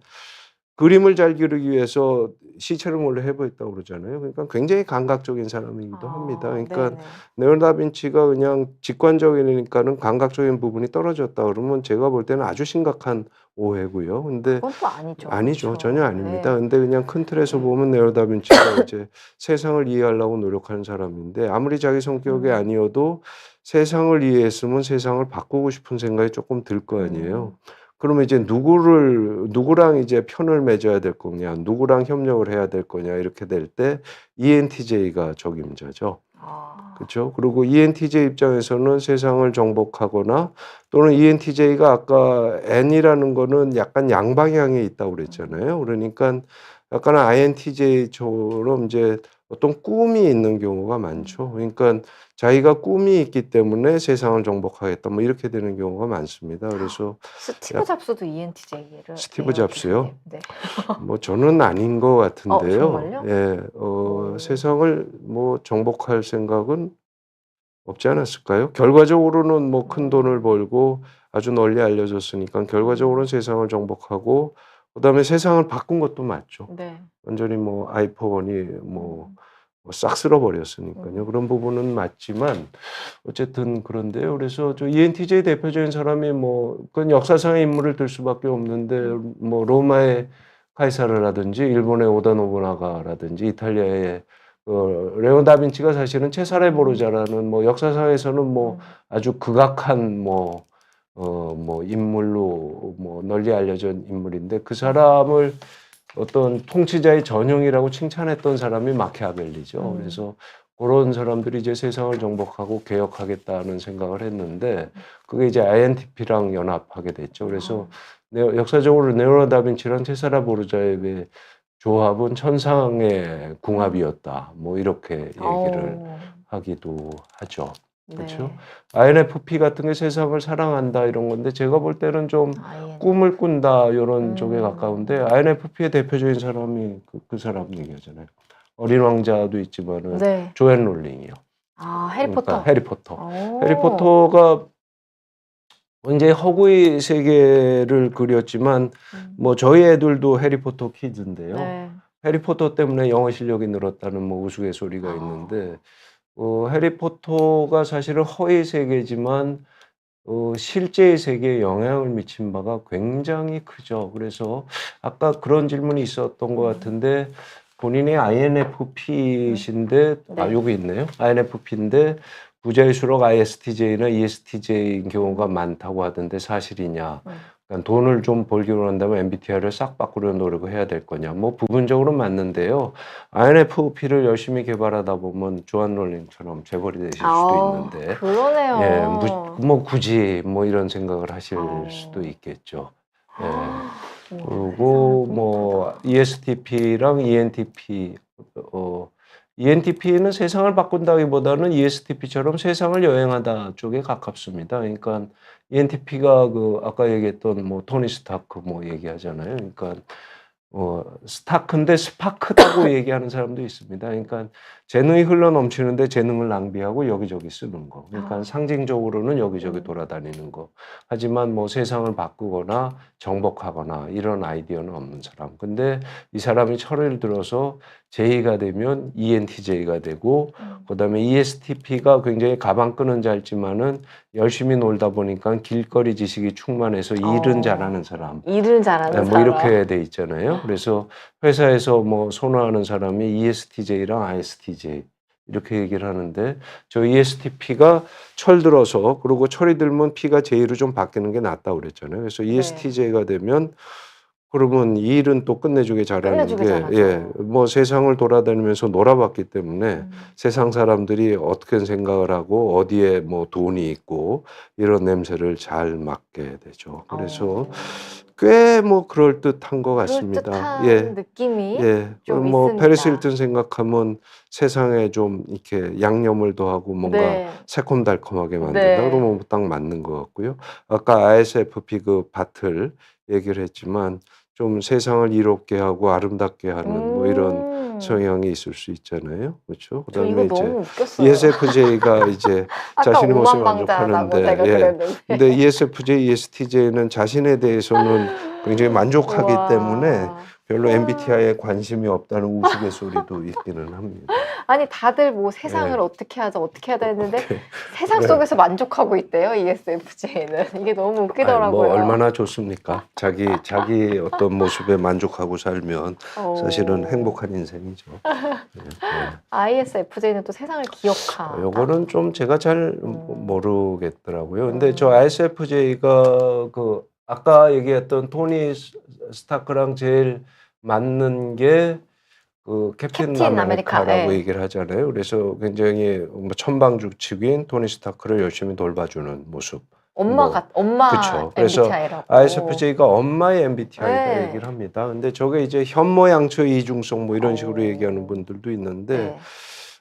그림을 잘 그리기 위해서 시체를 몰래 해부했다고 그러잖아요. 그러니까 굉장히 감각적인 사람이기도 합니다. 그러니까 네네. 레오나르도 다빈치가 그냥 직관적이니까는 감각적인 부분이 떨어졌다 그러면 제가 볼 때는 아주 심각한 오해고요. 근데 그건 또 아니죠. 아니죠. 그렇죠. 전혀 아닙니다. 네. 근데 그냥 큰 틀에서 보면 레오나르도 다빈치가 이제 세상을 이해하려고 노력하는 사람인데 아무리 자기 성격이 아니어도 세상을 이해했으면 세상을 바꾸고 싶은 생각이 조금 들 거 아니에요. 그러면 이제 누구랑 이제 편을 맺어야 될 거냐, 누구랑 협력을 해야 될 거냐 이렇게 될 때 ENTJ가 적임자죠. 아. 그렇죠? 그리고 ENTJ 입장에서는 세상을 정복하거나 또는 ENTJ가 아까 N이라는 거는 약간 양방향에 있다고 그랬잖아요. 그러니까 약간 INTJ처럼 이제 어떤 꿈이 있는 경우가 많죠. 그러니까 자기가 꿈이 있기 때문에 세상을 정복하겠다 뭐 이렇게 되는 경우가 많습니다. 그래서 스티브 약- 잡스도 ENTJ를 스티브 잡스요? 네. 뭐 저는 아닌 것 같은데요. 정말요? 예, 세상을 뭐 정복할 생각은 없지 않았을까요? 결과적으로는 뭐 큰 돈을 벌고 아주 널리 알려졌으니까 결과적으로는 세상을 정복하고 그다음에 세상을 바꾼 것도 맞죠. 네. 완전히 뭐 아이폰이 싹 쓸어버렸으니까요. 그런 부분은 맞지만 어쨌든 그런데요. 그래서 저 ENTJ 대표적인 사람이 뭐 그건 역사상의 인물을 들 수밖에 없는데 뭐 로마의 카이사르라든지 일본의 오다 노부나가라든지 이탈리아의 레오 다빈치가 사실은 체사레 보르자라는 뭐 역사상에서는 뭐 아주 극악한 뭐 인물로 뭐 널리 알려진 인물인데 그 사람을 어떤 통치자의 전형이라고 칭찬했던 사람이 마키아벨리죠. 그래서 그런 사람들이 이제 세상을 정복하고 개혁하겠다는 생각을 했는데 그게 이제 INTP랑 연합하게 됐죠. 그래서 역사적으로 레오나르도 다빈치랑 체사라 보르자의 조합은 천상의 궁합이었다. 뭐 이렇게 얘기를 하기도 하죠. 그렇죠? INFP 같은 게 세상을 사랑한다 이런 건데 제가 볼 때는 좀 꿈을 꾼다 이런 쪽에 가까운데 INFP의 대표적인 사람이 그 사람 얘기하잖아요. 어린 왕자도 있지만은 네. 조앤 롤링이요. 아, 해리포터. 그러니까 해리포터. 오. 해리포터가 이제 허구의 세계를 그렸지만 뭐 저희 애들도 해리포터 키즈인데요. 네. 해리포터 때문에 영어 실력이 늘었다는 뭐 우스갯소리가 있는데 해리포터가 사실은 허의 세계지만 실제의 세계에 영향을 미친 바가 굉장히 크죠. 그래서 아까 그런 질문이 있었던 것 같은데 본인이 INFP이신데 네. 여기 있네요. INFP인데 부자일수록 ISTJ나 ESTJ인 경우가 많다고 하던데 사실이냐. 그러니까 돈을 좀 벌기로 한다면 MBTI를 싹 바꾸려는 노력을 해야 될 거냐. 뭐 부분적으로 맞는데요. INFP를 열심히 개발하다 보면 조안 롤링처럼 재벌이 되실 수도 있는데 그러네요. 예, 뭐 굳이 뭐 이런 생각을 하실 수도 있겠죠. 예. 그리고 뭐 ESTP랑 ENTP ENTP는 세상을 바꾼다기보다는 ESTP처럼 세상을 여행하다 쪽에 가깝습니다. 그러니까 ENTP가 그 아까 얘기했던 뭐 토니 스타크 뭐 얘기하잖아요. 그러니까 스타크인데 스파크다고 얘기하는 사람도 있습니다. 그러니까 재능이 흘러 넘치는데 재능을 낭비하고 여기저기 쓰는 거. 그러니까 상징적으로는 여기저기 돌아다니는 거. 하지만 뭐 세상을 바꾸거나 정복하거나 이런 아이디어는 없는 사람. 근데 이 사람이 철을 들어서 J가 되면 ENTJ가 되고 그다음에 ESTP가 굉장히 가방 끄는 자였지만은 열심히 놀다 보니까 길거리 지식이 충만해서 일은 잘하는 사람. 일을 잘하는 뭐 사람. 이렇게 돼 있잖아요. 그래서 회사에서 뭐 선호하는 사람이 ESTJ랑 ISTJ 이렇게 얘기를 하는데 저 ESTP가 철 들어서 그리고 철이 들면 P가 J로 좀 바뀌는 게 낫다고 그랬잖아요. 그래서 ESTJ가 되면 그러면 이 일은 또 끝내주게 잘하는 끝내주게 게 잘하죠. 뭐 세상을 돌아다니면서 놀아봤기 때문에 세상 사람들이 어떻게 생각을 하고 어디에 뭐 돈이 있고 이런 냄새를 잘 맡게 되죠. 그래서 꽤 뭐 그럴듯한 것 같습니다. 그럴듯한 느낌이 좀 뭐 있습니다. 페리스 힐튼 생각하면 세상에 좀 이렇게 양념을 더하고 뭔가 새콤달콤하게 만든다. 그러면 딱 맞는 것 같고요. 아까 ISFP 그 바틀 얘기를 했지만 좀 세상을 이롭게 하고 아름답게 하는 뭐 이런 성향이 있을 수 있잖아요. 그렇죠? 저 이거 그다음에 이제 너무 웃겼어요. ESFJ가 이제 아까 자신의 모습을 오만방자라고 만족하는데, 제가 예. 그랬는데. 근데 ESFJ, ESTJ는 자신에 대해서는 굉장히 만족하기 때문에 와. 별로 MBTI에 관심이 없다는 우스갯소리도 있기는 합니다. 아니 다들 뭐 세상을 네. 어떻게 하자 어떻게 하자 했는데 오케이. 세상 네. 속에서 만족하고 있대요 ESFJ는. 이게 너무 아니, 웃기더라고요. 뭐 얼마나 좋습니까? 자기 어떤 모습에 만족하고 살면 사실은 행복한 인생이죠. 네, 네. ISFJ는 또 세상을 기억하다. 요거는 좀 제가 잘 음. 모르겠더라고요. 근데 저 ISFJ가 그 아까 얘기했던 토니 스타크랑 제일 맞는 게 그 캡틴 캡틴 아메리카, 아메리카라고 예. 얘기를 하잖아요. 그래서 굉장히 뭐 천방지축인 토니 스타크를 열심히 돌봐주는 모습. 엄마 그쵸. 그래서 MBTI라고. ISFJ가 엄마의 MBTI다 네. 얘기를 합니다. 근데 저게 이제 현모양처의 이중성 뭐 이런 식으로 어. 얘기하는 분들도 있는데 네.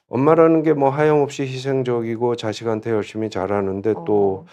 엄마라는 게 뭐 하염없이 희생적이고 자식한테 열심히 잘하는데 또 어.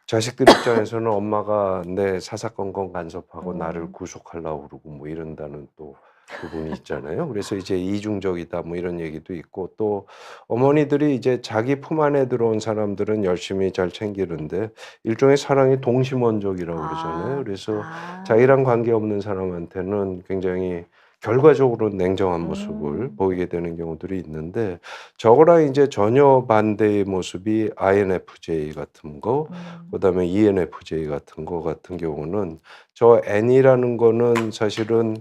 자식들 입장에서는 엄마가 내 사사건건 간섭하고 나를 구속하려고 그러고 뭐 이런다는 또 부분이 있잖아요. 그래서 이제 이중적이다 뭐 이런 얘기도 있고 또 어머니들이 이제 자기 품 안에 들어온 사람들은 열심히 잘 챙기는데 일종의 사랑이 동심원적이라고 그러잖아요. 그래서 자기랑 관계없는 사람한테는 굉장히 결과적으로 냉정한 모습을 보이게 되는 경우들이 있는데 저거랑 이제 전혀 반대의 모습이 INFJ 같은 거, 그다음에 ENFJ 같은 거 같은 경우는 저 N이라는 거는 사실은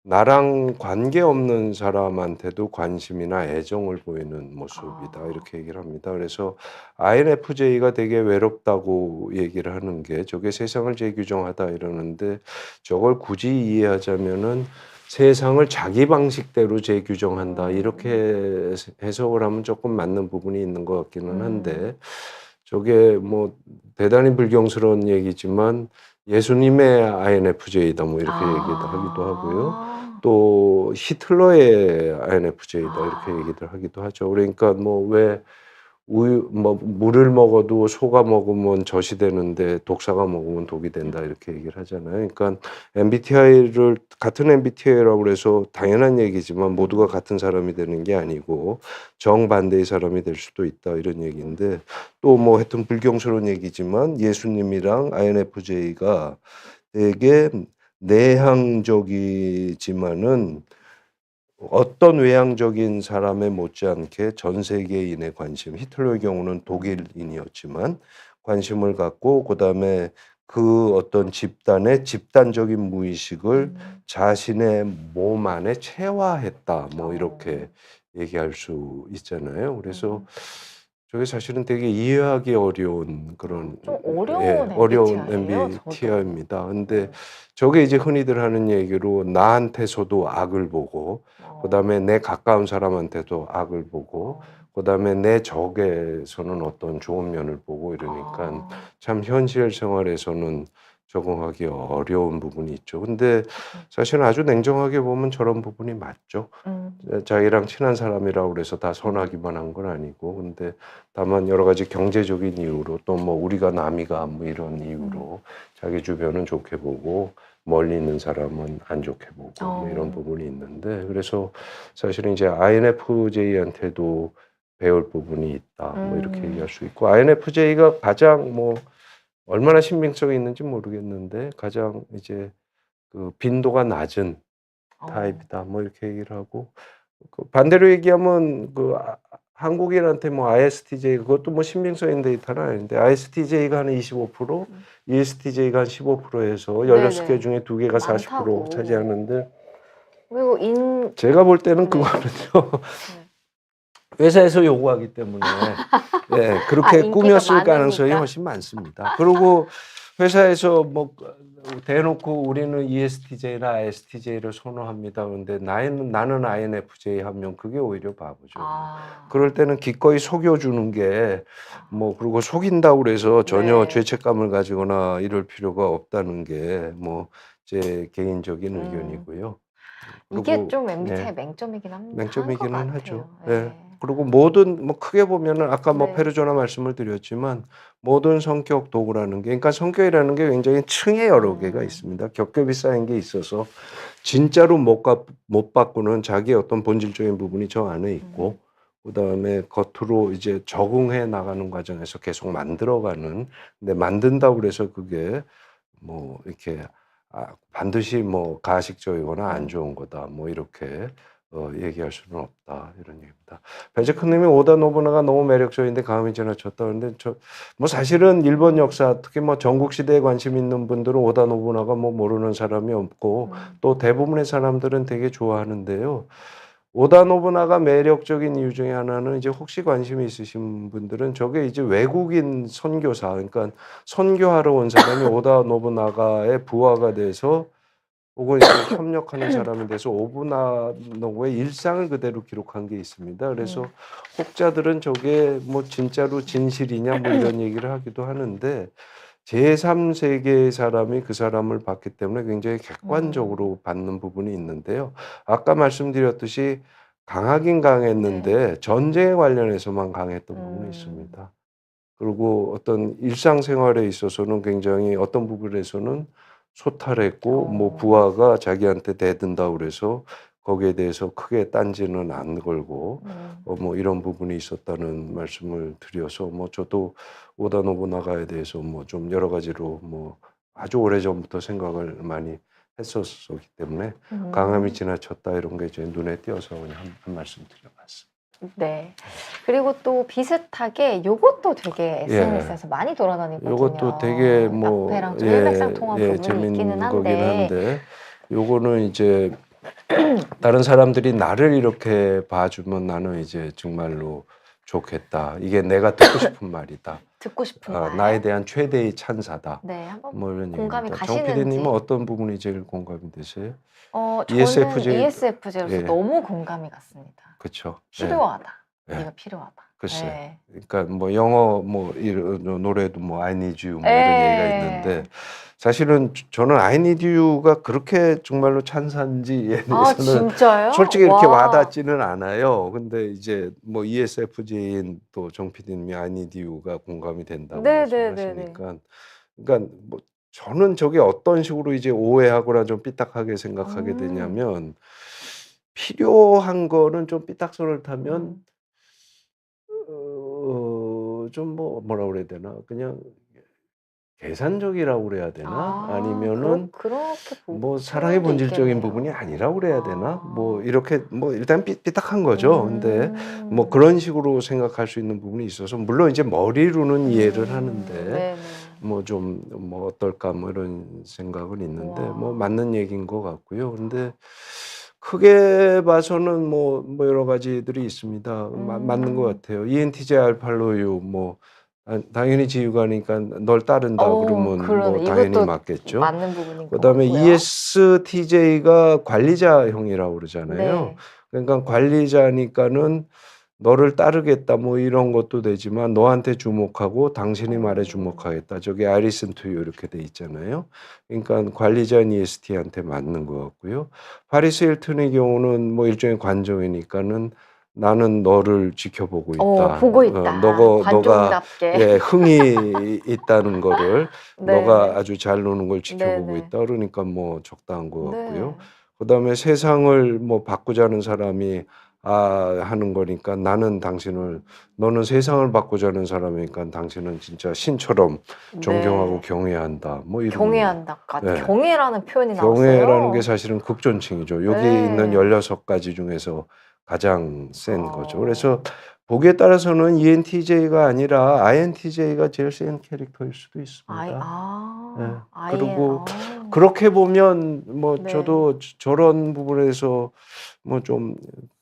나랑 관계없는 사람한테도 관심이나 애정을 보이는 모습이다 이렇게 얘기를 합니다. 그래서 INFJ가 되게 외롭다고 얘기를 하는 게 저게 세상을 재규정하다 이러는데 저걸 굳이 이해하자면은 세상을 자기 방식대로 재규정한다 이렇게 해석을 하면 조금 맞는 부분이 있는 것 같기는 한데 저게 뭐 대단히 불경스러운 얘기지만 예수님의 INFJ다 뭐 이렇게 얘기도 하기도 하고요. 또 히틀러의 INFJ다 이렇게 얘기들 하기도 하죠. 그러니까 뭐 왜 우유 뭐 물을 먹어도 소가 먹으면 젖이 되는데 독사가 먹으면 독이 된다 이렇게 얘기를 하잖아요. 그러니까 MBTI를 같은 MBTI라고 그래서 당연한 얘기지만 모두가 같은 사람이 되는 게 아니고 정반대의 사람이 될 수도 있다 이런 얘기인데 또 뭐 하여튼 불경스러운 얘기지만 예수님이랑 INFJ가 되게 내향적이지만은 어떤 외향적인 사람에 못지않게 전 세계인의 관심, 히틀러의 경우는 독일인이었지만 관심을 갖고 그다음에 그 어떤 집단의 집단적인 무의식을 자신의 몸 안에 체화했다. 뭐 이렇게 얘기할 수 있잖아요. 그래서 저게 사실은 되게 이해하기 어려운 그런 좀 어려운 예, 어려운 MBTI예요, 저도. MBTI입니다. 근데 저게 이제 흔히들 하는 얘기로 나한테서도 악을 보고 그다음에 내 가까운 사람한테도 악을 보고 그다음에 내 적에서는 어떤 좋은 면을 보고 이러니까 참 현실 생활에서는 적응하기 어려운 부분이 있죠. 근데 사실은 아주 냉정하게 보면 저런 부분이 맞죠. 자기랑 친한 사람이라고 그래서 다 선하기만 한 건 아니고 근데 다만 여러 가지 경제적인 이유로 또 뭐 우리가 남이가 뭐 이런 이유로 자기 주변은 좋게 보고 멀리 있는 사람은 안 좋게 보고 뭐 이런 부분이 있는데 그래서 사실은 이제 INFJ한테도 배울 부분이 있다 뭐 이렇게 얘기할 수 있고 INFJ가 가장 뭐 얼마나 신빙성이 있는지 모르겠는데 가장 이제 그 빈도가 낮은 타입이다 뭐 이렇게 얘기를 하고 그 반대로 얘기하면 그 한국인한테 뭐 ISTJ 그것도 뭐 신빙성 있는 데이터는 아닌데 ISTJ가 한 25%, ESTJ가 한 15%에서 16개 중에 2개가 40% 많다고. 차지하는데 그리고 제가 볼 때는 네. 그거는요. 회사에서 요구하기 때문에 예, 그렇게 인기가 꾸몄을 가능성이 많으니까. 훨씬 많습니다. 그리고 회사에서 뭐 대놓고 우리는 ESTJ나 ISTJ를 선호합니다. 그런데 나는 INFJ 하면 그게 오히려 바보죠. 그럴 때는 기꺼이 속여주는 게 뭐 그리고 속인다고 그래서 전혀 죄책감을 가지거나 이럴 필요가 없다는 게 뭐 제 개인적인 의견이고요. 이게 그리고 좀 MBTI 예, 맹점이긴 합니다. 맹점이기는 하죠. 예. 그리고 모든 뭐 크게 보면은 아까 뭐 네. 페르조나 말씀을 드렸지만 모든 성격 도구라는 게 그러니까 성격이라는 게 굉장히 층에 여러 개가 있습니다. 겹겹이 쌓인 게 있어서 진짜로 못 바꾸는 자기의 어떤 본질적인 부분이 저 안에 있고 그다음에 겉으로 이제 적응해 나가는 과정에서 계속 만들어가는 근데 만든다고 그래서 그게 뭐 이렇게 반드시 뭐 가식적이거나 안 좋은 거다 뭐 이렇게 얘기할 수는 없다 이런 얘기입니다. 베제크님이 오다 노부나가 너무 매력적인데 감히 지나쳤다 그런데 저 뭐 사실은 일본 역사 특히 뭐 전국 시대에 관심 있는 분들은 오다 노부나가 뭐 모르는 사람이 없고 또 대부분의 사람들은 되게 좋아하는데요. 오다 노부나가 매력적인 이유 중에 하나는 이제 혹시 관심이 있으신 분들은 저게 이제 외국인 선교사 그러니까 선교하러 온 사람이 오다 노부나가의 부하가 돼서 혹은 이제 협력하는 사람이 돼서 오부나노부의 일상을 그대로 기록한 게 있습니다. 그래서 혹자들은 저게 뭐 진짜로 진실이냐 뭐 이런 얘기를 하기도 하는데 제3세계의 사람이 그 사람을 봤기 때문에 굉장히 객관적으로 받는 부분이 있는데요. 아까 말씀드렸듯이 강하긴 강했는데 전쟁에 관련해서만 강했던 부분이 있습니다. 그리고 어떤 일상생활에 있어서는 굉장히 어떤 부분에서는 소탈했고 뭐 부하가 자기한테 대든다고 그래서 거기에 대해서 크게 딴지는 안 걸고 뭐 이런 부분이 있었다는 말씀을 드려서 뭐 저도 오다 노부나가에 대해서 뭐 좀 여러 가지로 뭐 아주 오래전부터 생각을 많이 했었기 때문에 강함이 지나쳤다 이런 게 이제 눈에 띄어서 그냥 한 말씀 드려봤습니다. 네. 그리고 또 비슷하게 요것도 되게 SNS에서 많이 돌아다니거든요. 요것도 되게 뭐 앞에랑 좀 일맥상통한 부분이 있기는 재밌는 한데. 거긴 한데 요거는 이제 다른 사람들이 나를 이렇게 봐주면 나는 이제 정말로 좋겠다. 이게 내가 듣고 싶은 말이다. 듣고 싶은 말. 나에 대한 최대의 찬사다. 네, 한번 뭐 이런 공감이 얘기입니다. 정 가시는지. PD님은 어떤 부분이 제일 공감이 되세요? 저는 ESFJ ESFJ로서 예. 너무 공감이 갔습니다. 그렇죠. 필요하다. 예. 네가 필요하다. 글쎄. 네. 그러니까 뭐 영어 뭐 이런 노래도 뭐 I need you 뭐 예. 이런 얘기가 있는데 사실은 저는 I need you가 그렇게 정말로 찬사인지에 아, 대해서는 진짜요? 솔직히 그렇게 와. 와닿지는 않아요. 근데 이제 뭐 ESFJ인 또 정 PD님이 I need you가 공감이 된다고 말씀하시니까 그러니까 뭐 저는 저게 어떤 식으로 이제 오해하거나 좀 삐딱하게 생각하게 되냐면 필요한 거는 좀 삐딱선을 타면 좀 뭐라 그래야 되나? 그냥 계산적이라고 그래야 되나? 아니면은 그렇게 뭐 사랑의 본질적인 부분이 아니라고 그래야 되나? 뭐 이렇게 뭐 일단 삐딱한 거죠. 근데 뭐 그런 식으로 생각할 수 있는 부분이 있어서 물론 이제 머리로는 이해를 하는데 뭐 좀 뭐 어떨까 뭐 이런 생각은 있는데 뭐 맞는 얘기인 것 같고요. 근데 크게 봐서는 뭐 여러 가지들이 있습니다. 맞는 것 같아요. ENTJ 알팔로유 뭐 당연히 지휘관이니까 널 따른다 그러면 뭐 당연히 이것도 맞겠죠. 맞는 부분인 것 그다음에 같고요. ESTJ가 관리자형이라고 그러잖아요. 네. 그러니까 관리자니까는 너를 따르겠다 뭐 이런 것도 되지만 너한테 주목하고 당신이 말에 주목하겠다. 저게 I listen to you 이렇게 돼 있잖아요. 그러니까 관리자인 EST한테 맞는 것 같고요. 파리스 힐튼의 경우는 뭐 일종의 관종이니까는 나는 너를 지켜보고 있다. 보고 있다. 너가 관종답게. 흥이 있다는 거를 네. 너가 아주 잘 노는 걸 지켜보고 네네. 있다. 그러니까 뭐 적당한 것 같고요. 네. 그다음에 세상을 뭐 바꾸자는 사람이 하는 거니까 너는 세상을 바꾸자는 사람이니까 당신은 진짜 신처럼 존경하고 경외한다. 뭐 이런 경외한다까지. 네. 경외라는 표현이 나왔어요. 경외라는 게 사실은 극존칭이죠. 여기 네. 있는 16가지 중에서 가장 센 거죠. 그래서 보기에 따라서는 ENTJ가 아니라 INTJ가 제일 센 캐릭터일 수도 있습니다. 그리고 그렇게 보면 뭐 저도 저런 부분에서 뭐 좀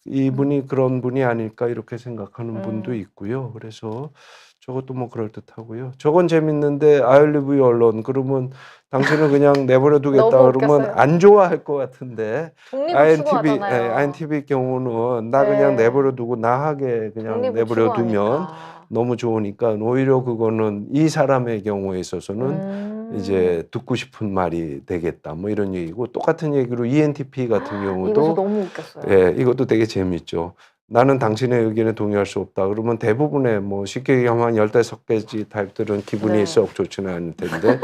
이분이 그런 분이 아닐까 이렇게 생각하는 분도 있고요. 그래서 저것도 뭐 그럴듯하고요. 저건 재밌는데 I live you alone 그러면 당신은 그냥 내버려 두겠다 너무 그러면 웃겼어요. 안 좋아할 것 같은데 독립을 추구하잖아요. INTP 경우는 나 그냥 내버려 두고 나하게 그냥 내버려 두면 너무 좋으니까 오히려 그거는 이 사람의 경우에 있어서는 이제 듣고 싶은 말이 되겠다 뭐 이런 얘기고 똑같은 얘기로 ENTP 같은 이것도 경우도 너무 웃겼어요. 예, 이것도 되게 재밌죠. 나는 당신의 의견에 동의할 수 없다. 그러면 대부분의 뭐 쉽게 얘기하면 한 15개지 타입들은 기분이 네. 썩 좋지는 않을 텐데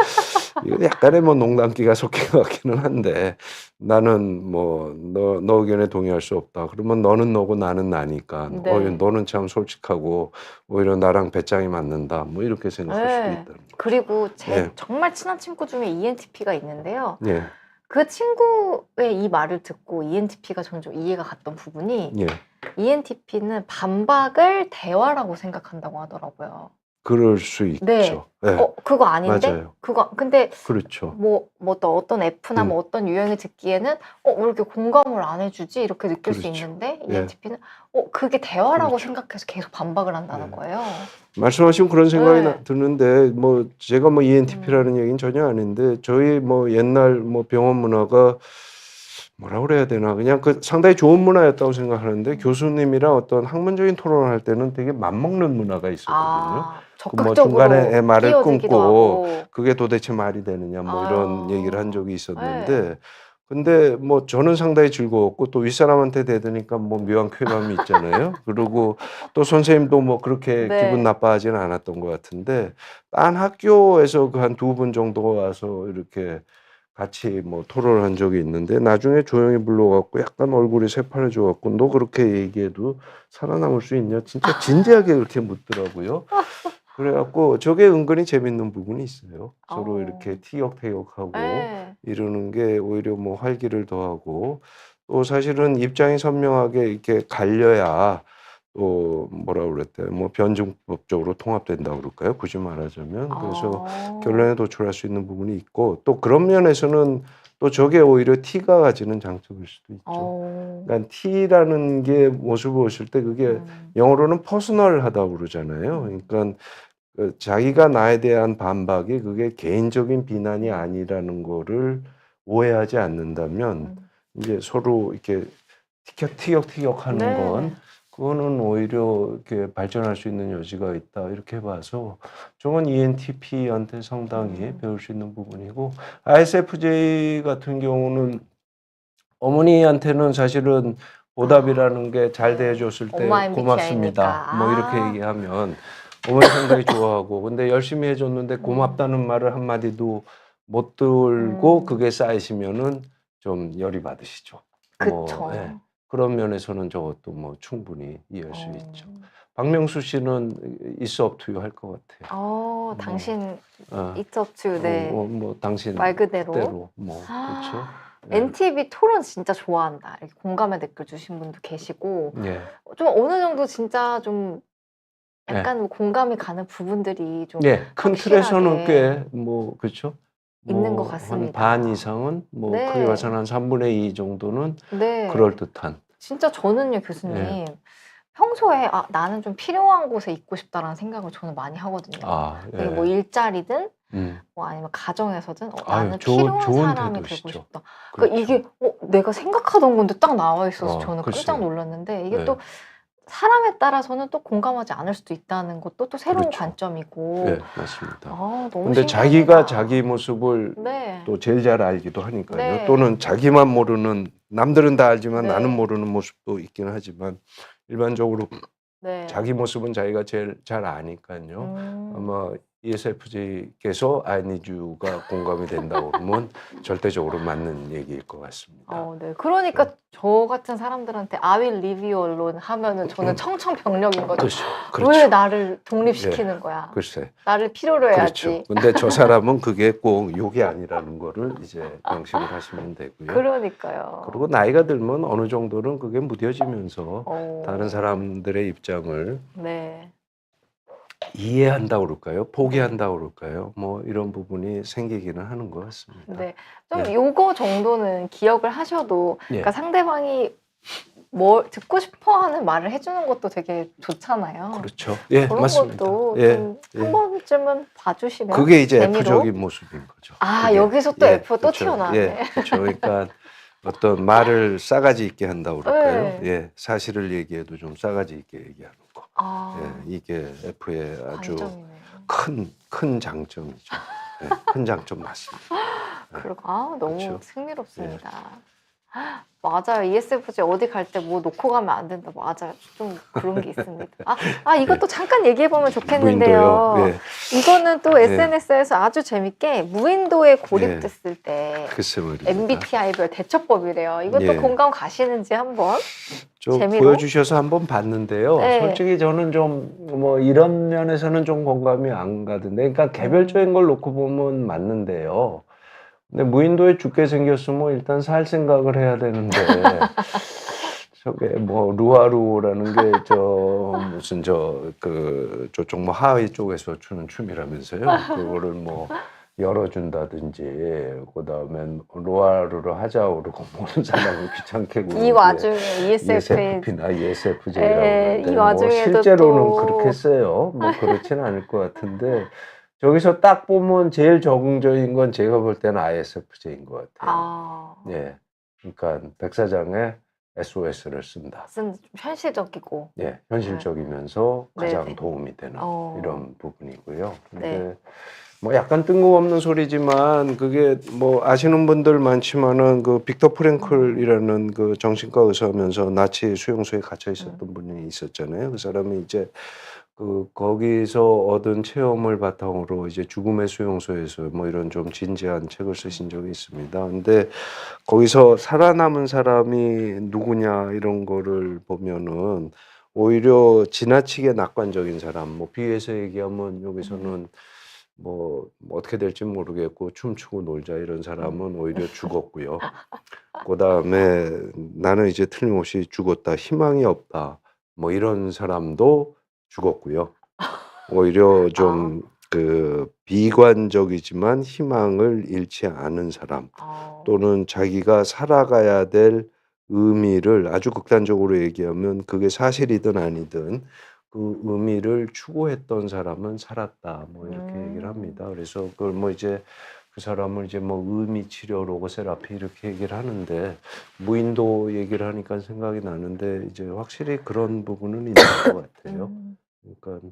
이거 약간의 뭐 농담기가 섞인 것 같기는 한데 나는 뭐 너 의견에 동의할 수 없다. 그러면 너는 너고 나는 나니까 네. 너는 참 솔직하고 오히려 나랑 배짱이 맞는다. 뭐 이렇게 생각할 수도 네. 있다는 거죠. 그리고 제 예. 정말 친한 친구 중에 ENTP가 있는데요. 예. 그 친구의 이 말을 듣고 ENTP가 저는 좀 이해가 갔던 부분이 예. ENTP는 반박을 대화라고 생각한다고 하더라고요. 그럴 수 네. 있죠. 예. 그거 아닌데? 맞아요. 근데 그렇죠. 또 어떤 F나 뭐 어떤 유형이 듣기에는 왜 이렇게 공감을 안 해주지? 이렇게 느낄 수 그렇죠. 있는데 예. ENTP는 그게 대화라고 그렇죠. 생각해서 계속 반박을 한다는 예. 거예요. 말씀하시면 그런 생각이 네. 드는데 뭐 제가 뭐 ENTP라는 얘기는 전혀 아닌데 저희 뭐 옛날 뭐 병원 문화가 뭐라 그래야 되나 그냥 그 상당히 좋은 문화였다고 생각하는데 교수님이랑 어떤 학문적인 토론을 할 때는 되게 맘먹는 문화가 있었거든요. 그 뭐 적극적으로 중간에 말을 끼어들기도 끊고 하고. 그게 도대체 말이 되느냐 뭐 이런 얘기를 한 적이 네. 있었는데 근데 뭐 저는 상당히 즐거웠고 또 윗사람한테 대드니까 뭐 묘한 쾌감이 있잖아요. 그리고 또 선생님도 뭐 그렇게 네. 기분 나빠하지는 않았던 것 같은데 딴 학교에서 그 한 2분 정도가 와서 이렇게 같이 뭐 토론을 한 적이 있는데 나중에 조용히 불러갖고 약간 얼굴이 새파래져 갖고 너 그렇게 얘기해도 살아남을 수 있냐 진짜 진지하게 그렇게 묻더라고요. 그래갖고 저게 은근히 재밌는 부분이 있어요. 서로 이렇게 티격태격하고 네. 이러는 게 오히려 뭐 활기를 더하고 또 사실은 입장이 선명하게 이렇게 갈려야 또 뭐라 그랬대요. 뭐 변증법적으로 통합된다고 그럴까요? 굳이 말하자면. 그래서 결론에 도출할 수 있는 부분이 있고 또 그런 면에서는 또 저게 오히려 T가 가지는 장점일 수도 있죠. 그러니까 T라는 게 모습을 보실 때 그게 영어로는 퍼스널하다고 그러잖아요. 그러니까 자기가 나에 대한 반박이 그게 개인적인 비난이 아니라는 거를 오해하지 않는다면 이제 서로 이렇게 티격태격하는 네. 건 그거는 오히려 이렇게 발전할 수 있는 여지가 있다 이렇게 봐서 저건 ENTP한테 상당히 배울 수 있는 부분이고 ISFJ 같은 경우는 어머니한테는 사실은 보답이라는 게 잘 네. 대해줬을 때 엄마 고맙습니다. MBTI니까. 뭐 이렇게 얘기하면 어머니 상당히 좋아하고 근데 열심히 해줬는데 고맙다는 말을 한마디도 못 들고 그게 쌓이시면은 좀 열이 받으시죠. 뭐, 그쵸. 예. 그런 면에서는 저것도 뭐 충분히 이해할 수 있죠. 박명수 씨는 It's up to you 할 것 같아요. 당신 어, It's up to you. 네. 뭐 당신 말 그대로. 뜻대로 뭐 그렇죠. 예. NTV 토론 진짜 좋아한다. 이렇게 공감의 댓글 주신 분도 계시고 예. 좀 어느 정도 진짜 좀 예. 약간 뭐 공감이 가는 부분들이 좀 예, 큰 틀에서는 확실하게 꽤 뭐 그렇죠. 있는 것 뭐 한 같습니다. 반 이상은 뭐 네. 크게 봐서는 한 3분의 2 정도는 네. 그럴듯한. 진짜 저는요, 교수님. 평소에 나는 좀 필요한 곳에 있고 싶다라는 생각을 저는 많이 하거든요. 아, 이게 예. 뭐 일자리든 뭐 아니면 가정에서든 아유, 나는 필요한 좋은 사람이 되고 태도시죠. 싶다. 그러니까 이게 내가 생각하던 건데 딱 나와 있어서 저는 깜짝 글쎄요. 놀랐는데 이게 네. 또 사람에 따라서는 또 공감하지 않을 수도 있다는 것도 또 새로운 그렇죠. 관점이고. 예, 맞습니다. 너무 근데 신기합니다. 자기가 자기 모습을 네. 또 제일 잘 알기도 하니까요. 네. 또는 자기만 모르는 남들은 다 알지만 네. 나는 모르는 모습도 있긴 하지만 일반적으로 네. 자기 모습은 자기가 제일 잘 아니까요. 아마 ESFJ께서 I need you가 공감이 된다고 그러면 절대적으로 맞는 얘기일 것 같습니다. 네. 그러니까 저 같은 사람들한테 I will leave you alone 하면은 저는 청천벽력인 거죠. 그렇죠. 왜 나를 독립시키는 거야? 글쎄. 나를 필요로 해야지. 그렇죠. 근데 저 사람은 그게 꼭 욕이 아니라는 거를 이제 명심을 하시면 되고요. 그러니까요. 그리고 나이가 들면 어느 정도는 그게 무뎌지면서 다른 사람들의 입장을 네. 이해한다고 그럴까요? 포기한다고 그럴까요? 뭐 이런 부분이 생기기는 하는 것 같습니다. 네. 좀 네. 요거 정도는 기억을 하셔도 그러니까 상대방이 뭘 듣고 싶어 하는 말을 해주는 것도 되게 좋잖아요. 그렇죠. 예, 그런 맞습니다. 것도 예, 좀 한 번쯤은 봐주시면 그게 이제 재미로. F적인 모습인 거죠. 그게. 여기서 또 F 또 그렇죠. 튀어나왔네. 그렇죠. 그러니까 어떤 말을 싸가지 있게 한다고 그럴까요? 네. 예, 사실을 얘기해도 좀 싸가지 있게 얘기하는 거. 이게 F의 아주 관점이네요. 큰 장점이죠. 큰 장점 맞습니다. 그리고 너무 그렇죠. 흥미롭습니다. 맞아요. ESFJ 어디 갈 때 뭐 놓고 가면 안 된다. 맞아요. 좀 그런 게 있습니다. 이것도 잠깐 얘기해보면 좋겠는데요. 무인도요. 예. 이거는 또 예. SNS에서 아주 재밌게 무인도에 예. 고립됐을 때 글쎄 말입니다. MBTI별 대처법이래요. 이것도 예. 공감 가시는지 한번 좀 재미로? 보여주셔서 한번 봤는데요. 네. 솔직히 저는 좀 뭐 이런 면에서는 좀 공감이 안 가던데, 그러니까 개별적인 걸 놓고 보면 맞는데요. 근데 무인도에 죽게 생겼으면 일단 살 생각을 해야 되는데 저게 뭐 루아루라는 게 무슨 저쪽 뭐 하와이 쪽에서 추는 춤이라면서요. 그거를 뭐 열어준다든지, 그다음에 루아루를 하자 그러고 모르는 사람을 귀찮게 굴고 이 와중에 ESFP나 ESFJ라고 이 하는데 와중에도 실제로는 또 그렇게 써요. 뭐 그렇지는 않을 것 같은데 저기서 딱 보면 제일 적응적인 건 제가 볼 때는 ISFJ인 것 같아요. 예, 그러니까 백사장에 SOS를 쓴다. 좀 현실적이고. 예, 현실적이면서 가장 네네. 도움이 되는 이런 부분이고요. 네. 근데 뭐 약간 뜬금없는 소리지만 그게 뭐 아시는 분들 많지만은 그 빅터 프랭클이라는 그 정신과 의사면서 나치 수용소에 갇혀 있었던 분이 있었잖아요. 그 사람이 이제 그 거기서 얻은 체험을 바탕으로 이제 죽음의 수용소에서 뭐 이런 좀 진지한 책을 쓰신 적이 있습니다. 근데 거기서 살아남은 사람이 누구냐 이런 거를 보면은 오히려 지나치게 낙관적인 사람, 뭐 비유해서 얘기하면 여기서는 뭐 어떻게 될지 모르겠고 춤추고 놀자 이런 사람은 오히려 죽었고요. 그다음에 나는 이제 틀림없이 죽었다, 희망이 없다, 뭐 이런 사람도 죽었고요. 오히려 좀 그 비관적이지만 희망을 잃지 않은 사람, 또는 자기가 살아가야 될 의미를 아주 극단적으로 얘기하면 그게 사실이든 아니든 그 의미를 추구했던 사람은 살았다. 뭐 이렇게 얘기를 합니다. 그래서 그걸 뭐 이제 그 사람을 이제 뭐 의미 치료 로고 세라피 이렇게 얘기를 하는데, 무인도 얘기를 하니까 생각이 나는데 이제 확실히 그런 부분은 있는 것 같아요. 그러니까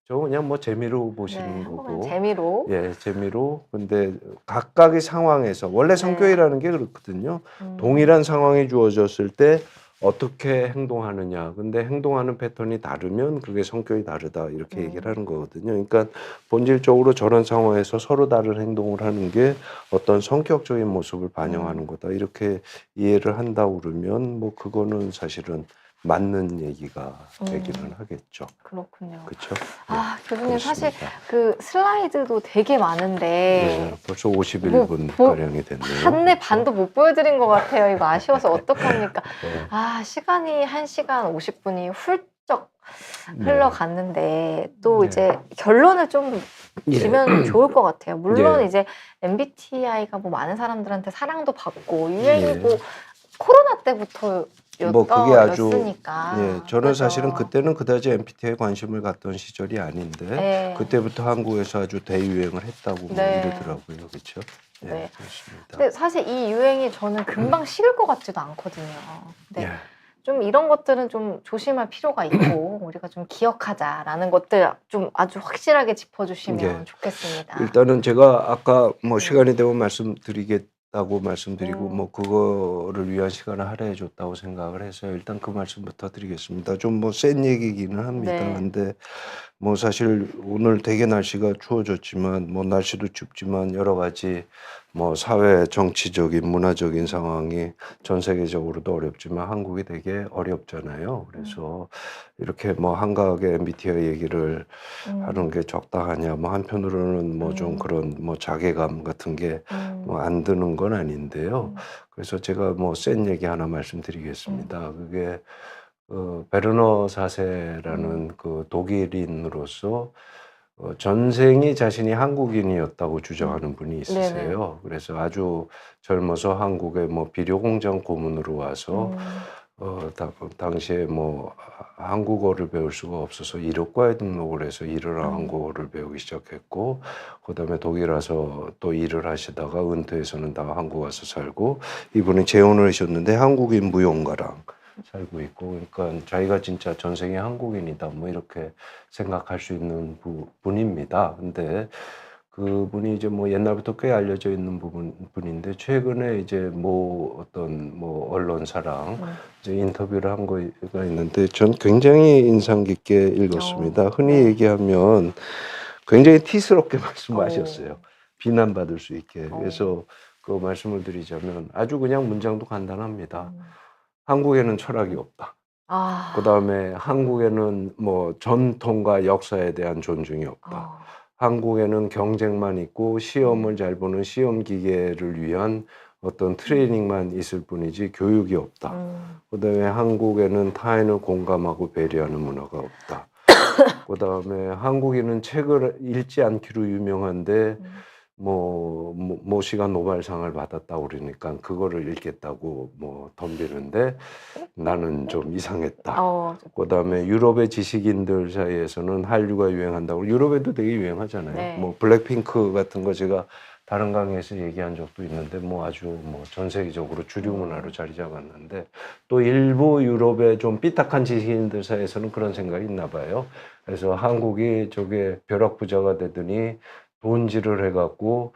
저 그냥 뭐 재미로 보시는 거고. 재미로. 예, 재미로. 근데 각각의 상황에서 원래 성격이라는 게 그렇거든요. 동일한 상황이 주어졌을 때 어떻게 행동하느냐. 근데 행동하는 패턴이 다르면 그게 성격이 다르다. 이렇게 얘기를 하는 거거든요. 그러니까 본질적으로 저런 상황에서 서로 다른 행동을 하는 게 어떤 성격적인 모습을 반영하는 거다. 이렇게 이해를 한다고 그러면 뭐 그거는 사실은 맞는 얘기가 되기는 하겠죠. 그렇군요. 그렇죠? 교수님 사실 그렇습니다. 그 슬라이드도 되게 많은데 네, 벌써 51분 가량이 됐네요. 한내 반도 못 보여드린 것 같아요. 이거 아쉬워서 어떡합니까? 네. 시간이 1시간 50분이 훌쩍 흘러갔는데 또 네. 이제 결론을 좀 예. 주면 좋을 것 같아요. 물론 예. 이제 MBTI가 뭐 많은 사람들한테 사랑도 받고 유행이고 예. 코로나 때부터 뭐 그게 아주 였으니까. 저는 그죠? 사실은 그때는 그다지 MBTI에 관심을 갖던 시절이 아닌데 네. 그때부터 한국에서 아주 대유행을 했다고 뭐 네. 이러더라고요. 그렇죠? 예, 네. 그렇습니다. 근데 사실 이 유행이 저는 금방 식을 것 같지도 않거든요. 근데 예. 좀 이런 것들은 좀 조심할 필요가 있고 우리가 좀 기억하자라는 것들 좀 아주 확실하게 짚어주시면 예. 좋겠습니다. 일단은 제가 아까 뭐 시간이 되면 말씀드리겠다고 말씀드리고 뭐 그거를 위한 시간을 할애해 줬다고 생각을 해서 일단 그 말씀부터 드리겠습니다. 좀 뭐 센 얘기기는 합니다. 네. 근데 뭐 사실 오늘 되게 날씨가 추워졌지만 뭐 날씨도 춥지만 여러 가지 뭐 사회 정치적인 문화적인 상황이 전 세계적으로도 어렵지만 한국이 되게 어렵잖아요. 그래서 이렇게 뭐 한가하게 MBTI 얘기를 하는 게 적당하냐, 뭐 한편으로는 뭐 좀 그런 뭐 자괴감 같은 게 뭐 안 드는 건 아닌데요. 그래서 제가 뭐 센 얘기 하나 말씀드리겠습니다. 그게 베르너 사세라는 그 독일인으로서 전생이 자신이 한국인이었다고 주장하는 분이 있으세요. 그래서 아주 젊어서 한국에 뭐 비료공장 고문으로 와서 당시에 뭐 한국어를 배울 수가 없어서 이력과에 등록을 해서 일을 한국어를 배우기 시작했고, 그다음에 독일 와서 또 일을 하시다가 은퇴해서는 다 한국 와서 살고, 이분이 재혼을 하셨는데 한국인 무용가랑 살고 있고, 그러니까 자기가 진짜 전생에 한국인이다 뭐 이렇게 생각할 수 있는 분입니다. 근데 그분이 이제 뭐 옛날부터 꽤 알려져 있는 분인데 최근에 이제 뭐 어떤 뭐 언론사랑 이제 인터뷰를 한 거가 있는데 전 굉장히 인상 깊게 읽었습니다. 흔히 네. 얘기하면 굉장히 티스럽게 오. 말씀하셨어요. 비난받을 수 있게. 어. 그래서 그 말씀을 드리자면 아주 그냥 문장도 간단합니다. 음. 한국에는 철학이 없다. 아. 그다음에 한국에는 뭐 전통과 역사에 대한 존중이 없다. 어. 한국에는 경쟁만 있고 시험을 잘 보는 시험 기계를 위한 어떤 트레이닝만 있을 뿐이지 교육이 없다. 그다음에 한국에는 타인을 공감하고 배려하는 문화가 없다. 그다음에 한국인은 책을 읽지 않기로 유명한데 모 씨가 노벨상을 받았다고 그러니까 그거를 읽겠다고 뭐 덤비는데 나는 좀 이상했다. 그다음에 유럽의 지식인들 사이에서는 한류가 유행한다고 유럽에도 되게 유행하잖아요. 네. 뭐 블랙핑크 같은 거 제가 다른 강의에서 얘기한 적도 있는데 뭐 아주 뭐 전 세계적으로 주류 문화로 자리 잡았는데 또 일부 유럽의 좀 삐딱한 지식인들 사이에서는 그런 생각이 있나 봐요. 그래서 한국이 저게 벼락부자가 되더니 돈질을 해갖고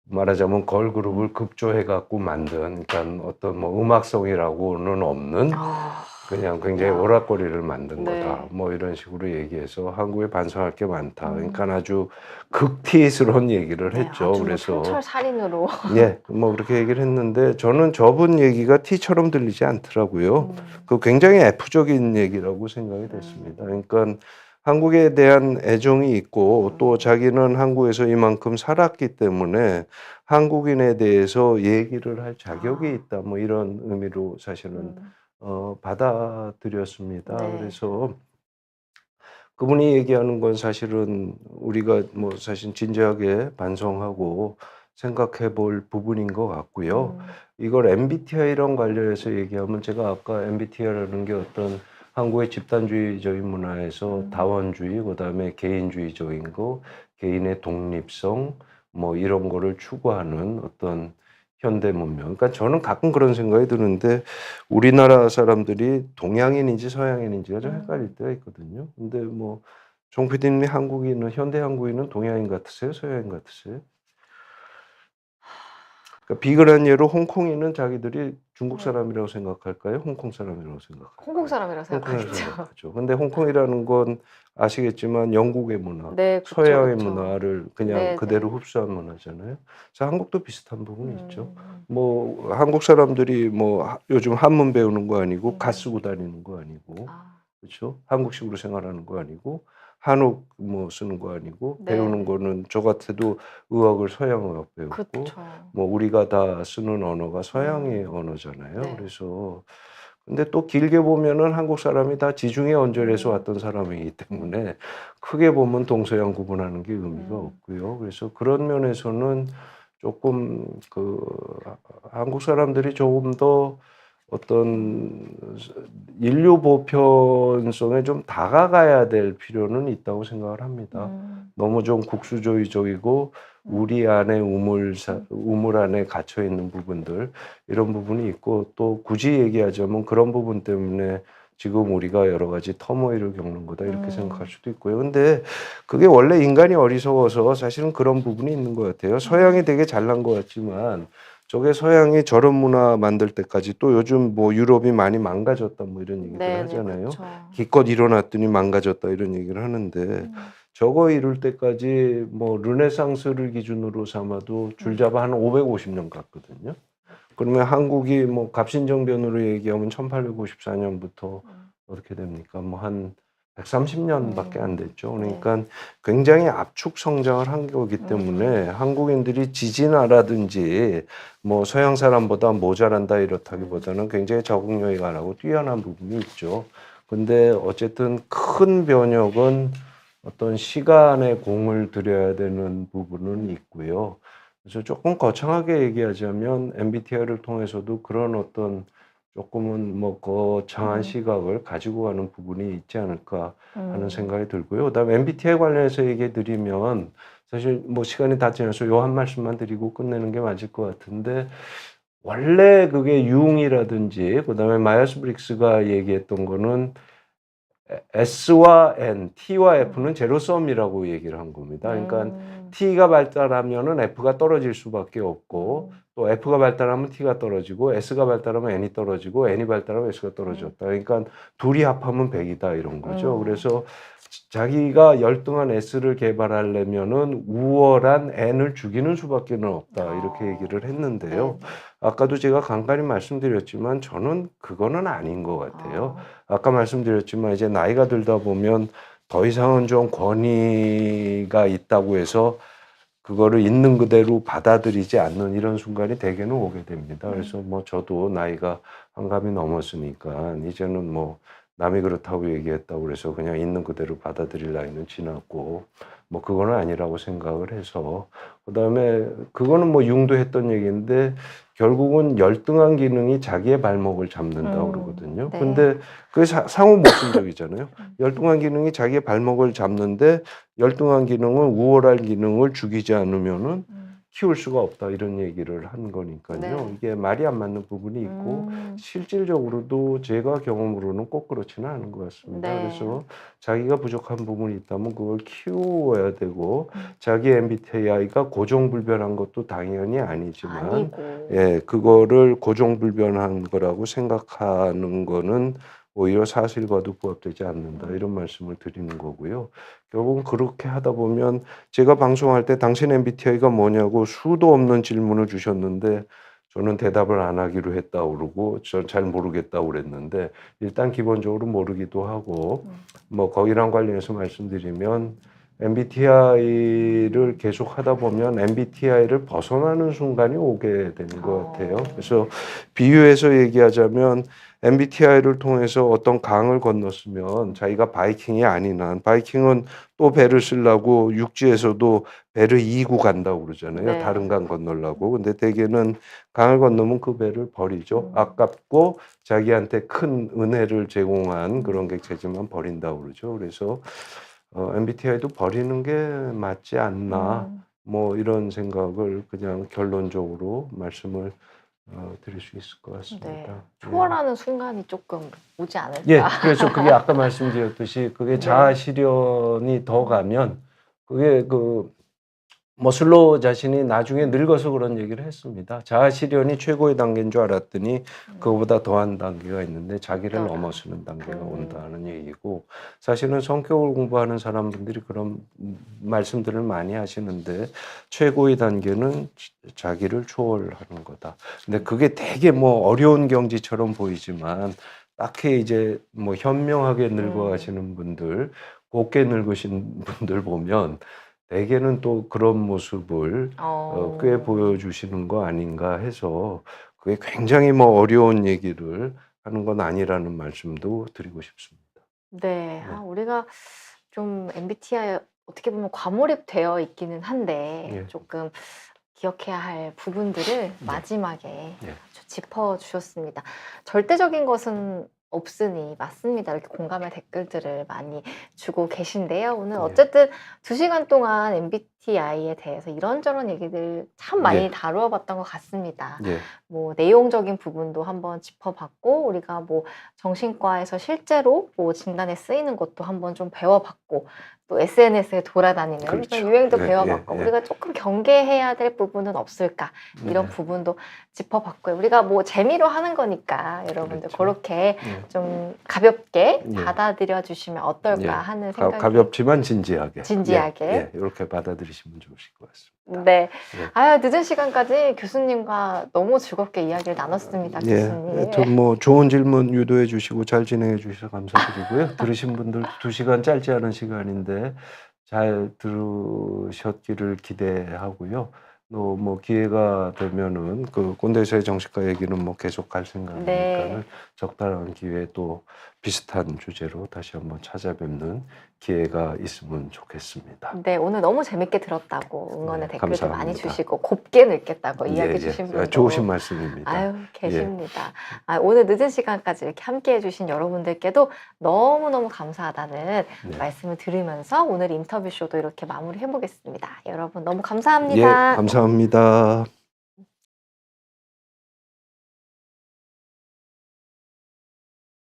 말하자면 걸그룹을 급조해갖고 만든 그러니까 어떤 뭐 음악성이라고는 없는 아. 그냥 굉장히 야. 오락거리를 만든 네. 거다. 뭐 이런 식으로 얘기해서 한국에 반성할 게 많다. 그러니까 아주 극티스러운 얘기를 네, 했죠. 아주 뭐 그래서 촌철살인으로. 예, 뭐 그렇게 얘기를 했는데 저는 저분 얘기가 T처럼 들리지 않더라고요. 그 굉장히 F적인 얘기라고 생각이 됐습니다. 그러니까 한국에 대한 애정이 있고 또 자기는 한국에서 이만큼 살았기 때문에 한국인에 대해서 얘기를 할 자격이 있다. 뭐 이런 의미로 사실은 받아들였습니다. 네. 그래서 그분이 얘기하는 건 사실은 우리가 뭐 사실 진지하게 반성하고 생각해 볼 부분인 것 같고요. 이걸 MBTI랑 관련해서 얘기하면 제가 아까 MBTI라는 게 어떤 한국의 집단주의적인 문화에서 다원주의, 그다음에 개인주의적인 거, 개인의 독립성, 뭐 이런 거를 추구하는 어떤 현대 문명. 그러니까 저는 가끔 그런 생각이 드는데 우리나라 사람들이 동양인인지 서양인인지가 좀 헷갈릴 때가 있거든요. 근데 뭐 종 PD님이 한국인은 현대 한국인은 동양인 같으세요? 서양인 같으세요? 그러니까 비근한 예로 홍콩인은 자기들이 중국 사람이라고 생각할까요? 홍콩 사람이라고 생각할까요? 홍콩 사람이라고 홍콩이라고 생각하겠죠. 생각하죠. 근데 홍콩이라는 건 아시겠지만 영국의 문화, 네, 그쵸, 서양의 그쵸. 문화를 그냥 네, 그대로 네. 흡수한 문화잖아요. 그래서 한국도 비슷한 부분이 있죠. 뭐 한국 사람들이 뭐 요즘 한문 배우는 거 아니고 갓 쓰고 다니는 거 아니고 아. 그렇죠? 한국식으로 생활하는 거 아니고 한옥 뭐 쓰는 거 아니고 네, 배우는 네. 거는 저 같아도 의학을 서양 의학 배웠고 그쵸. 뭐 우리가 다 쓰는 언어가 서양의 언어잖아요. 네. 그래서 근데 또 길게 보면은 한국 사람이 다 지중해 언저리에서 왔던 사람이기 때문에 크게 보면 동서양 구분하는 게 의미가 없고요. 그래서 그런 면에서는 조금 그 한국 사람들이 조금 더 어떤 인류 보편성에 좀 다가가야 될 필요는 있다고 생각을 합니다. 너무 좀 국수주의적이고 우리 안에 우물 안에 갇혀 있는 부분들 이런 부분이 있고 또 굳이 얘기하자면 그런 부분 때문에 지금 우리가 여러 가지 터모일을 겪는 거다 이렇게 생각할 수도 있고요. 근데 그게 원래 인간이 어리석어서 사실은 그런 부분이 있는 것 같아요. 서양이 되게 잘난 것 같지만 저게 서양이 저런 문화 만들 때까지 또 요즘 뭐 유럽이 많이 망가졌다 뭐 이런 얘기들 네, 네, 하잖아요. 그쵸. 기껏 일어났더니 망가졌다 이런 얘기를 하는데 저거 이룰 때까지 뭐 르네상스를 기준으로 삼아도 줄잡아 한 550년 갔거든요. 그러면 한국이 뭐 갑신정변으로 얘기하면 1854년부터 어떻게 됩니까? 뭐 한 130년밖에 안 됐죠. 그러니까 굉장히 압축 성장을 한 거기 때문에 한국인들이 지진하라든지 뭐 서양 사람보다 모자란다 이렇다기보다는 굉장히 적응력이 강하고 뛰어난 부분이 있죠. 근데 어쨌든 큰 변혁은 어떤 시간에 공을 들여야 되는 부분은 있고요. 그래서 조금 거창하게 얘기하자면 MBTI를 통해서도 그런 어떤 조금은 뭐 거창한 시각을 가지고 가는 부분이 있지 않을까 하는 생각이 들고요. 그다음에 MBTI 관련해서 얘기해 드리면 사실 뭐 시간이 다 지나서 요 한 말씀만 드리고 끝내는 게 맞을 것 같은데 원래 그게 융이라든지 그다음에 마이어스 브릭스가 얘기했던 거는 S와 N, T와 F는 제로섬이라고 얘기를 한 겁니다. 그러니까 T가 발달하면은 F가 떨어질 수밖에 없고 또 F가 발달하면 T가 떨어지고 S가 발달하면 N이 떨어지고 N이 발달하면 S가 떨어졌다. 그러니까 둘이 합하면 100이다 이런 거죠. 그래서 자기가 열등한 S를 개발하려면은 우월한 N을 죽이는 수밖에 없다 이렇게 얘기를 했는데요. 아까도 제가 간간히 말씀드렸지만 저는 그거는 아닌 것 같아요. 아까 말씀드렸지만 이제 나이가 들다 보면 더 이상은 좀 권위가 있다고 해서 그거를 있는 그대로 받아들이지 않는 이런 순간이 대개는 오게 됩니다. 그래서 뭐 저도 나이가 한갑이 넘었으니까 이제는 뭐 남이 그렇다고 얘기했다고 그래서 그냥 있는 그대로 받아들일 나이는 지났고 뭐 그거는 아니라고 생각을 해서 그다음에 그거는 뭐 융도 했던 얘기인데 결국은 열등한 기능이 자기의 발목을 잡는다고 그러거든요. 네. 근데 그게 상호 모순적이잖아요. 열등한 기능이 자기의 발목을 잡는데 열등한 기능은 우월한 기능을 죽이지 않으면은 키울 수가 없다 이런 얘기를 한 거니까요. 네. 이게 말이 안 맞는 부분이 있고 실질적으로도 제가 경험으로는 꼭 그렇지는 않은 것 같습니다. 네. 그래서 자기가 부족한 부분이 있다면 그걸 키워야 되고 자기 MBTI가 고정불변한 것도 당연히 아니지만 아니고. 예, 그거를 고정불변한 거라고 생각하는 거는 오히려 사실과도 부합되지 않는다 이런 말씀을 드리는 거고요. 결국은 그렇게 하다 보면 제가 방송할 때 당신 MBTI가 뭐냐고 수도 없는 질문을 주셨는데 저는 대답을 안 하기로 했다고 그러고 저 잘 모르겠다고 그랬는데 일단 기본적으로 모르기도 하고 뭐 거기랑 관련해서 말씀드리면 MBTI를 계속 하다 보면 MBTI를 벗어나는 순간이 오게 되는 것 같아요. 그래서 비유해서 얘기하자면 MBTI를 통해서 어떤 강을 건넜으면 자기가 바이킹이 아닌 한 바이킹은 또 배를 쓰려고 육지에서도 배를 이고 간다고 그러잖아요. 네. 다른 강 건너려고. 근데 대개는 강을 건너면 그 배를 버리죠. 아깝고 자기한테 큰 은혜를 제공한 그런 객체지만 버린다고 그러죠. 그래서 MBTI도 버리는 게 맞지 않나 뭐 이런 생각을 그냥 결론적으로 말씀을 드릴 수 있을 것 같습니다. 네. 초월하는 순간이 조금 오지 않을까. 예, 그래서 그게 아까 말씀드렸듯이 그게 네. 자아 실현이 더 가면 그게 그 머슬로우 자신이 나중에 늙어서 그런 얘기를 했습니다. 자아 실현이 최고의 단계인 줄 알았더니 그거보다 더한 단계가 있는데 자기를 있더라. 넘어서는 단계가 온다는 얘기고 사실은 성격을 공부하는 사람들이 그런 말씀들을 많이 하시는데 최고의 단계는 자기를 초월하는 거다. 근데 그게 되게 뭐 어려운 경지처럼 보이지만 딱히 이제 뭐 현명하게 늙어가시는 분들, 곱게 늙으신 분들 보면 대개는 또 그런 모습을 꽤 보여주시는 거 아닌가 해서 그게 굉장히 뭐 어려운 얘기를 하는 건 아니라는 말씀도 드리고 싶습니다. 네. 우리가 좀 MBTI 어떻게 보면 과몰입되어 있기는 한데 예. 조금 기억해야 할 부분들을 마지막에 아주 짚어주셨습니다. 절대적인 것은 없으니 맞습니다. 이렇게 공감의 댓글들을 많이 주고 계신데요. 오늘 어쨌든 2시간 동안 MBTI에 대해서 이런저런 얘기들 참 많이 다루어 봤던 것 같습니다. 뭐 내용적인 부분도 한번 짚어봤고 우리가 뭐 정신과에서 실제로 뭐 진단에 쓰이는 것도 한번 좀 배워봤고 또 SNS에 돌아다니는 그렇죠. 유행도 예, 배워봤고 우리가 조금 경계해야 될 부분은 없을까 이런 부분도 짚어봤고요. 우리가 뭐 재미로 하는 거니까 여러분들 그렇게 좀 가볍게 받아들여 주시면 어떨까 하는 생각이 가볍지만 진지하게 이렇게 받아들이시면 좋으실 것 같습니다. 네. 아유, 늦은 시간까지 교수님과 너무 즐겁게 이야기를 나눴습니다. 교수님. 좀 뭐 좋은 질문 유도해 주시고 잘 진행해 주셔서 감사드리고요. 들으신 분들 2시간 짧지 않은 시간인데 잘 들으셨기를 기대하고요. 또 뭐 기회가 되면은 그 꼰대사의 정신과 얘기는 뭐 계속 갈 생각이니까는 적당한 기회에 또 비슷한 주제로 다시 한번 찾아뵙는 기회가 있으면 좋겠습니다. 네, 오늘 너무 재밌게 들었다고 응원의 댓글도 감사합니다. 많이 주시고 곱게 늙겠다고 이야기해 주신 분도 좋으신 말씀입니다. 아유, 계십니다. 오늘 늦은 시간까지 이렇게 함께 해주신 여러분들께도 너무너무 감사하다는 말씀을 드리면서 오늘 인터뷰쇼도 이렇게 마무리해 보겠습니다. 여러분 너무 감사합니다. 감사합니다.